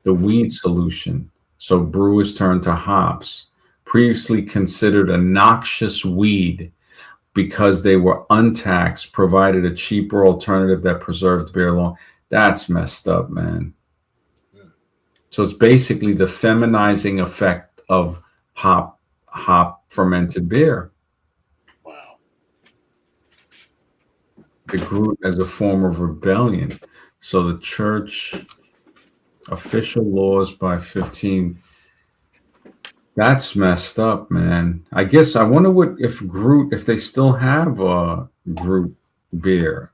The weed solution. So brewers turned to hops, previously considered a noxious weed because they were untaxed, provided a cheaper alternative that preserved beer long. That's messed up, man. Mm. So it's basically the feminizing effect of hop fermented beer. Wow. It grew as a form of rebellion. So the church official laws by 15. That's messed up, man. I guess I wonder what if they still have Groot beer.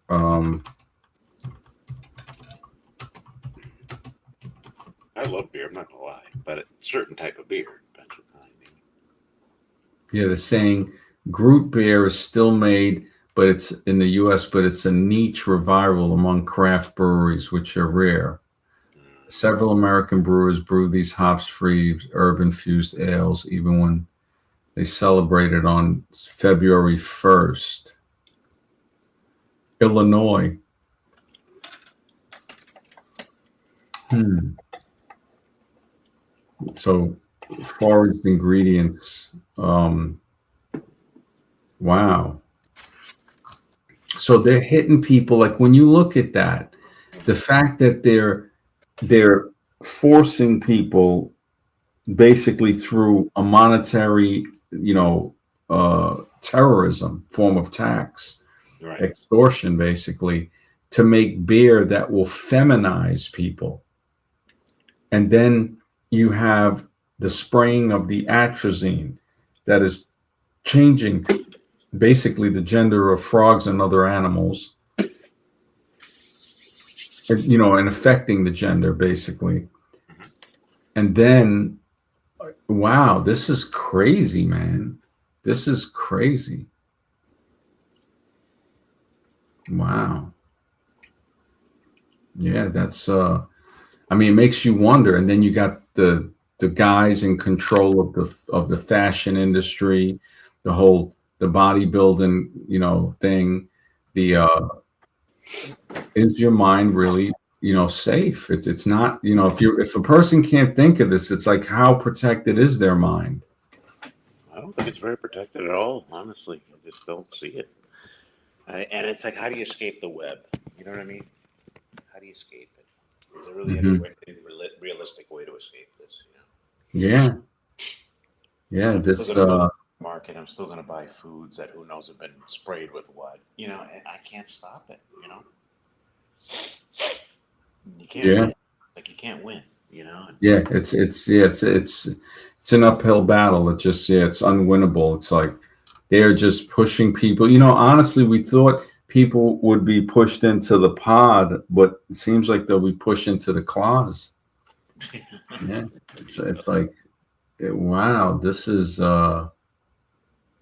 I love beer. I'm not gonna lie, but a certain type of beer. That's what I mean. Yeah, they're saying Groot beer is still made, but it's in the U.S., but it's a niche revival among craft breweries, which are rare. Mm. Several American brewers brew these hops-free, herb-infused ales, even when they celebrated on February 1st. Illinois. Hmm. So foraged ingredients. Wow. So they're hitting people like when you look at that, the fact that they're forcing people basically through a monetary, terrorism form of tax, Right. extortion, basically, to make beer that will feminize people. And then you have the spraying of the atrazine that is changing basically the gender of frogs and other animals, and affecting the gender basically. And then, wow, this is crazy, man. This is crazy. Wow. Yeah, that's I mean, it makes you wonder. And then you got the guys in control of the fashion industry, the bodybuilding, thing. The is your mind really, safe? It's not, if a person can't think of this, it's like how protected is their mind? I don't think it's very protected at all, honestly. I just don't see it. And it's like, how do you escape the web? You know what I mean? How do you escape it? Is there really Hmm. any realistic way to escape this? Yeah, yeah. I'm still This going to go to the market. I'm still going to buy foods that who knows have been sprayed with what. And I can't stop it. You can't yeah. win. Like, you can't win. Yeah, it's an uphill battle. It just, yeah, it's unwinnable. It's like they're just pushing people. Honestly, we thought people would be pushed into the pod, but it seems like they'll be pushed into the claws. Yeah, it's like, wow, this is and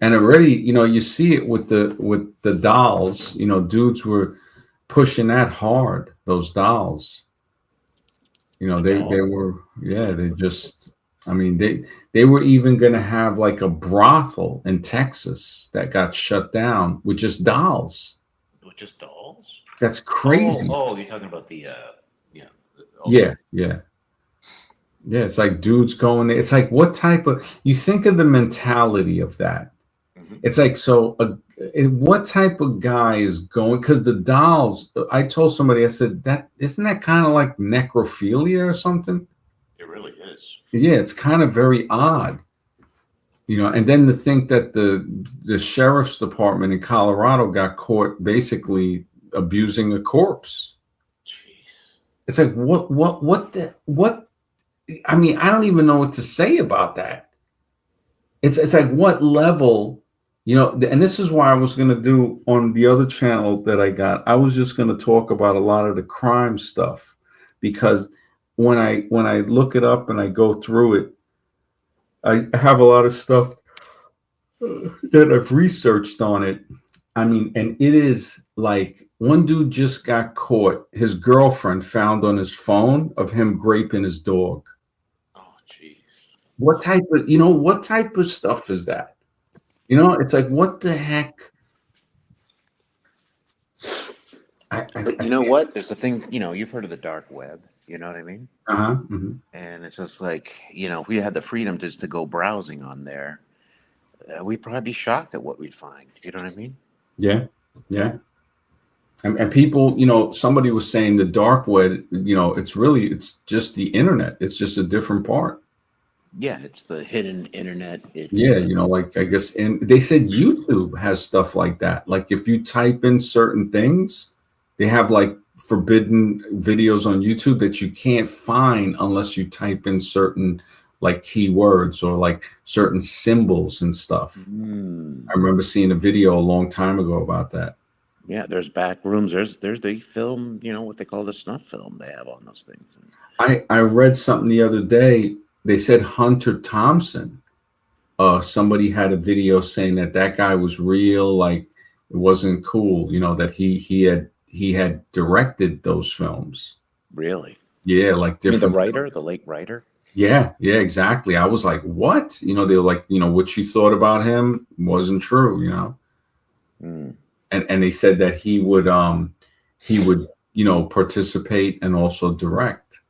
already, you see it with the dolls. Dudes were pushing that hard. Those dolls. They were, yeah, they just, I mean, they were even going to have like a brothel in Texas that got shut down with just dolls. With just dolls? That's Oh, crazy. oh, you're talking about yeah. Okay. Yeah, yeah. Yeah, it's like dudes going there. It's like, what type of, you think of the mentality of that. Hmm. It's like, so what type of guy is going, because the dolls, I told somebody, I said, that isn't that kind of like necrophilia or something? It really is. Yeah, it's kind of very odd. And then to think that the sheriff's department in Colorado got caught basically abusing a corpse. Jeez. It's like, what, I mean, I don't even know what to say about that. It's like, what level, and this is why I was going to do on the other channel that I got. I was just going to talk about a lot of the crime stuff, because when I look it up and I go through it, I have a lot of stuff that I've researched on it. I mean, and it is like, one dude just got caught. His girlfriend found on his phone of him raping his dog. Oh, jeez. What type of stuff is that? It's like, what the heck? But you know what? There's a thing, you've heard of the dark web. You know what I mean? Uh-huh. Hmm. And it's just like, if we had the freedom just to go browsing on there, we'd probably be shocked at what we'd find. You know what I mean? Yeah. Yeah. And people, somebody was saying the dark web, it's just the internet. It's just a different part. Yeah, it's the hidden internet. Yeah, It's like, I guess, and they said YouTube has stuff like that. Like, if you type in certain things, they have like forbidden videos on YouTube that you can't find unless you type in certain like keywords or like certain symbols and stuff. I remember seeing a video a long time ago about that. yeah. There's back rooms. There's they film. What they call the snuff film. They have on those things. I read something the other day. They said Hunter Thompson. Somebody had a video saying that guy was real. Like, it wasn't cool. That he had directed those films. Really? Yeah, like You mean the different. writer, the late writer? Yeah, yeah, exactly. I was like, what? They were like, what you thought about him wasn't true. Mm, And they said that he would participate and also direct.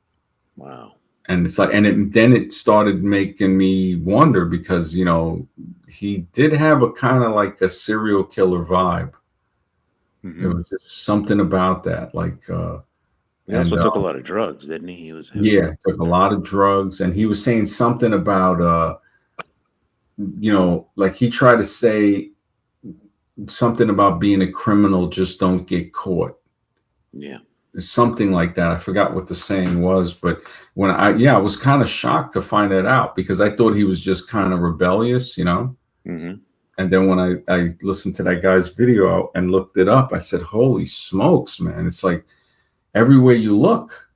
wow. And it's like, and then it started making me wonder, because he did have a kind of like a serial killer vibe. There Hmm. was just something about that, like, He and also took a lot of drugs, didn't he? He was heavy. yeah, took a lot of drugs, and he was saying something about, like, he tried to say something about being a criminal, just don't get caught. Yeah. Something like that. I forgot what the saying was, but I was kind of shocked to find that out, because I thought he was just kind of rebellious. Hmm. And then when I listened to that guy's video and looked it up, I said, holy smokes, man. It's like, everywhere you look,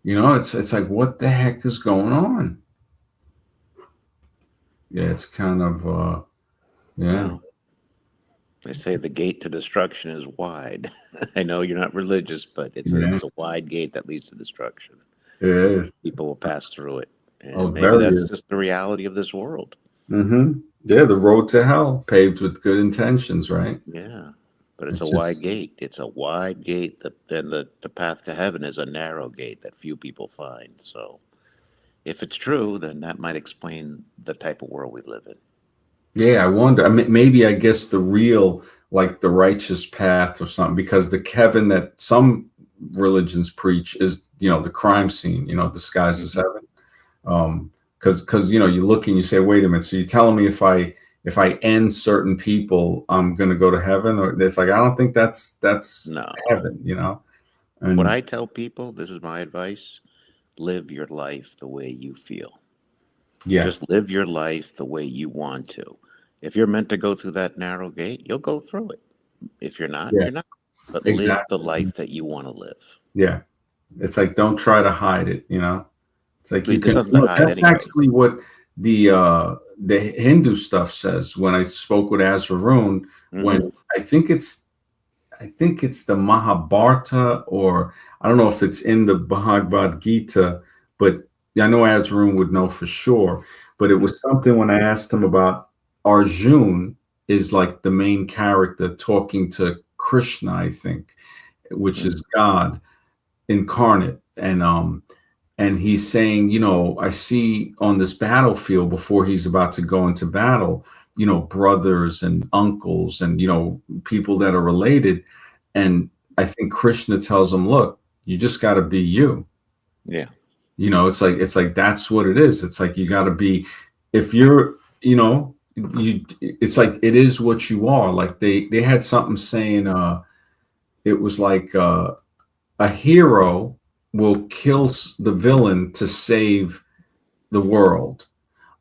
it's like, what the heck is going on? Yeah, it's kind of, yeah. Wow. They say the gate to destruction is wide. I know you're not religious, but Yeah, it's a wide gate that leads to destruction. it is. People will pass through it, Oh, and maybe very that's is. just the reality of this world. Mm-hmm. Yeah, the road to hell paved with good intentions, right? Yeah, but it's a It's wide just, gate. It's a wide gate. That then the path to heaven is a narrow gate that few people find. So if it's true, then that might explain the type of world we live in. yeah, I wonder. I mean, maybe I guess the real, like the righteous path or something, because the Kevin that some religions preach is, the crime scene, disguised as Mhm. heaven. Because you look and you say, wait a minute, so you're telling me if I end certain people, I'm gonna go to heaven? Or it's like I don't think that's No, heaven. what And I tell people, this is my advice: live your life the way you feel. yeah, Just live your life the way you want to. If you're meant to go through that narrow gate, you'll go through it. If you're not, yeah, you're not. But live the exactly. life that you want to live. Yeah, it's like don't try to hide it. It's like you There's can. nothing to hide That's anyway. actually what the Hindu stuff says. When I spoke with Azarun, Hmm. when I think it's I think it's the Mahabharata, or I don't know if it's in the Bhagavad Gita, but I know Azarun would know for sure. But it was something when I asked him about Arjun is like the main character talking to Krishna, I think, which is God incarnate. And he's saying, I see on this battlefield before he's about to go into battle, brothers and uncles and, people that are related. And I think Krishna tells him, look, you just got to be you. Yeah. It's like that's what it is. It's like you got to be, if you're, it's like it is what you are. Like they had something saying, it was like a hero will kill the villain to save the world,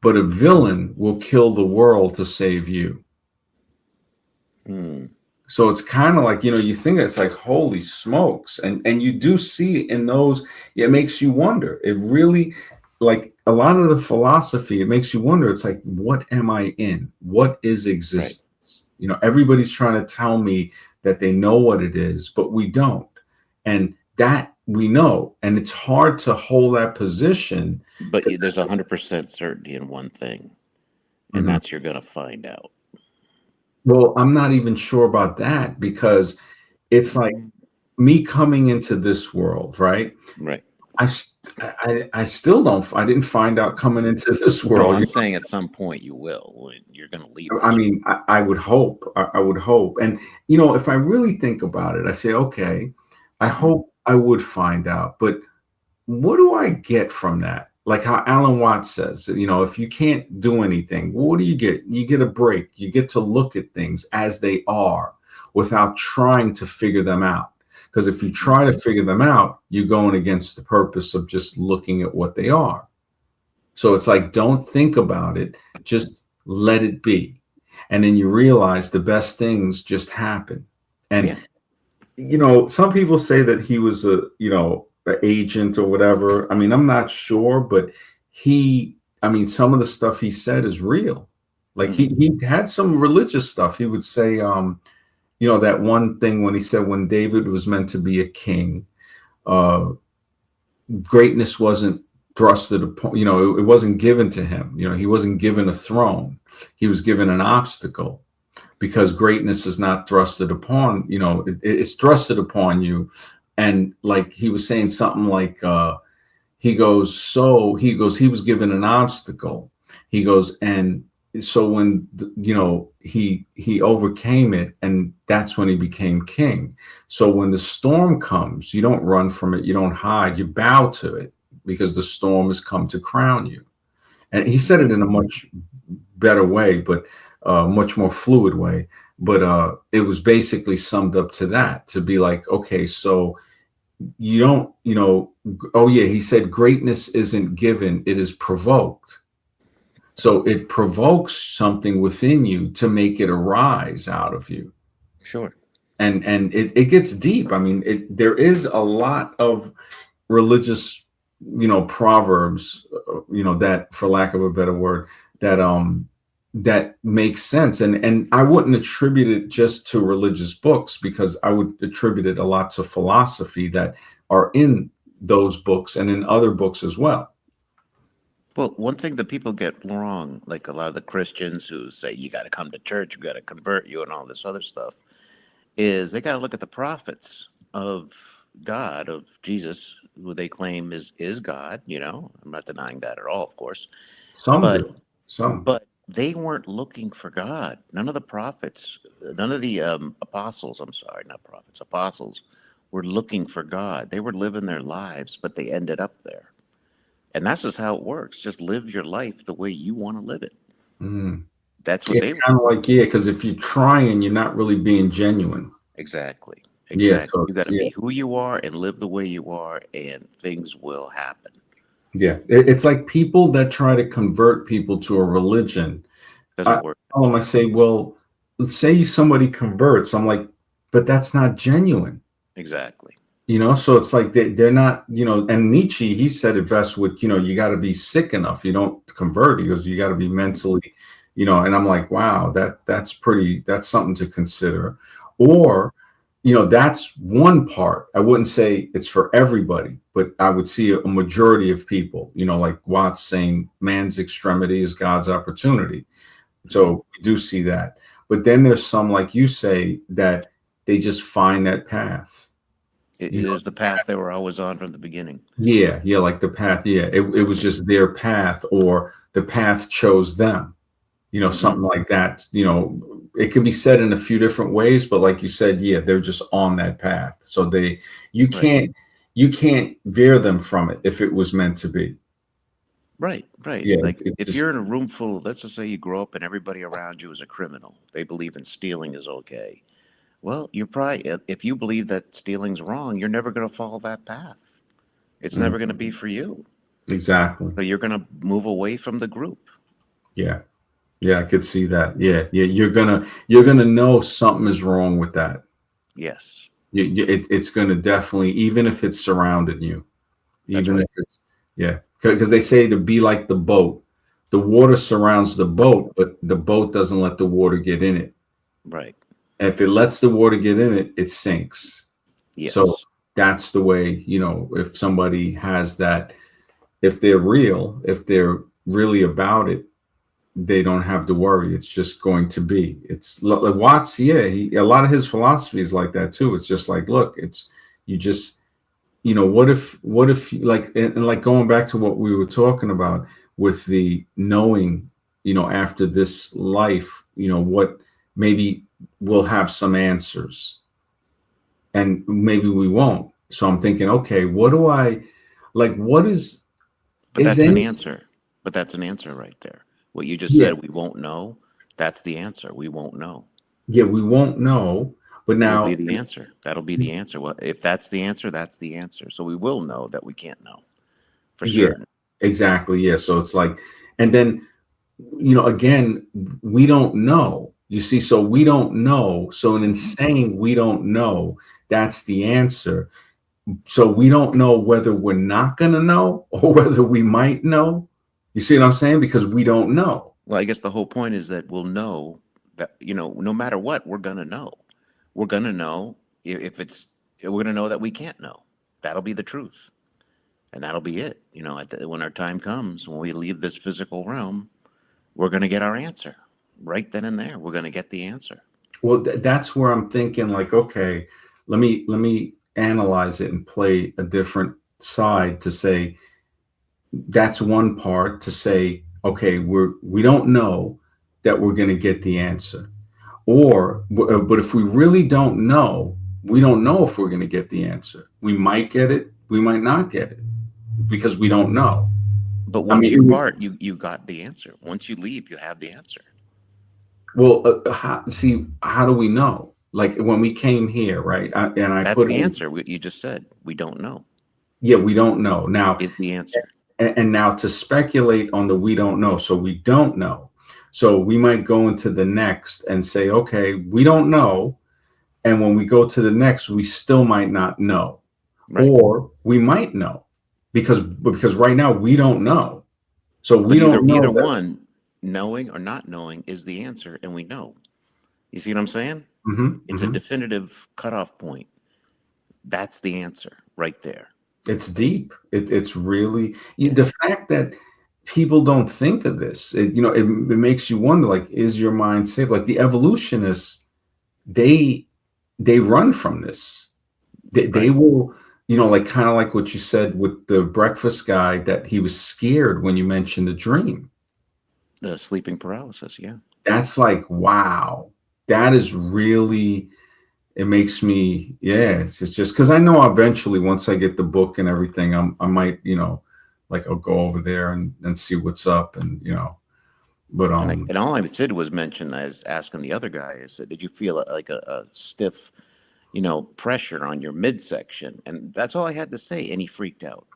but a villain will kill the world to save you. Hmm. So it's kind of like, you think it's like, holy smokes. And you do see in those, it makes you wonder. It really, like a lot of the philosophy, it makes you wonder. It's like, what am I in? What is Right. existence? Everybody's trying to tell me that they know what it is, but we don't. And that we know. And it's hard to hold that position. But there's 100% certainty in one thing, and Mhm. that's you're going to find out. Well, I'm not even sure about that because it's like Mhm. me coming into this world, right? Right. I still don't. I didn't find out coming into this No, world. I'm saying at some point you will. You're going to leave I this. mean, I would hope. I would hope. And if I really think about it, I say, okay, I Mhm. hope I would find out. But what do I get from that? Like how Alan Watts says, if you can't do anything, what do you get? You get a break. You get to look at things as they are without trying to figure them out. Because if you try to figure them out, you're going against the purpose of just looking at what they are. So it's like, don't think about it, just let it be. And then you realize the best things just happen. And Yeah. some people say that he was an agent or whatever. I mean, I'm not sure, but some of the stuff he said is real. Like he Hmm. he had some religious stuff. He would say, that one thing when he said when David was meant to be a king, uh, greatness wasn't thrusted upon, it wasn't given to him. He wasn't given a throne. He was given an obstacle because greatness is not thrusted upon, it's thrusted upon you. And like he was saying something like, he was given an obstacle. He goes, and so when he overcame it, and that's when he became king. So when the storm comes, you don't run from it, you don't hide, you bow to it because the storm has come to crown you. And he said it in a much better way, but much more fluid way. But it was basically summed up to that, to be like, okay, so you don't, oh yeah, he said greatness isn't given, it is provoked. So it provokes something within you to make it arise out of you. Sure. And it gets deep. I mean, there is a lot of religious, proverbs, that, for lack of a better word, that that makes sense. And I wouldn't attribute it just to religious books, because I would attribute it a lot to philosophy that are in those books and in other books as well. Well, one thing that people get wrong, like a lot of the Christians who say you got to come to church, you got to convert you, and all this other stuff, is they got to look at the prophets of God, of Jesus, who they claim is God. You know, I'm not denying that at all, of course, Some but do. Some. but they weren't looking for God. None of the prophets, none of the apostles. I'm sorry, not prophets, apostles, were looking for God. They were living their lives, but they ended up there. And that's just how it works. Just live your life the way you want to live it. Mm. That's what It's they kind of like, yeah, because if you're trying, you're not really being genuine. exactly. Yeah, Exactly. so You got to yeah, be who you are and live the way you are, and things will happen. yeah. It's like people that try to convert people to a religion. I Doesn't work tell them, I that way. say, well, let's say somebody converts. I'm like, but that's not genuine. Exactly. So it's like they're not, and Nietzsche, he said it best with, you got to be sick enough. You don't convert. He goes, you got to be mentally, and I'm like, wow, that's something to consider. Or, that's one part. I wouldn't say it's for everybody, but I would see a majority of people, like Watts saying man's extremity is God's opportunity. Mhm. So we do see that. But then there's some, like you say, that they just find that path. It You know, is the path they were always on from the beginning. yeah, like the path. Yeah, it was just their path, or the path chose them. Hmm. Something like that. It can be said in a few different ways, but like you said, yeah, they're just on that path. So you Right. can't, you can't veer them from it if it was meant to be. Right. Right. Yeah, Like it's if just you're in a room full, let's just say you grow up and everybody around you is a criminal. They believe in stealing is okay. Well, you're probably, if you believe that stealing's wrong, you're never going to follow that path. It's mm, never going to be for you. exactly. So you're going to move away from the group. Yeah, yeah, I could see that. Yeah, yeah, you're gonna know something is wrong with that. Yes, It's gonna definitely, even if it's surrounding you. that's Even if right. it's, yeah, because they say to be like the boat. The water surrounds the boat, but the boat doesn't let the water get in it. Right. And if it lets the water get in it, it sinks. So Yes. that's the way, if somebody has that, if they're real, if they're really about it, they don't have to worry. It's just going to be. It's like Watts, yeah, a lot of his philosophy is like that too. It's just like, look, you just, what if like, and like going back to what we were talking about with the knowing, after this life, what, maybe we'll have some answers, and maybe we won't. So I'm thinking, okay, what do I, like, what But is that's an any, answer. But that's an answer right there. What you just yeah, said, we won't know. That's the answer. We won't know. yeah, we won't know, but Will be now, the answer. That'll be the answer. Well, if that's the answer, that's the answer. So we will know that we can't know for yeah, certain. exactly, yeah. So it's like, and then, again, we don't know. You see, so we don't know. So in Mhm. saying we don't know, that's the answer. So we don't know whether we're not going to know or whether we might know. You see what I'm saying? Because we don't know. Well, I guess the whole point is that we'll know that, no matter what, we're going to know. We're going to know if it's, we're going to know that we can't know. That'll be the truth. And that'll be it. When our time comes, when we leave this physical realm, we're going to get our answer right then and there. We're going to get the answer. Well, that's where I'm thinking, like, okay, let me analyze it and play a different side to say, that's one part to say, okay, we don't know that we're going to get the answer. Or, but if we really don't know, we don't know if we're going to get the answer. We might get it, we might not get it, because we don't know. But I once mean, you part, you got the answer. Once you leave, you have the answer. well, see, how do we know? Like when we came here, right? And I That's put the in, answer. You just said we don't know yeah, we don't know now. is the answer. And now to speculate on the we don't know, so we don't know. So we might go into the next and say, okay, we don't know. And when we go to the next, we still might not know, Right. or we might know, because right now we don't know. So we But either don't know either that. one, knowing or not knowing is the answer, and we know. You see what I'm saying? Hmm. It's a definitive cutoff point. That's the answer right there. It's deep. It's really Yeah. the fact that people don't think of this. It makes you wonder. Like, is your mind safe? Like the evolutionists, they they run from this. They Right. will, like kind of like what you said with the breakfast guy, that he was scared when you mentioned the dream. The sleeping paralysis. Yeah. That's like, wow, that is really, it makes me, yeah, it's just because I know eventually once I get the book and everything, I might, like I'll go over there and see what's up, and but And all I did was mention, I was asking the other guy, I said, did you feel like a stiff, pressure on your midsection? And that's all I had to say. And he freaked out.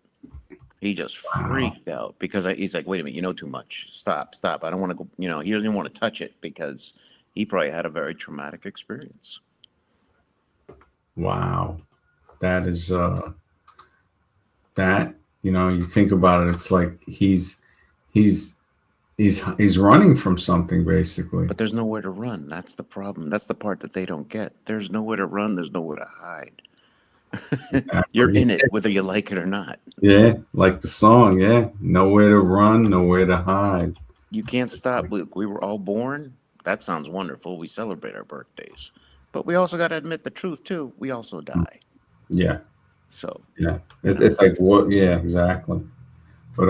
He just wow, freaked out because he's like, wait a minute, you know too much. Stop, stop. I don't want to go, he doesn't even want to touch it because he probably had a very traumatic experience. wow, that is that, you think about it, it's like he's he's running from something basically. But there's nowhere to run. That's the problem. That's the part that they don't get. There's nowhere to run. There's nowhere to hide. You're Exactly. in it, whether you like it or not. Yeah, like the song, yeah. Nowhere to run, nowhere to hide. You can't stop. We were all born. That sounds wonderful. We celebrate our birthdays. But we also got to admit the truth, too. We also die. Yeah, So, yeah. you know, It's like what, yeah, exactly. But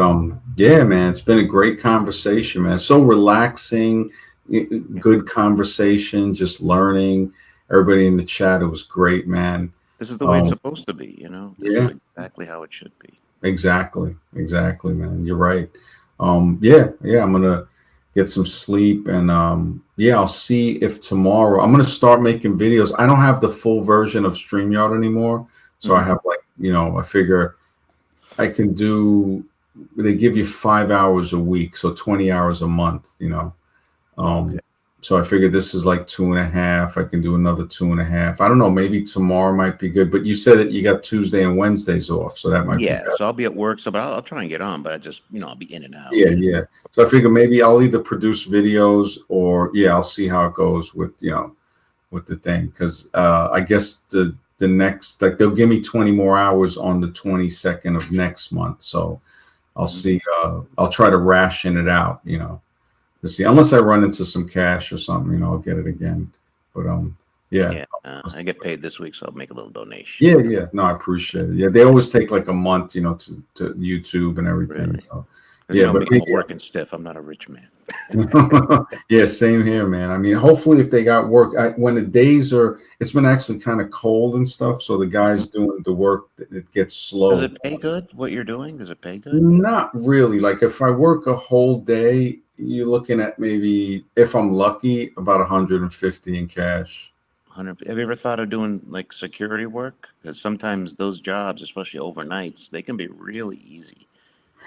yeah, man, it's been a great conversation, man. So relaxing, yeah. good conversation, just learning. Everybody in the chat, it was great, man. This is the way it's Um, supposed to be. This is yeah, exactly how it should be. exactly, man. You're right. Yeah, I'm gonna get some sleep, and yeah, I'll see if tomorrow I'm gonna start making videos. I don't have the full version of StreamYard anymore, so I Hmm. have like, I figure I can do. They give you 5 hours a week, so 20 hours a month. Okay. Um, so I figured this is like 2.5. I can do another 2.5. I don't know. Maybe tomorrow might be good. But you said that you got Tuesday and Wednesdays off, so that might be Yeah. better. So I'll be at work. So, but I'll try and get on. But I just, I'll be in and out. Yeah, yeah. So I figure maybe I'll either produce videos, or yeah, I'll see how it goes with with the thing, because I guess the next, like, they'll give me 20 more hours on the 22nd of next month. So I'll Hmm. see. I'll try to ration it out, to see. Unless I run into some cash or something, I'll get it again. But yeah, Yeah. I get paid this week, so I'll make a little donation. yeah. No, I appreciate it. Yeah, they always take like a month, to YouTube and everything. Really. So, Because, yeah, but me, I'm maybe. a working stiff. I'm not a rich man. Yeah, same here, man. I mean, hopefully, if they got work, when the days are, it's been actually kind of cold and stuff, so the Mhm. guys doing the work, it gets Does slow. it pay good? What you're doing? Does it pay good? Not really. Like if I work a whole day, you're looking at maybe, if I'm lucky, about 150 in cash. 100. Have you ever thought of doing like security work? Because sometimes those jobs, especially overnights, they can be really easy,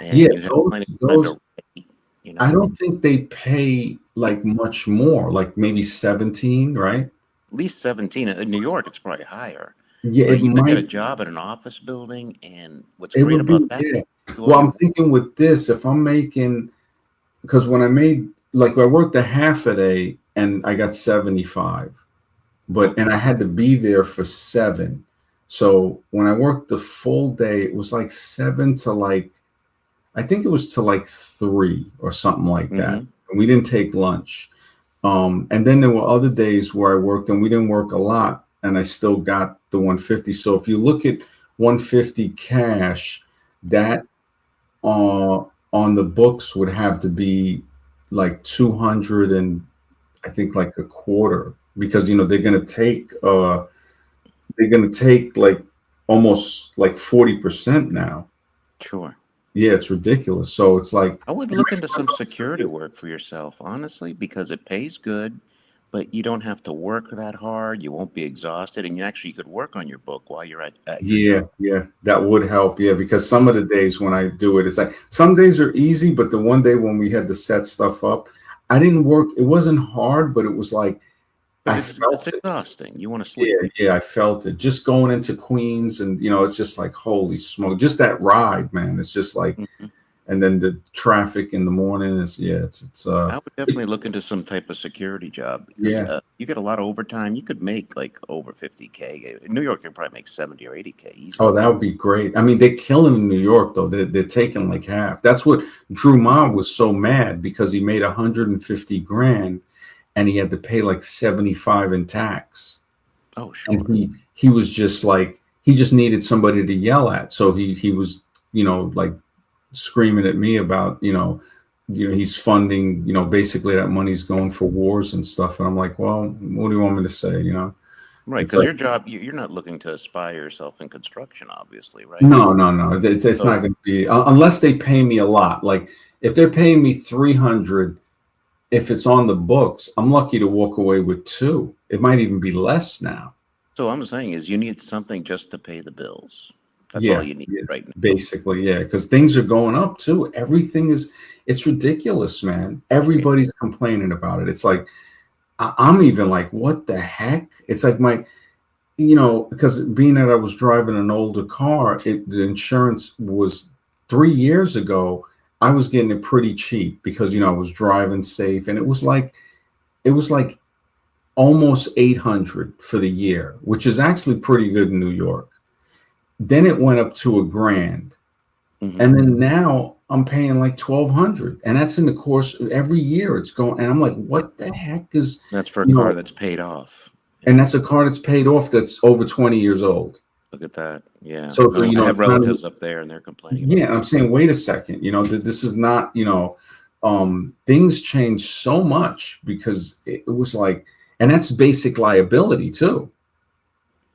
Yeah, and you have plenty of time those. to wait. You I know, don't think they pay like much more, like maybe 17, right? at least 17. In New York, it's probably higher, Yeah, but it you could get might. a job at an office building, and what's It great would about be, that, yeah. do all Well, your I'm work. thinking with this, if I'm making, because when I made, like, I worked a half a day and I got 75, and Okay. I had to be there for 7. So when I worked the full day, it was like 7 to like, I think it was to like 3 or something like that. Mm-hmm. And we didn't take lunch. And then there were other days where I worked and we didn't work a lot, and I still got the 150. So if you look at 150 cash, that uh, on the books would have to be like 200, and I think like a quarter, because they're gonna take like almost like 40% now. Sure. Yeah, it's ridiculous. So it's like, I would and look my into friend some works for security this. work for yourself, honestly, because it pays good, but you don't have to work that hard. You won't be exhausted, and you actually could work on your book while you're at your Yeah, job. yeah, that would help. Yeah, because some of the days when I do it, it's like some days are easy, but the one day when we had to set stuff up, I didn't work. It wasn't hard, but it was like Because I it's felt it. exhausting. You want to Yeah, sleep. yeah, I felt it. Just going into Queens, and it's just like, holy smoke, just that ride, man. It's just like, Mhm. and then the traffic in the morning is I would definitely look into some type of security job because yeah. you get a lot of overtime. You could make like over 50K. In New York, you could probably make 70 or 80K Oh, easily. that would be great. I mean, they're killing in New York though. They're taking like half. That's what Drew Ma was so mad because he made 150 grand and he had to pay like 75 in tax. Oh, And sure. he was just like he just needed somebody to yell at. So he was, like screaming at me about, he's funding, basically that money's going for wars and stuff. And I'm like, well, what do you want me to say? Right, It's because like, your job, you're not looking to aspire yourself in construction, obviously, right? no, no, no. It's So, not going to be unless they pay me a lot. Like if they're paying me 300, if it's on the books, I'm lucky to walk away with two. It might even be less now. so I'm saying is you need something just to pay the bills. That's all Yeah, you need yeah, right now. basically, yeah, because things are going up too. It's ridiculous, man. Yeah. Everybody's complaining about it. It's like I'm even like, what the heck? It's like because being that I was driving an older car, the insurance was 3 years ago. I was getting it pretty cheap because I was driving safe, and it was like almost 800 for the year, which is actually pretty good in New York. Then it went up to $1,000. Hmm. And then now I'm paying like 1,200. And that's in the course of every year it's going. And I'm like, what the heck is, That's for a you car know, that's paid off. and Yeah. that's a car that's paid off that's over 20 years old. Look at that. Yeah. So, I have it's not, relatives up there and they're complaining about yeah, this. I'm saying, wait a second, this is not, things change so much because it was like, and that's basic liability too.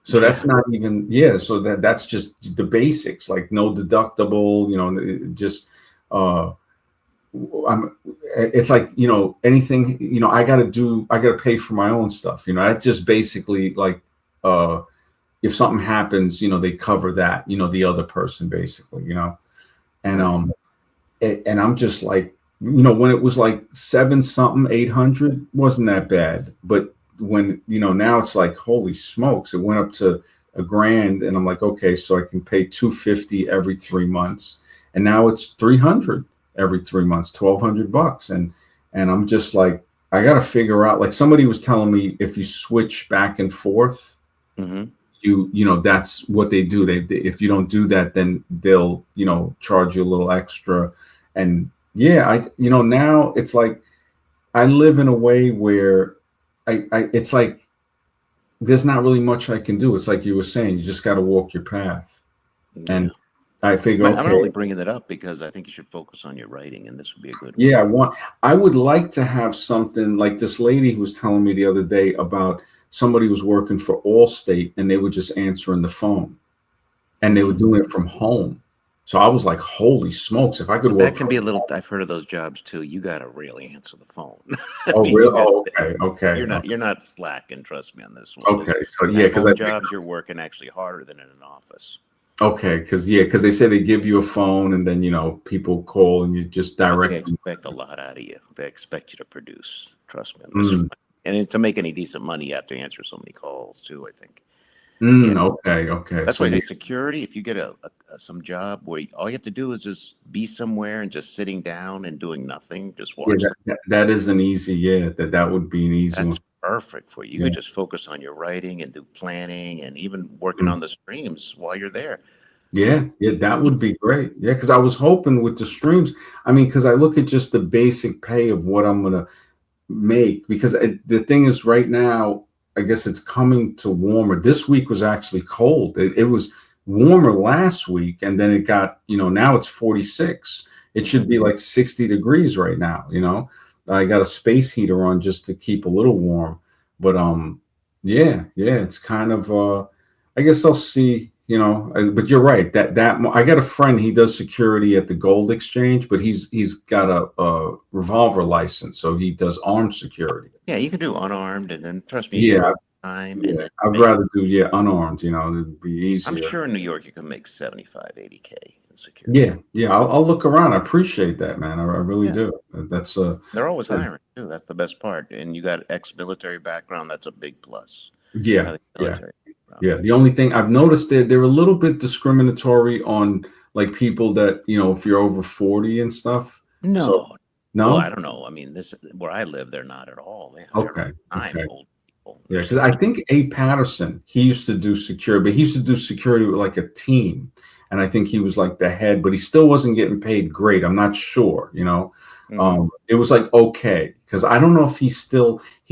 So that's Yeah. not even, yeah. So that's just the basics, like no deductible, just uh I'm it's like, anything, I gotta pay for my own stuff. That's just basically like uh if something happens, they cover that, the other person basically, and Right. and I'm just like, when it was like seven something, 800 wasn't that bad. But when, now it's like, holy smokes, it went up to $1,000. And I'm like, okay, so I can pay 250 every 3 months. And now it's 300 every 3 months, $1,200. And I'm just like, I got to figure out, like somebody was telling me if you switch back and forth, Hmm. that's what they do. If you don't do that, then they'll charge you a little extra. And yeah, now it's like I live in a way where it's like there's not really much I can do. It's like you were saying, you just got to walk your path. Yeah. And I figure, I'm okay, only bringing it up because I think you should focus on your writing, and this would be a good one. yeah, I would like to have something like this lady who was telling me the other day about somebody who was working for Allstate and they were just answering the phone and they were Mm. doing it from home. So I was like, holy smokes, if I could But that work can from be a little. home. I've heard of those jobs too. You got to really answer the phone. I Oh, mean, really? you got. Oh, okay, okay, You're not slacking. Trust me on this one. This okay. So yeah, At because I home think jobs, you're working actually harder than in an office. okay, because they say they give you a phone and then people call and you just But they direct them. expect a lot out of you. They expect you to produce. Trust me on this Mm, one. And to make any decent money, you have to answer so many calls too. I think. Yeah. okay, okay. That's So why yeah, security. If you get some job where all you have to do is just be somewhere and just sitting down and doing nothing, just yeah, watch them. that is an easy, yeah, that would be an easy one. That's perfect for you. You Yeah. could just focus on your writing and do planning and even working Mm. on the streams while you're there. Yeah, yeah, that would be great. Yeah, because I was hoping with the streams, I mean, because I look at just the basic pay of what I'm gonna make, because the thing is right now, I guess it's coming to warmer. This week was actually cold. It was warmer last week, and then it got, now it's 46. It Hmm. should be like 60 degrees right now. I got a space heater on just to keep a little warm. But yeah, yeah, it's kind of I guess I'll see. But you're right. I got a friend. He does security at the Gold Exchange, but he's got a revolver license, so he does armed security. Yeah, you can do unarmed, and then trust me, you get Yeah, time, and yeah. then I'd make. rather do unarmed. It'd be I'm easier. sure in New York you can make 75, 80K in security. Yeah, yeah. I'll look around. I appreciate that, man. I really Yeah, do. That's they're always uh, hiring too. That's the best part. And you got ex-military background. That's a big plus. yeah, Having yeah. military background. Yeah, the only thing I've noticed they're a little bit discriminatory on like people that, if you're over 40 and stuff. So No. Well, I no. don't know. I mean, this where I live, they're not at all. They hire all Okay. the time Okay. old people. Yeah, They're because I 70. think A. Patterson, he used to do security, but he used to do security with like a team. And I think he was like the head, but he still wasn't getting paid great. I'm not sure. Mhm. It was like okay, because I don't know if he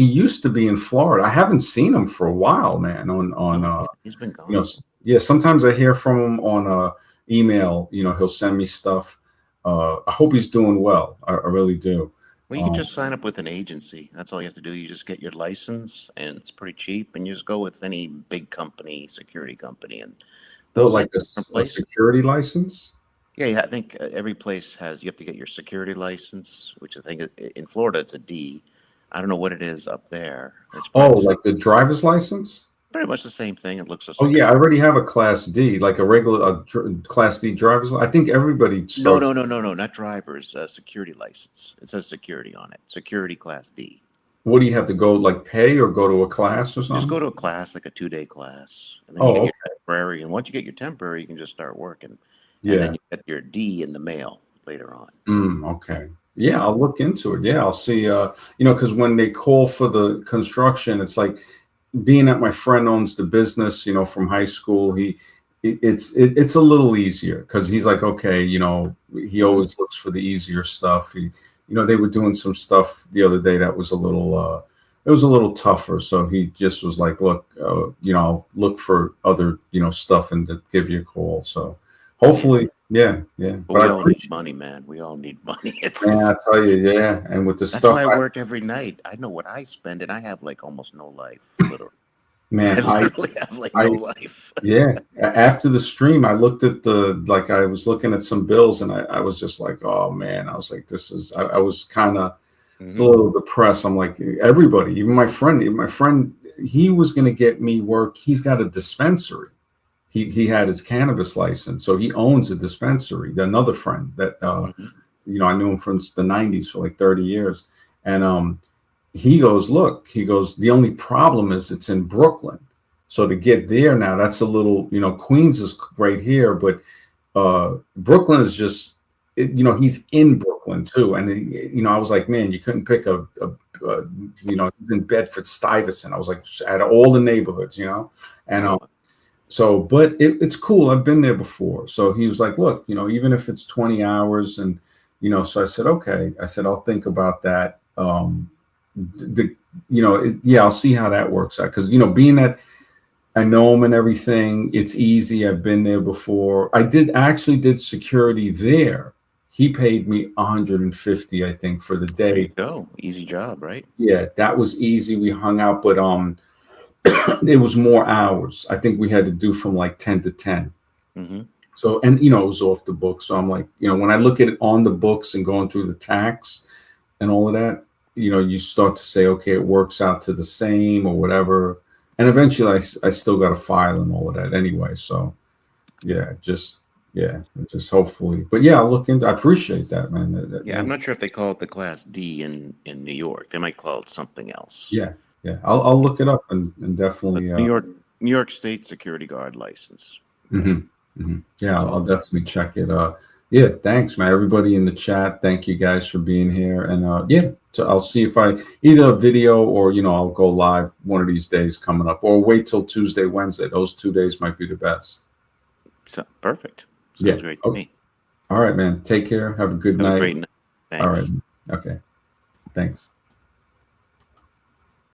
used to be in Florida. I haven't seen him for a while, man. On Oh, yeah, he's been you know, gone. yeah, sometimes I hear from him on email, he'll send me stuff. I hope he's doing well. I really do. Well, you can Um, just sign up with an agency. That's all you have to do. You just get your license, and it's pretty cheap. And you just go with any big company, security company, and they'll well, send like you different a places. security license. Yeah, yeah, I think every place has. You have to get your security license, which I think in Florida it's a D. I don't know what it is up there. It's Oh, probably like the driver's license? pretty much the same thing. It looks just Oh like yeah, I already have a Class D, like a regular Class D driver's. I think everybody no, starts. no, no, no, no, not drivers. Security license. It says security on it. Security class D. What do you have to go like pay or go to a class or You just something? go to a class, like a 2 day class, and then you get Oh, your okay. temporary. And once you get your temporary, you can just start working, and then Yeah. you get your D in the mail later on. Okay. Yeah, Yeah. I'll look into it. Yeah, I'll see. Because when they call for the construction, it's like being that my friend owns the business, from high school. It's a little easier because he's like, okay, he Hmm. always looks for the easier stuff. They were doing some stuff the other day that was it was a little tougher. So he just was like, look, I'll look for other, stuff and to give you a call. So Yeah. hopefully, yeah, yeah. But But I we all need appreciate. money, man. We all need money. Man, I It's tell you, yeah. And with the that's stuff why I work every night. I know what I spend, and I have like almost no life. Literally, I man, literally have like I, no life. yeah. After the stream, I looked at like I was looking at some bills and I was just like, oh man, I was like, I was kind of a Hmm. little depressed. I'm like, everybody, even my friend, he was going to get me work. He's got a dispensary. He had his cannabis license. So he owns a dispensary. Another friend that, Hmm. I knew him from the 90s for like 30 years. And, he goes, look, he goes, the only problem is it's in Brooklyn. So to get there now, that's a little, Queens is right here, but Brooklyn is just, he's in Brooklyn too. And, I was like, man, you couldn't pick he's in Bedford Stuyvesant. I was like, out of all the neighborhoods, and, Oh, so, but it's cool. I've been there before. So he was like, look, even if it's 20 hours and, so I said, okay. I said, I'll think about that. The, yeah, I'll see how that works out. Cause, being that I know him and everything, it's easy. I've been there before. Actually did security there. He paid me 150, I think, for the there you day. go. Easy job, right? Yeah, that was easy. We hung out, but, it was more hours. I think we had to do from like 10 to 10. Hmm. So, and it was off the book. So I'm like, when I look at it on the books and going through the tax and all of that, you start to say, okay, it works out to the same or whatever. And eventually I still got to file and all of that anyway. So just hopefully, but yeah, I'll look into, I appreciate that, man. Yeah, I'm not sure if they call it the Class D in New York. They might call it something else. Yeah. Yeah. I'll look it up and But definitely, New York State security guard license. Yeah, mhm, mhm. Yeah, that's I'll all. definitely check it. Yeah, thanks, man. Everybody in the chat, thank you guys for being here. And yeah, so I'll see if I either a video or I'll go live one of these days coming up, or wait till Tuesday, Wednesday. Those 2 days might be the best. So perfect. Yeah. Sounds great to Okay. me. All right, man. Take care. Have a good Have a night. great night. All right. Thanks. Okay. Thanks.